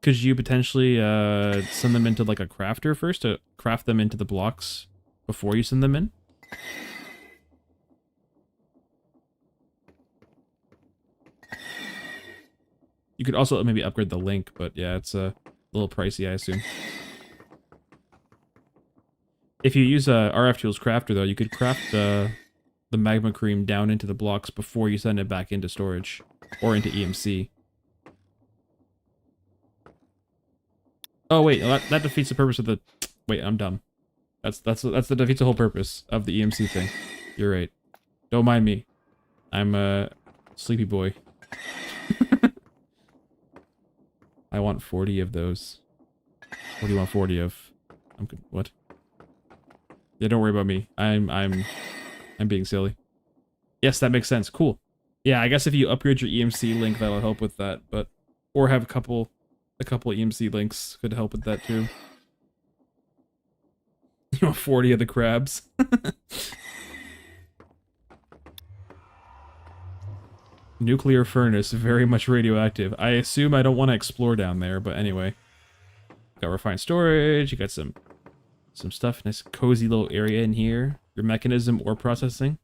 Could you potentially send them into like a crafter first to craft them into the blocks before you send them in? You could also maybe upgrade the link, but yeah, it's a little pricey, I assume. If you use a RF Tools crafter, though, you could craft the magma cream down into the blocks before you send it back into storage or into EMC. Oh wait, that defeats the purpose of the... Wait, I'm dumb. That's the defeats the whole purpose of the EMC thing. You're right. Don't mind me. I'm a sleepy boy. I want 40 of those. What do you want 40 of? I'm good. What? Yeah, don't worry about me. I'm being silly. Yes, that makes sense. Cool. Yeah, I guess if you upgrade your EMC link, that'll help with that. But or have a couple EMC links could help with that too. You want 40 of the crabs? Nuclear furnace, very much radioactive. I assume I don't want to explore down there, but anyway. Got refined storage, you got some stuff, nice cozy little area in here. Your mechanism ore processing.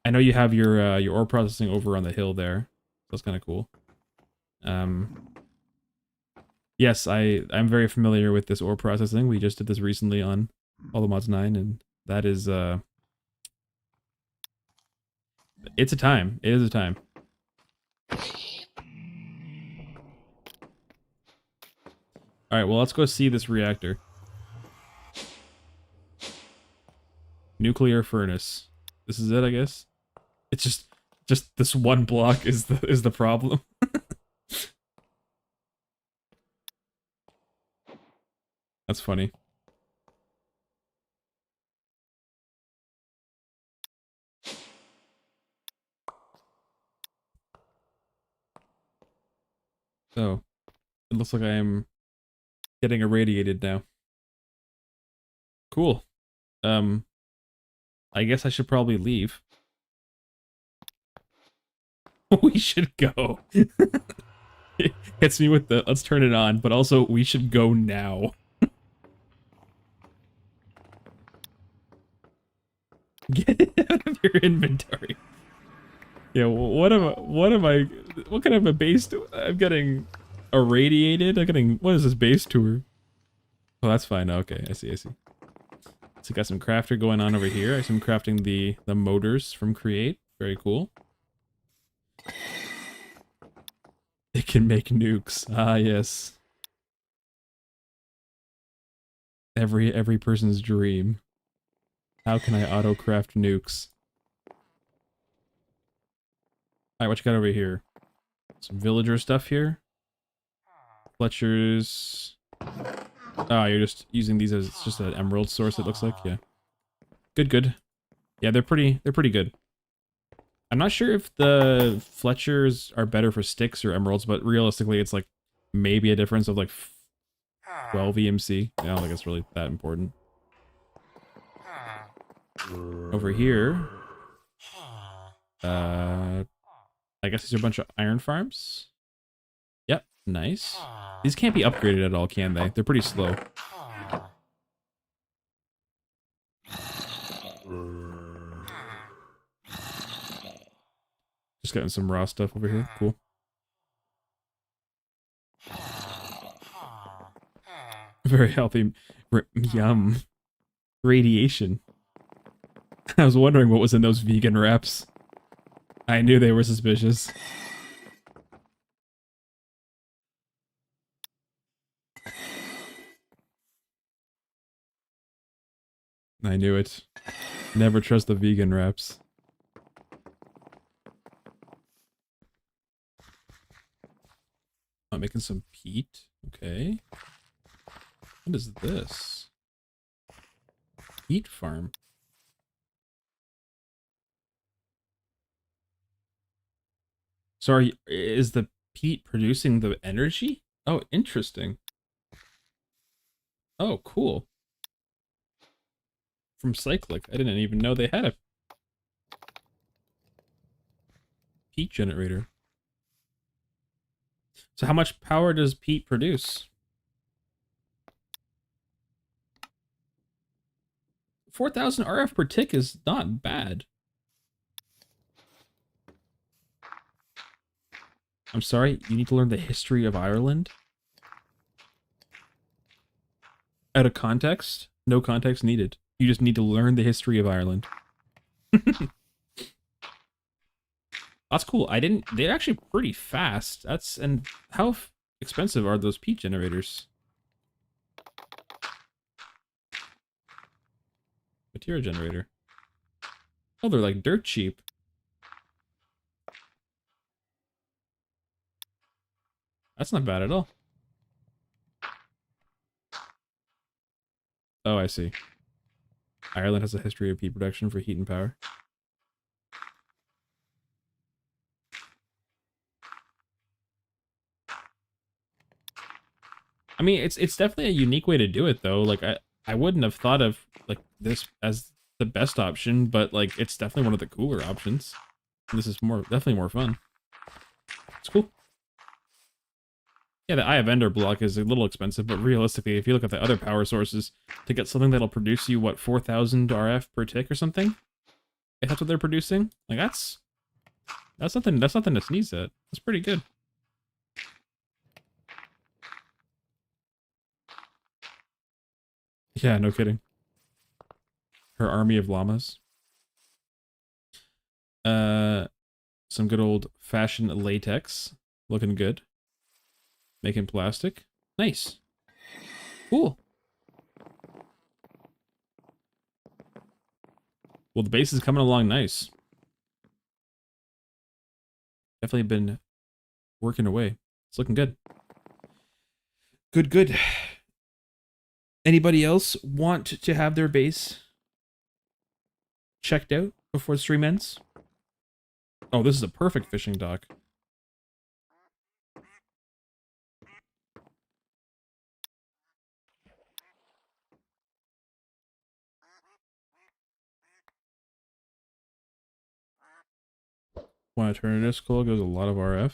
I know you have your ore processing over on the hill there. That's kind of cool. Yes, I'm very familiar with this ore processing. We just did this recently on All the Mods 9, and that is it's a time. It is a time. Alright, well let's go see this reactor. Nuclear furnace. This is it, I guess. It's just this one block is the problem. That's funny. So, it looks like I am getting irradiated now. Cool. I guess I should probably leave. We should go. It hits me with the let's turn it on, but also we should go now. Get it out of your inventory. Yeah, what kind of a base I'm getting irradiated? I'm getting, what is this base tour? Oh, that's fine. Okay, I see. So got some crafter going on over here. I'm crafting the motors from Create. Very cool. It can make nukes. Ah, yes. Every person's dream. How can I auto-craft nukes? Alright, what you got over here? Some villager stuff here. Fletcher's... Oh, you're just using these as it's just an emerald source, it looks like. Yeah. Good. Yeah, they're pretty good. I'm not sure if the Fletchers are better for sticks or emeralds, but realistically it's like maybe a difference of like 12 EMC. I don't think it's really that important. Over here, I guess these are a bunch of iron farms. Yep, nice. These can't be upgraded at all, can they? They're pretty slow. Just getting some raw stuff over here. Cool. Very healthy. Yum. Radiation. I was wondering what was in those vegan wraps. I knew they were suspicious. I knew it. Never trust the vegan wraps. I'm making some peat. Okay. What is this? Peat farm. Sorry, is the peat producing the energy? Oh, interesting. Oh, cool. From Cyclic. I didn't even know they had a peat generator. So how much power does peat produce? 4,000 RF per tick is not bad. I'm sorry, you need to learn the history of Ireland? Out of context? No context needed. You just need to learn the history of Ireland. That's cool. They're actually pretty fast. And how expensive are those peat generators? Material generator. Oh, they're like dirt cheap. That's not bad at all. Oh, I see. Ireland has a history of peat production for heat and power. I mean, it's definitely a unique way to do it though. Like I wouldn't have thought of like this as the best option, but like it's definitely one of the cooler options. And this is definitely more fun. It's cool. Yeah, the Eye of Ender block is a little expensive, but realistically, if you look at the other power sources, to get something that'll produce you what 4,000 RF per tick or something, if that's what they're producing, like that's nothing to sneeze at. That's pretty good. Yeah, no kidding. Her army of llamas. Some good old fashioned latex, looking good. Making plastic, nice, cool. Well, the base is coming along nice. Definitely been working away. It's looking good. Good. Anybody else want to have their base checked out before stream ends? Oh, this is a perfect fishing dock. When I turn this cool, goes a lot of RF.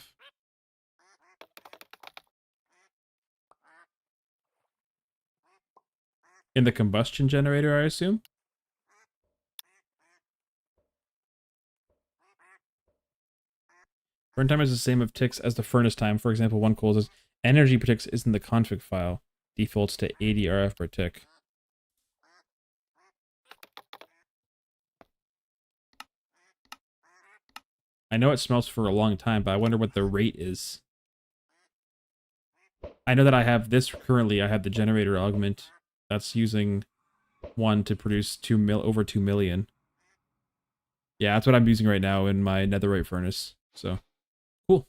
In the combustion generator, I assume? Burn time is the same of ticks as the furnace time. For example, one coal says energy per ticks is in the config file. Defaults to 80 RF per tick. I know it smells for a long time, but I wonder what the rate is. I know that I have this currently. I have the generator augment that's using one to produce over 2 million. Yeah, that's what I'm using right now in my netherite furnace. So, cool.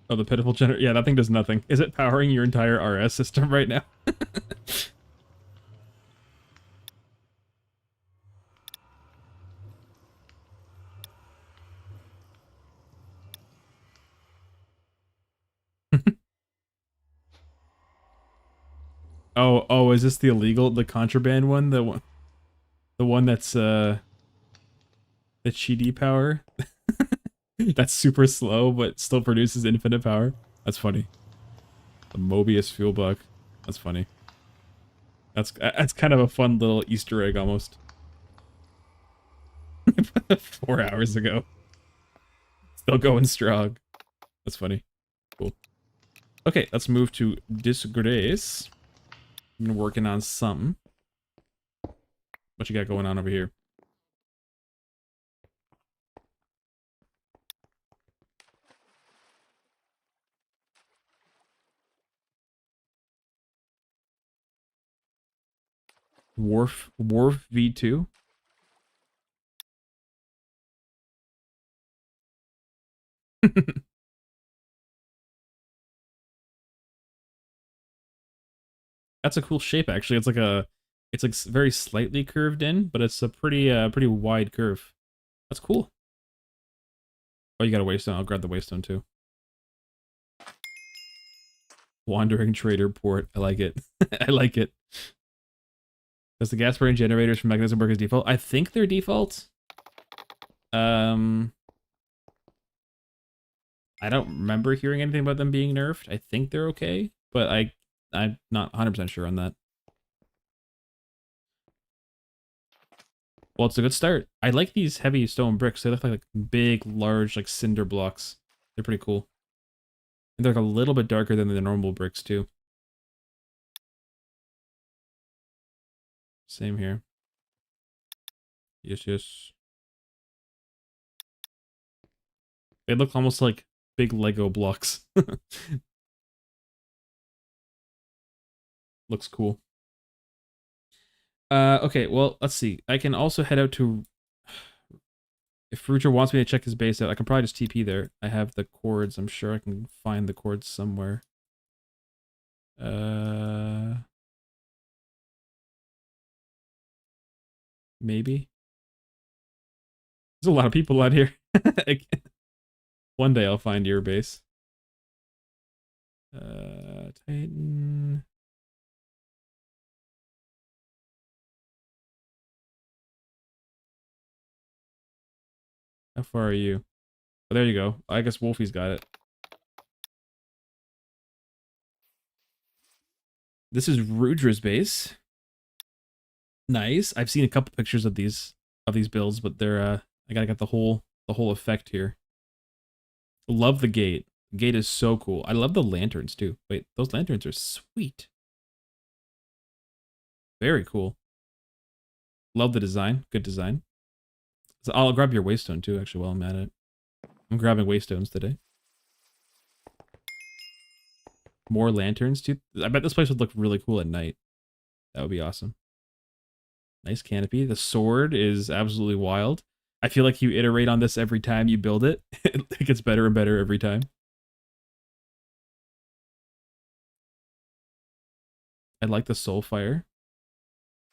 Oh, the pitiful generator. Yeah, that thing does nothing. Is it powering your entire RS system right now? Oh, is this the contraband one? The one that's the cheaty power? That's super slow, but still produces infinite power? That's funny. The Mobius fuel buck. That's funny. That's kind of a fun little Easter egg almost. 4 hours ago. Still going strong. That's funny. Cool. Okay, let's move to Disgrace. I've been working on something. What you got going on over here? Wharf V2? That's a cool shape actually. It's like very slightly curved in, but it's a pretty wide curve. That's cool. Oh, you got a waystone. I'll grab the waystone too. Wandering Trader Port. I like it. I like it. Does the gas burning generators from Mechanism work as default? I think they're default. I don't remember hearing anything about them being nerfed. I think they're okay, but I'm not 100% sure on that. Well, it's a good start. I like these heavy stone bricks. They look like big, large, like cinder blocks. They're pretty cool. And they're like a little bit darker than the normal bricks too. Same here. Yes, yes. They look almost like big Lego blocks. Looks cool. Okay, well, let's see. I can also head out to... If Ruger wants me to check his base out, I can probably just TP there. I have the cords. I'm sure I can find the cords somewhere. Maybe. There's a lot of people out here. One day I'll find your base. Titan. How far are you? Oh, there you go. I guess Wolfie's got it. This is Rudra's base. Nice. I've seen a couple pictures of these builds, but they're I gotta get the whole effect here. Love the gate. The gate is so cool. I love the lanterns too. Wait, those lanterns are sweet. Very cool. Love the design. Good design. So I'll grab your waystone too, actually, while I'm at it. I'm grabbing waystones today. More lanterns too. I bet this place would look really cool at night. That would be awesome. Nice canopy. The sword is absolutely wild. I feel like you iterate on this every time you build it. It gets better and better every time. I like the soul fire.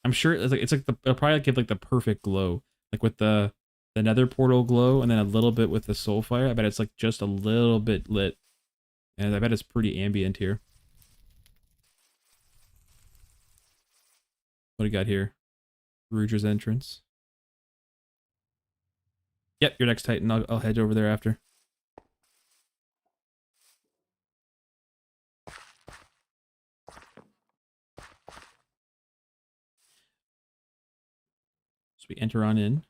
I'm sure it's like it'll probably give like the perfect glow, like with the nether portal glow, and then a little bit with the soul fire. I bet it's like just a little bit lit, and I bet it's pretty ambient here. What do you got here? Ruger's entrance. Yep, your next Titan. I'll head over there after. So we enter on in.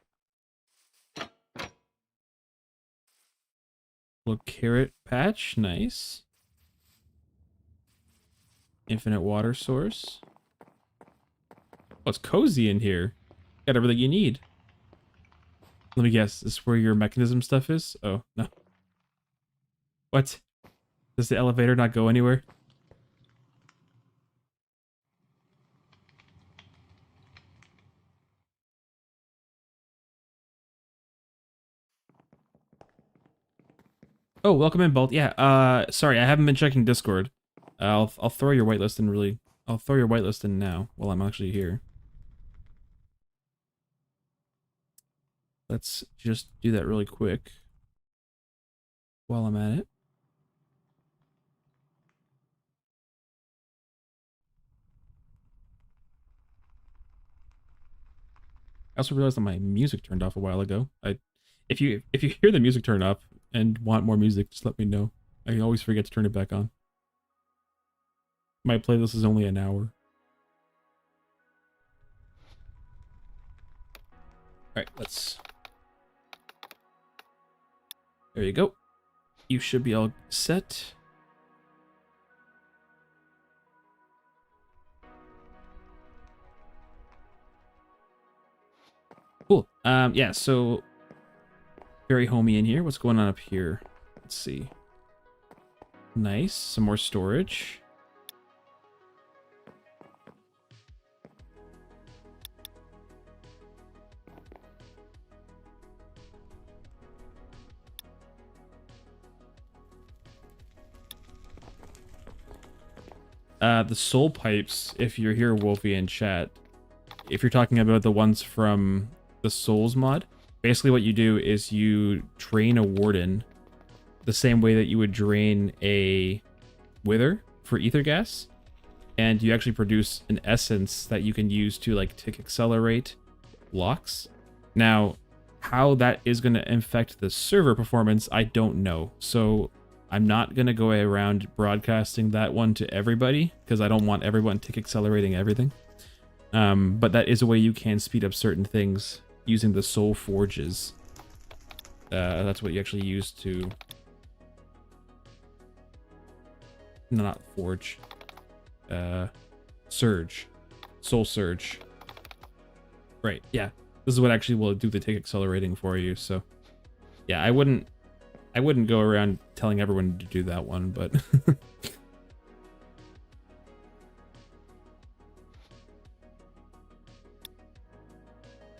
Little carrot patch, nice. Infinite water source. Oh, it's cozy in here. Got everything you need. Let me guess, this is where your mechanism stuff is? Oh, no. What? Does the elevator not go anywhere? Oh, welcome in, Bolt. Yeah, sorry, I haven't been checking Discord. I'll throw your whitelist in really... I'll throw your whitelist in now, while I'm actually here. Let's just do that really quick. While I'm at it. I also realized that my music turned off a while ago. If you hear the music turn off and want more music, just let me know. I always forget to turn it back on. My playlist is only an hour. Alright, let's... There you go. You should be all set. Cool. Yeah, so... Very homey in here. What's going on up here? Let's see. Nice. Some more storage. The soul pipes, if you're here, Wolfie, in chat, if you're talking about the ones from the Souls mod, basically what you do is you drain a warden the same way that you would drain a wither for ether gas, and you actually produce an essence that you can use to like tick accelerate blocks. Now, how that is going to affect the server performance, I don't know. So I'm not going to go around broadcasting that one to everybody because I don't want everyone tick accelerating everything. But that is a way you can speed up certain things using the soul forges. That's what you actually use to... No, not forge. Surge. Soul surge. Right, yeah. This is what actually will do the tick accelerating for you. So yeah, I wouldn't go around telling everyone to do that one, but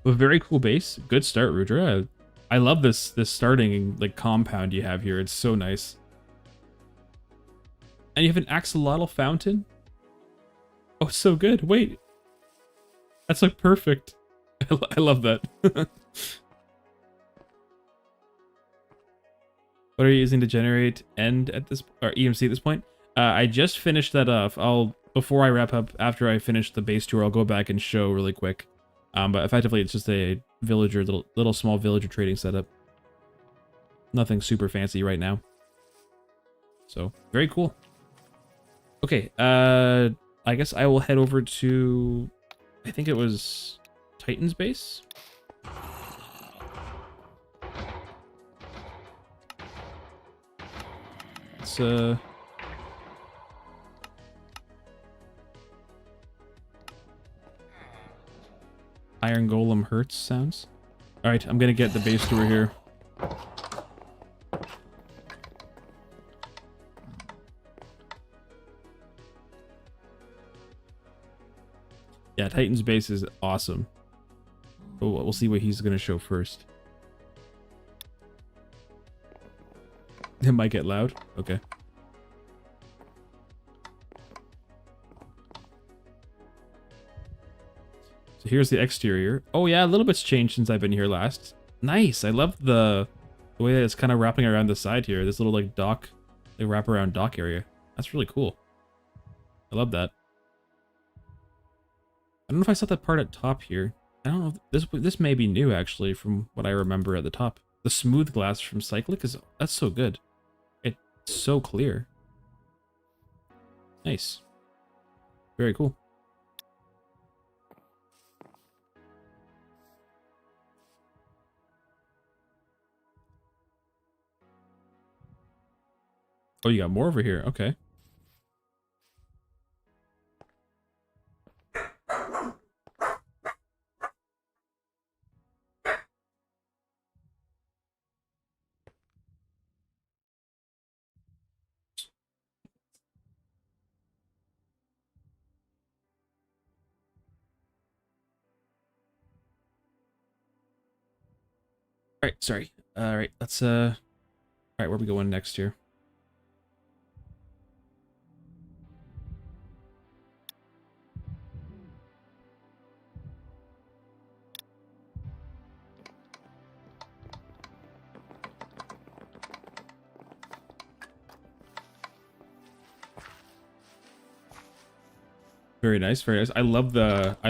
a very cool base. Good start, Rudra. I love this starting like compound you have here. It's so nice. And you have an axolotl fountain. Oh, so good. Wait, that's like perfect. I love that. What are you using to generate end at this or EMC at this point? I just finished that off. Before I wrap up, after I finish the base tour, I'll go back and show really quick. But effectively, it's just a villager, little small villager trading setup. Nothing super fancy right now. So very cool. Okay, I guess I will head over to, I think it was Titan's base. It's Iron Golem hurts sounds. All right, I'm gonna get the base tour here. Yeah, Titan's base is awesome. Oh, we'll see what he's gonna show first. It might get loud. Okay. So here's the exterior. Oh yeah, a little bit's changed since I've been here last. Nice. I love the way that it's kind of wrapping around the side here. This little like dock, like wrap around dock area. That's really cool. I love that. I don't know if I saw that part at top here. I don't know. This may be new actually from what I remember at the top. The smooth glass from Cyclic that's so good. It's so clear. Nice. Very cool. Oh, you got more over here. Okay. All right, sorry. All right, let's all right, where are we going next here? Very nice, very nice. I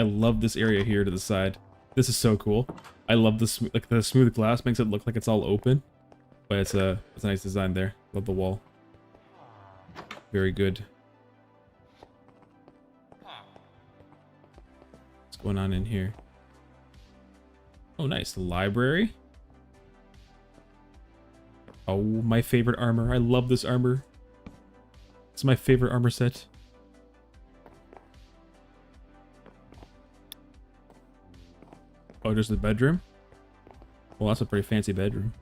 love this area here to the side. This is so cool. I love the smooth glass makes it look like it's all open, but it's a nice design there. Love the wall. Very good. What's going on in here? Oh, nice. The library. Oh, my favorite armor. I love this armor. It's my favorite armor set. Oh, just the bedroom? Well, that's a pretty fancy bedroom.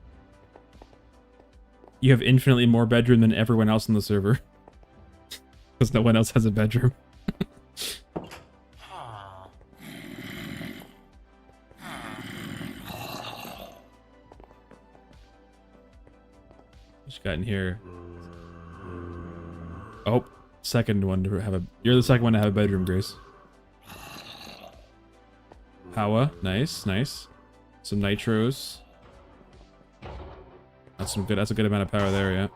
You have infinitely more bedroom than everyone else on the server. Because no one else has a bedroom. What you got in here? Oh, second one to have a... You're the second one to have a bedroom, Grace. Power, nice, nice. Some nitros. That's some good. That's a good amount of power there, yeah.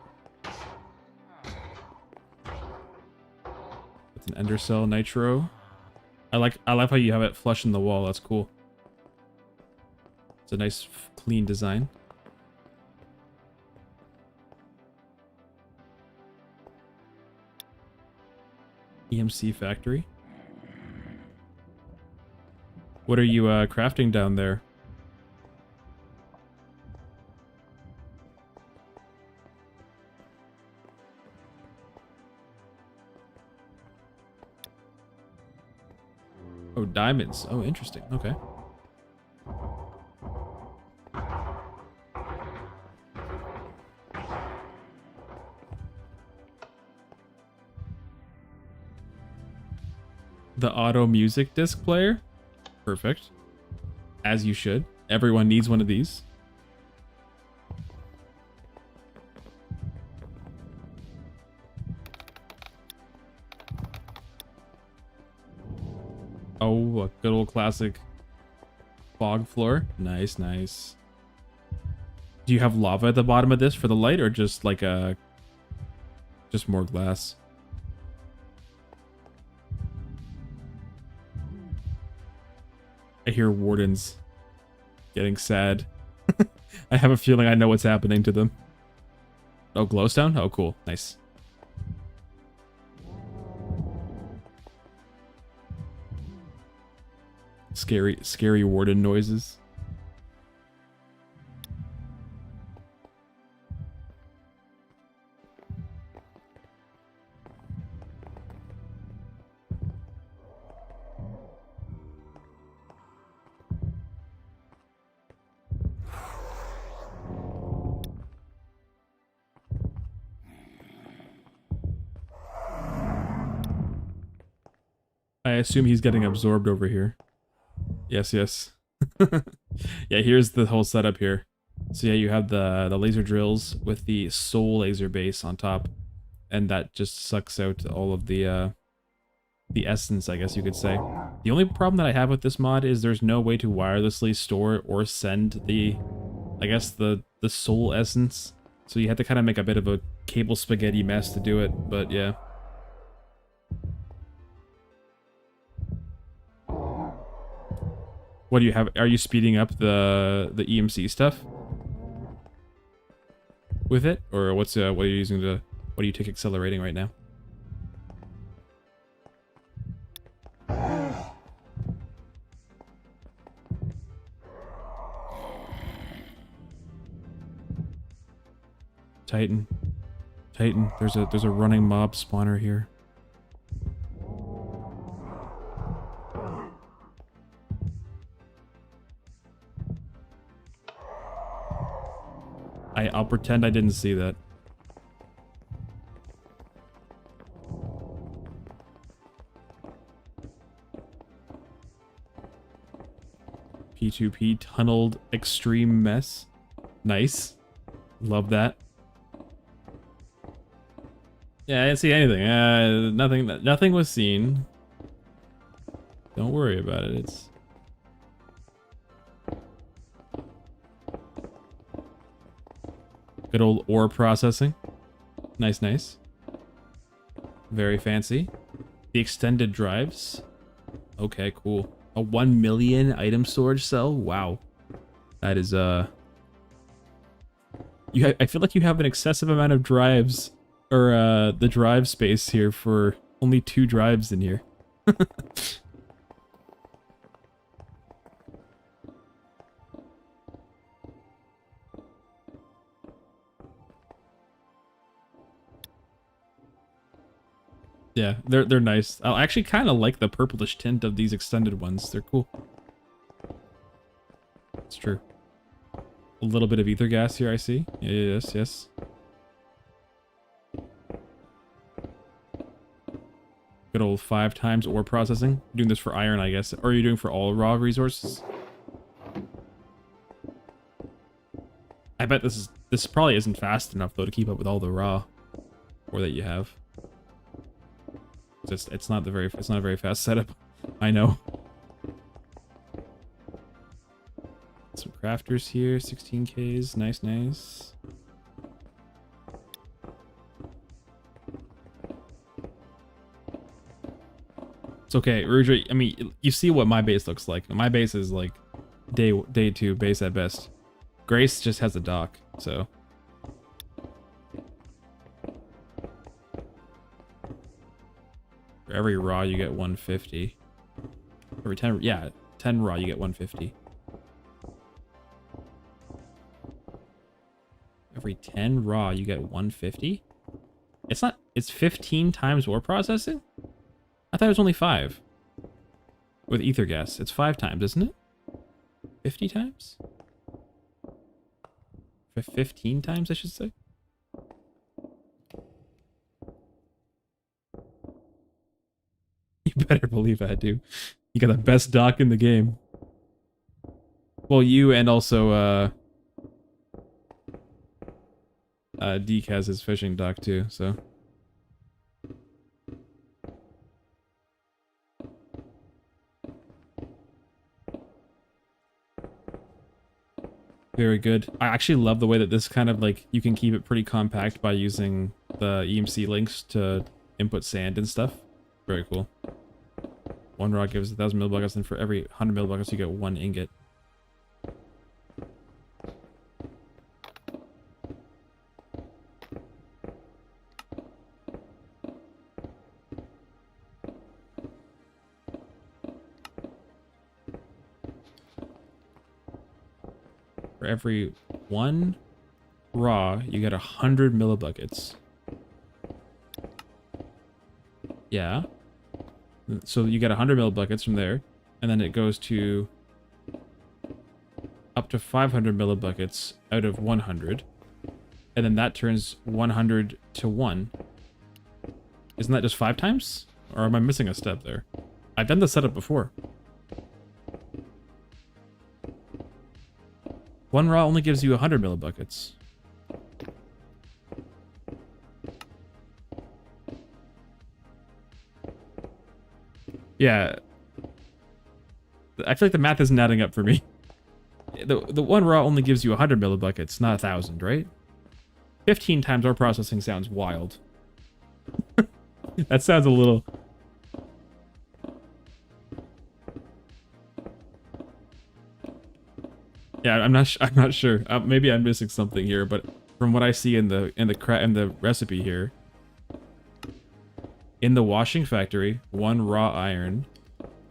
It's an ender cell nitro. I like how you have it flush in the wall. That's cool. It's a nice, clean design. EMC factory. What are you crafting down there? Oh, diamonds. Oh, interesting. Okay. The auto music disc player. Perfect. As you should. Everyone needs one of these. Oh, a good old classic fog floor. Nice, nice. Do you have lava at the bottom of this for the light, or just like just more glass? I hear wardens getting sad. I have a feeling I know what's happening to them. Oh, glowstone? Oh, cool. Nice. Scary warden noises. I assume he's getting absorbed over here. Yes, yes. Yeah, here's the whole setup here. So yeah, you have the laser drills with the soul laser base on top, and that just sucks out all of the essence, I guess you could say. The only problem that I have with this mod is there's no way to wirelessly store or send the, I guess, the soul essence. So you have to kind of make a bit of a cable spaghetti mess to do it, but yeah. What do you have? Are you speeding up the EMC stuff with it, or what are you using to? What do you take accelerating right now? Titan, Titan. There's a running mob spawner here. I'll pretend I didn't see that. P2P tunneled extreme mess. Nice. Love that. Yeah, I didn't see anything. Nothing was seen. Don't worry about it. It's good old ore processing. Nice, nice. Very fancy. The extended drives. Okay, cool. A 1 million item storage cell. Wow. That is I feel like you have an excessive amount of drives, or the drive space here for only 2 drives in here. Yeah, they're nice. I actually kind of like the purplish tint of these extended ones. They're cool. It's true. A little bit of ether gas here, I see. Yes, yes. Good old 5 times ore processing. You're doing this for iron, I guess. Or are you doing for all raw resources? I bet this probably isn't fast enough though to keep up with all the raw ore that you have. It's not a very fast setup. I know. Some crafters here, 16Ks, nice, nice. It's okay, Rouge. I mean, you see what my base looks like. My base is like day 2 base at best. Grace just has a dock, so. For every raw, you get 150. Every 10, yeah, 10 raw, you get 150. Every 10 raw, you get 150? It's not, it's 15 times ore processing? I thought it was only 5. With ether gas, it's 5 times, isn't it? 50 times? 15 times, I should say. better believe I do. You got the best dock in the game. Well, you and also Deke has his fishing dock too, so. Very good. I actually love the way that this kind of like, you can keep it pretty compact by using the EMC links to input sand and stuff. Very cool. One rock gives 1,000 millibuckets, and for every 100 millibuckets you get 1 ingot. For every 1 raw, you get 100 millibuckets. Yeah. So you get 100 millibuckets from there, and then it goes to up to 500 millibuckets out of 100, and then that turns 100 to 1. Isn't that just 5 times? Or am I missing a step there? I've done this setup before. 1 raw only gives you 100 millibuckets. Yeah. I feel like the math isn't adding up for me. The 1 raw only gives you 100 millibuckets, not 1,000, right? 15 times our processing sounds wild. That sounds a little... Yeah, I'm not sure. Maybe I'm missing something here, but from what I see in the recipe here, in the washing factory, 1 raw iron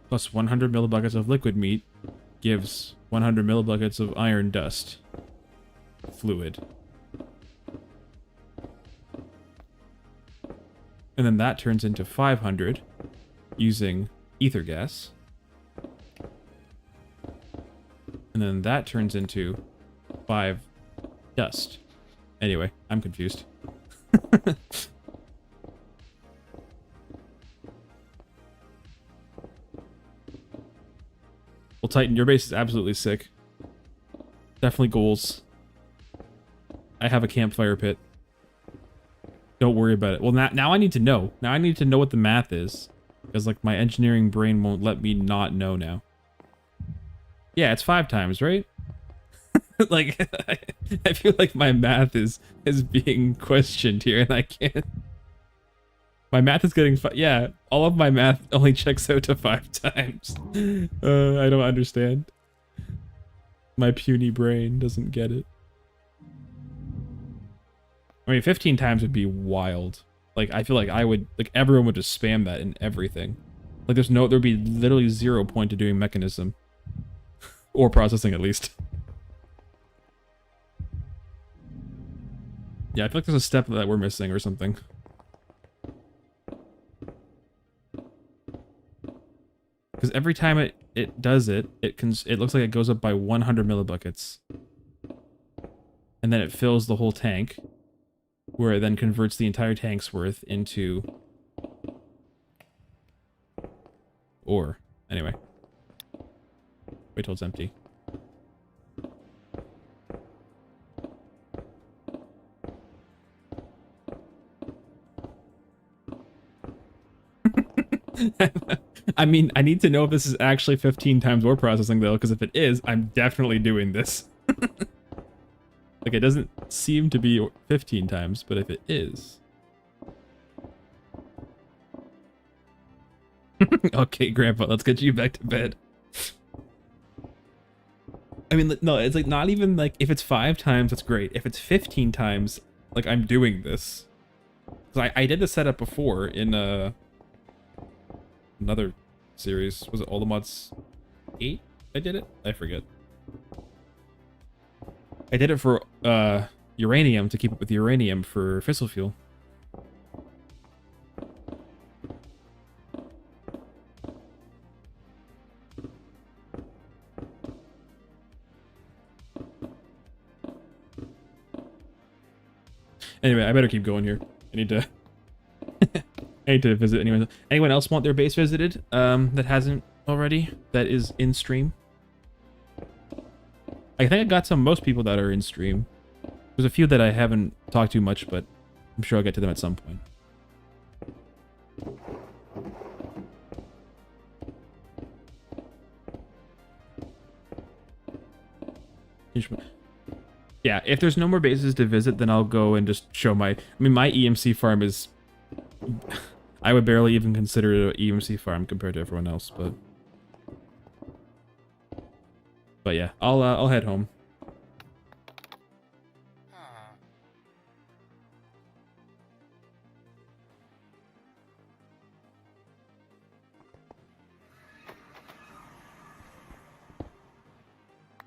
plus 100 millibuckets of liquid meat gives 100 millibuckets of iron dust fluid. And then that turns into 500 using ether gas. And then that turns into 5 dust. Anyway, I'm confused. Well, Titan, your base is absolutely sick. Definitely goals. I have a campfire pit. Don't worry about it. Well, now I need to know. Now I need to know what the math is. Because, like, my engineering brain won't let me not know now. Yeah, it's 5 times, right? Like, I feel like my math is being questioned here, and I can't... My math is getting... Yeah, all of my math only checks out to 5 times. I don't understand. My puny brain doesn't get it. I mean, 15 times would be wild. Like, I feel like I would... Like, everyone would just spam that in everything. Like, there'd be literally 0 point to doing mechanism. Or processing, at least. Yeah, I feel like there's a step that we're missing or something. Because every time it does it looks like it goes up by 100 millibuckets. And then it fills the whole tank, where it then converts the entire tank's worth into ore. Anyway. Wait till it's empty. I mean, I need to know if this is actually 15 times ore processing, though, because if it is, I'm definitely doing this. Like, it doesn't seem to be 15 times, but if it is... Okay, Grandpa, let's get you back to bed. I mean, no, it's like not even like if it's 5 times, that's great. If it's 15 times, like I'm doing this. Because I did the setup before in another series. Was it All the Mods 8? I did it? I forget. I did it for uranium to keep up with uranium for fissile fuel. Anyway, I better keep going here. I need to I need to visit anyone. Anyone else want their base visited? That hasn't already. That is in stream. I think I got most people that are in stream. There's a few that I haven't talked to much, but I'm sure I'll get to them at some point. Yeah, if there's no more bases to visit, then I'll go and just show my... I mean, my EMC farm is... I would barely even consider it an EMC farm compared to everyone else, but... But yeah, I'll head home.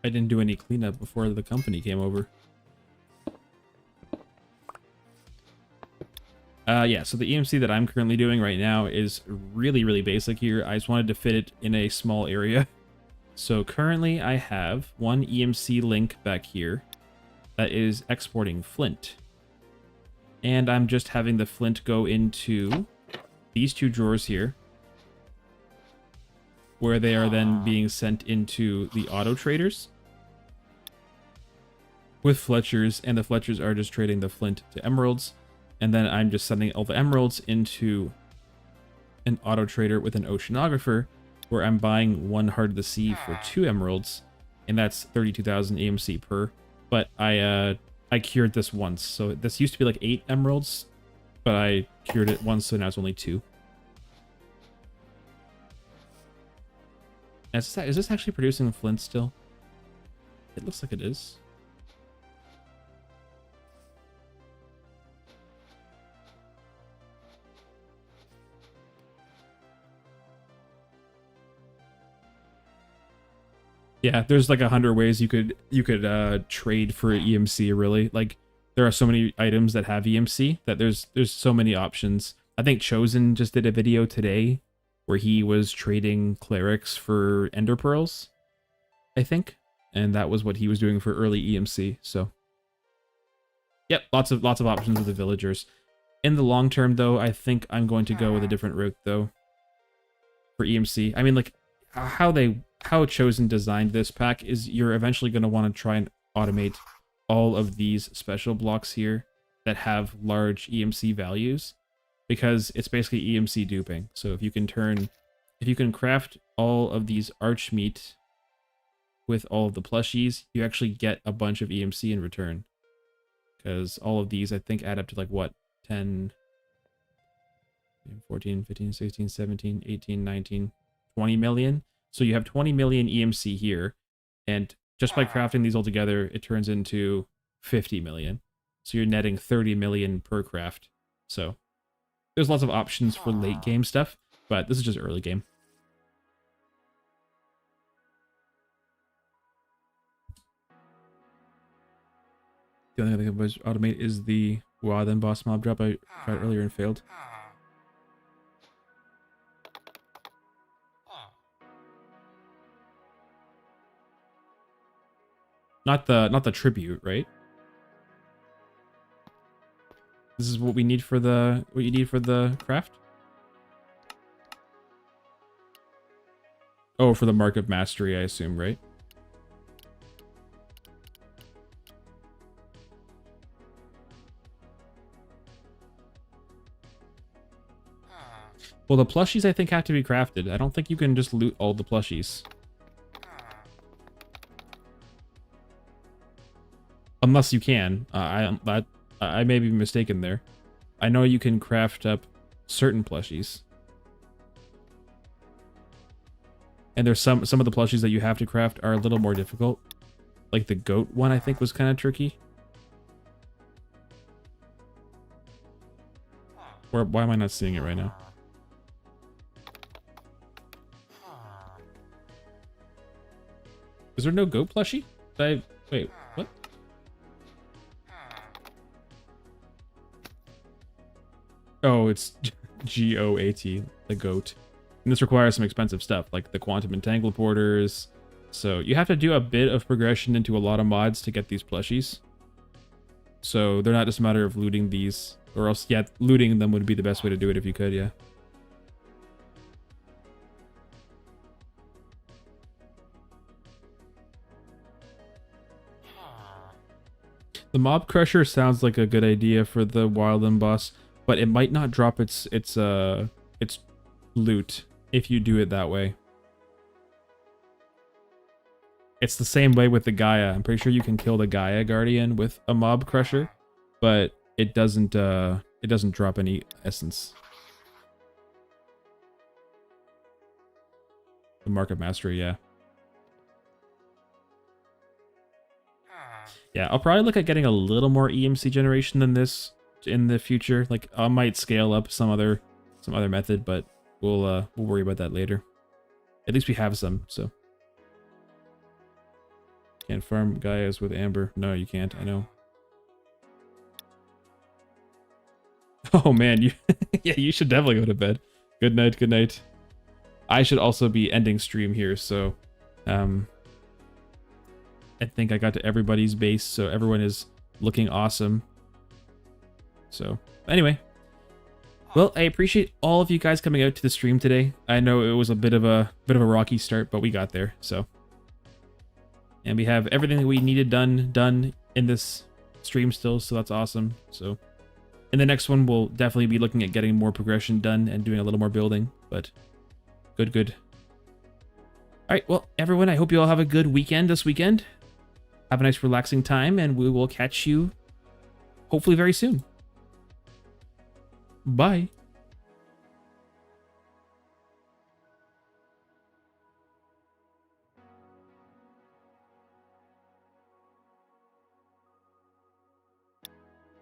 I didn't do any cleanup before the company came over. Yeah, so the EMC that I'm currently doing right now is really, really basic here. I just wanted to fit it in a small area. So currently I have one EMC link back here that is exporting flint. And I'm just having the flint go into these two drawers here, where they are then being sent into the auto traders with Fletchers, and the Fletchers are just trading the flint to emeralds, and then I'm just sending all the emeralds into an auto trader with an oceanographer, where I'm buying one Heart of the Sea for 2 emeralds, and that's 32,000 EMC per. But I cured this once, so this used to be like 8 emeralds, but I cured it once, so now it's only 2. Is this actually producing flint still? It looks like it is. Yeah, there's like 100 ways you could trade for EMC, really. Like, there are so many items that have EMC that there's so many options. I think Chosen just did a video today where he was trading clerics for ender pearls, I think, and that was what he was doing for early EMC. So, yep, lots of options with the villagers. In the long term, though, I think I'm going to go with a different route, though, for EMC. I mean, like, how Chosen designed this pack is you're eventually going to want to try and automate all of these special blocks here that have large EMC values, because it's basically EMC duping. So if you can craft all of these arch meat with all of the plushies, you actually get a bunch of EMC in return, because all of these I think add up to like what, 10, 14, 15, 16, 17, 18, 19, 20 million. So you have 20 million EMC here, and just by crafting these all together, it turns into 50 million. So you're netting 30 million per craft. So there's lots of options for late game stuff, but this is just early game. The only thing I was automate is the WoW then boss mob drop I tried earlier and failed. Not the tribute, right? This is what we need for the you need for the craft? Oh, for the Mark of Mastery, I assume, right? Well, the plushies I think have to be crafted. I don't think you can just loot all the plushies. Unless you can. I may be mistaken there. I know you can craft up certain plushies. And there's some of the plushies that you have to craft are a little more difficult. Like the goat one I think was kind of tricky. Why am I not seeing it right now? Is there no goat plushie? Wait, what? Oh, it's GOAT, the goat. And this requires some expensive stuff, like the quantum entangle porters. So you have to do a bit of progression into a lot of mods to get these plushies. So they're not just a matter of looting these Or else, yeah, looting them would be the best way to do it if you could, yeah. The mob crusher sounds like a good idea for the wildland boss, but it might not drop its loot if you do it that way. It's the same way with the Gaia. I'm pretty sure you can kill the Gaia Guardian with a mob crusher, but it doesn't drop any essence. The Mark of Mastery, yeah. Yeah, I'll probably look at getting a little more EMC generation than this in the future. Like, I might scale up some other method, but we'll worry about that later. At least we have some, so. Can't farm Gaias with Amber. No, you can't, I know. Oh man, you yeah, you should definitely go to bed. Good night, good night. I should also be ending stream here, so I think I got to everybody's base, so everyone is looking awesome. So anyway, well, I appreciate all of you guys coming out to the stream today. I know it was a bit of a rocky start, but we got there. So, and we have everything that we needed done in this stream still, so that's awesome. So in the next one, we'll definitely be looking at getting more progression done and doing a little more building, but good. All right, well, everyone, I hope you all have a good weekend this weekend. Have a nice relaxing time, and we will catch you hopefully very soon. Bye.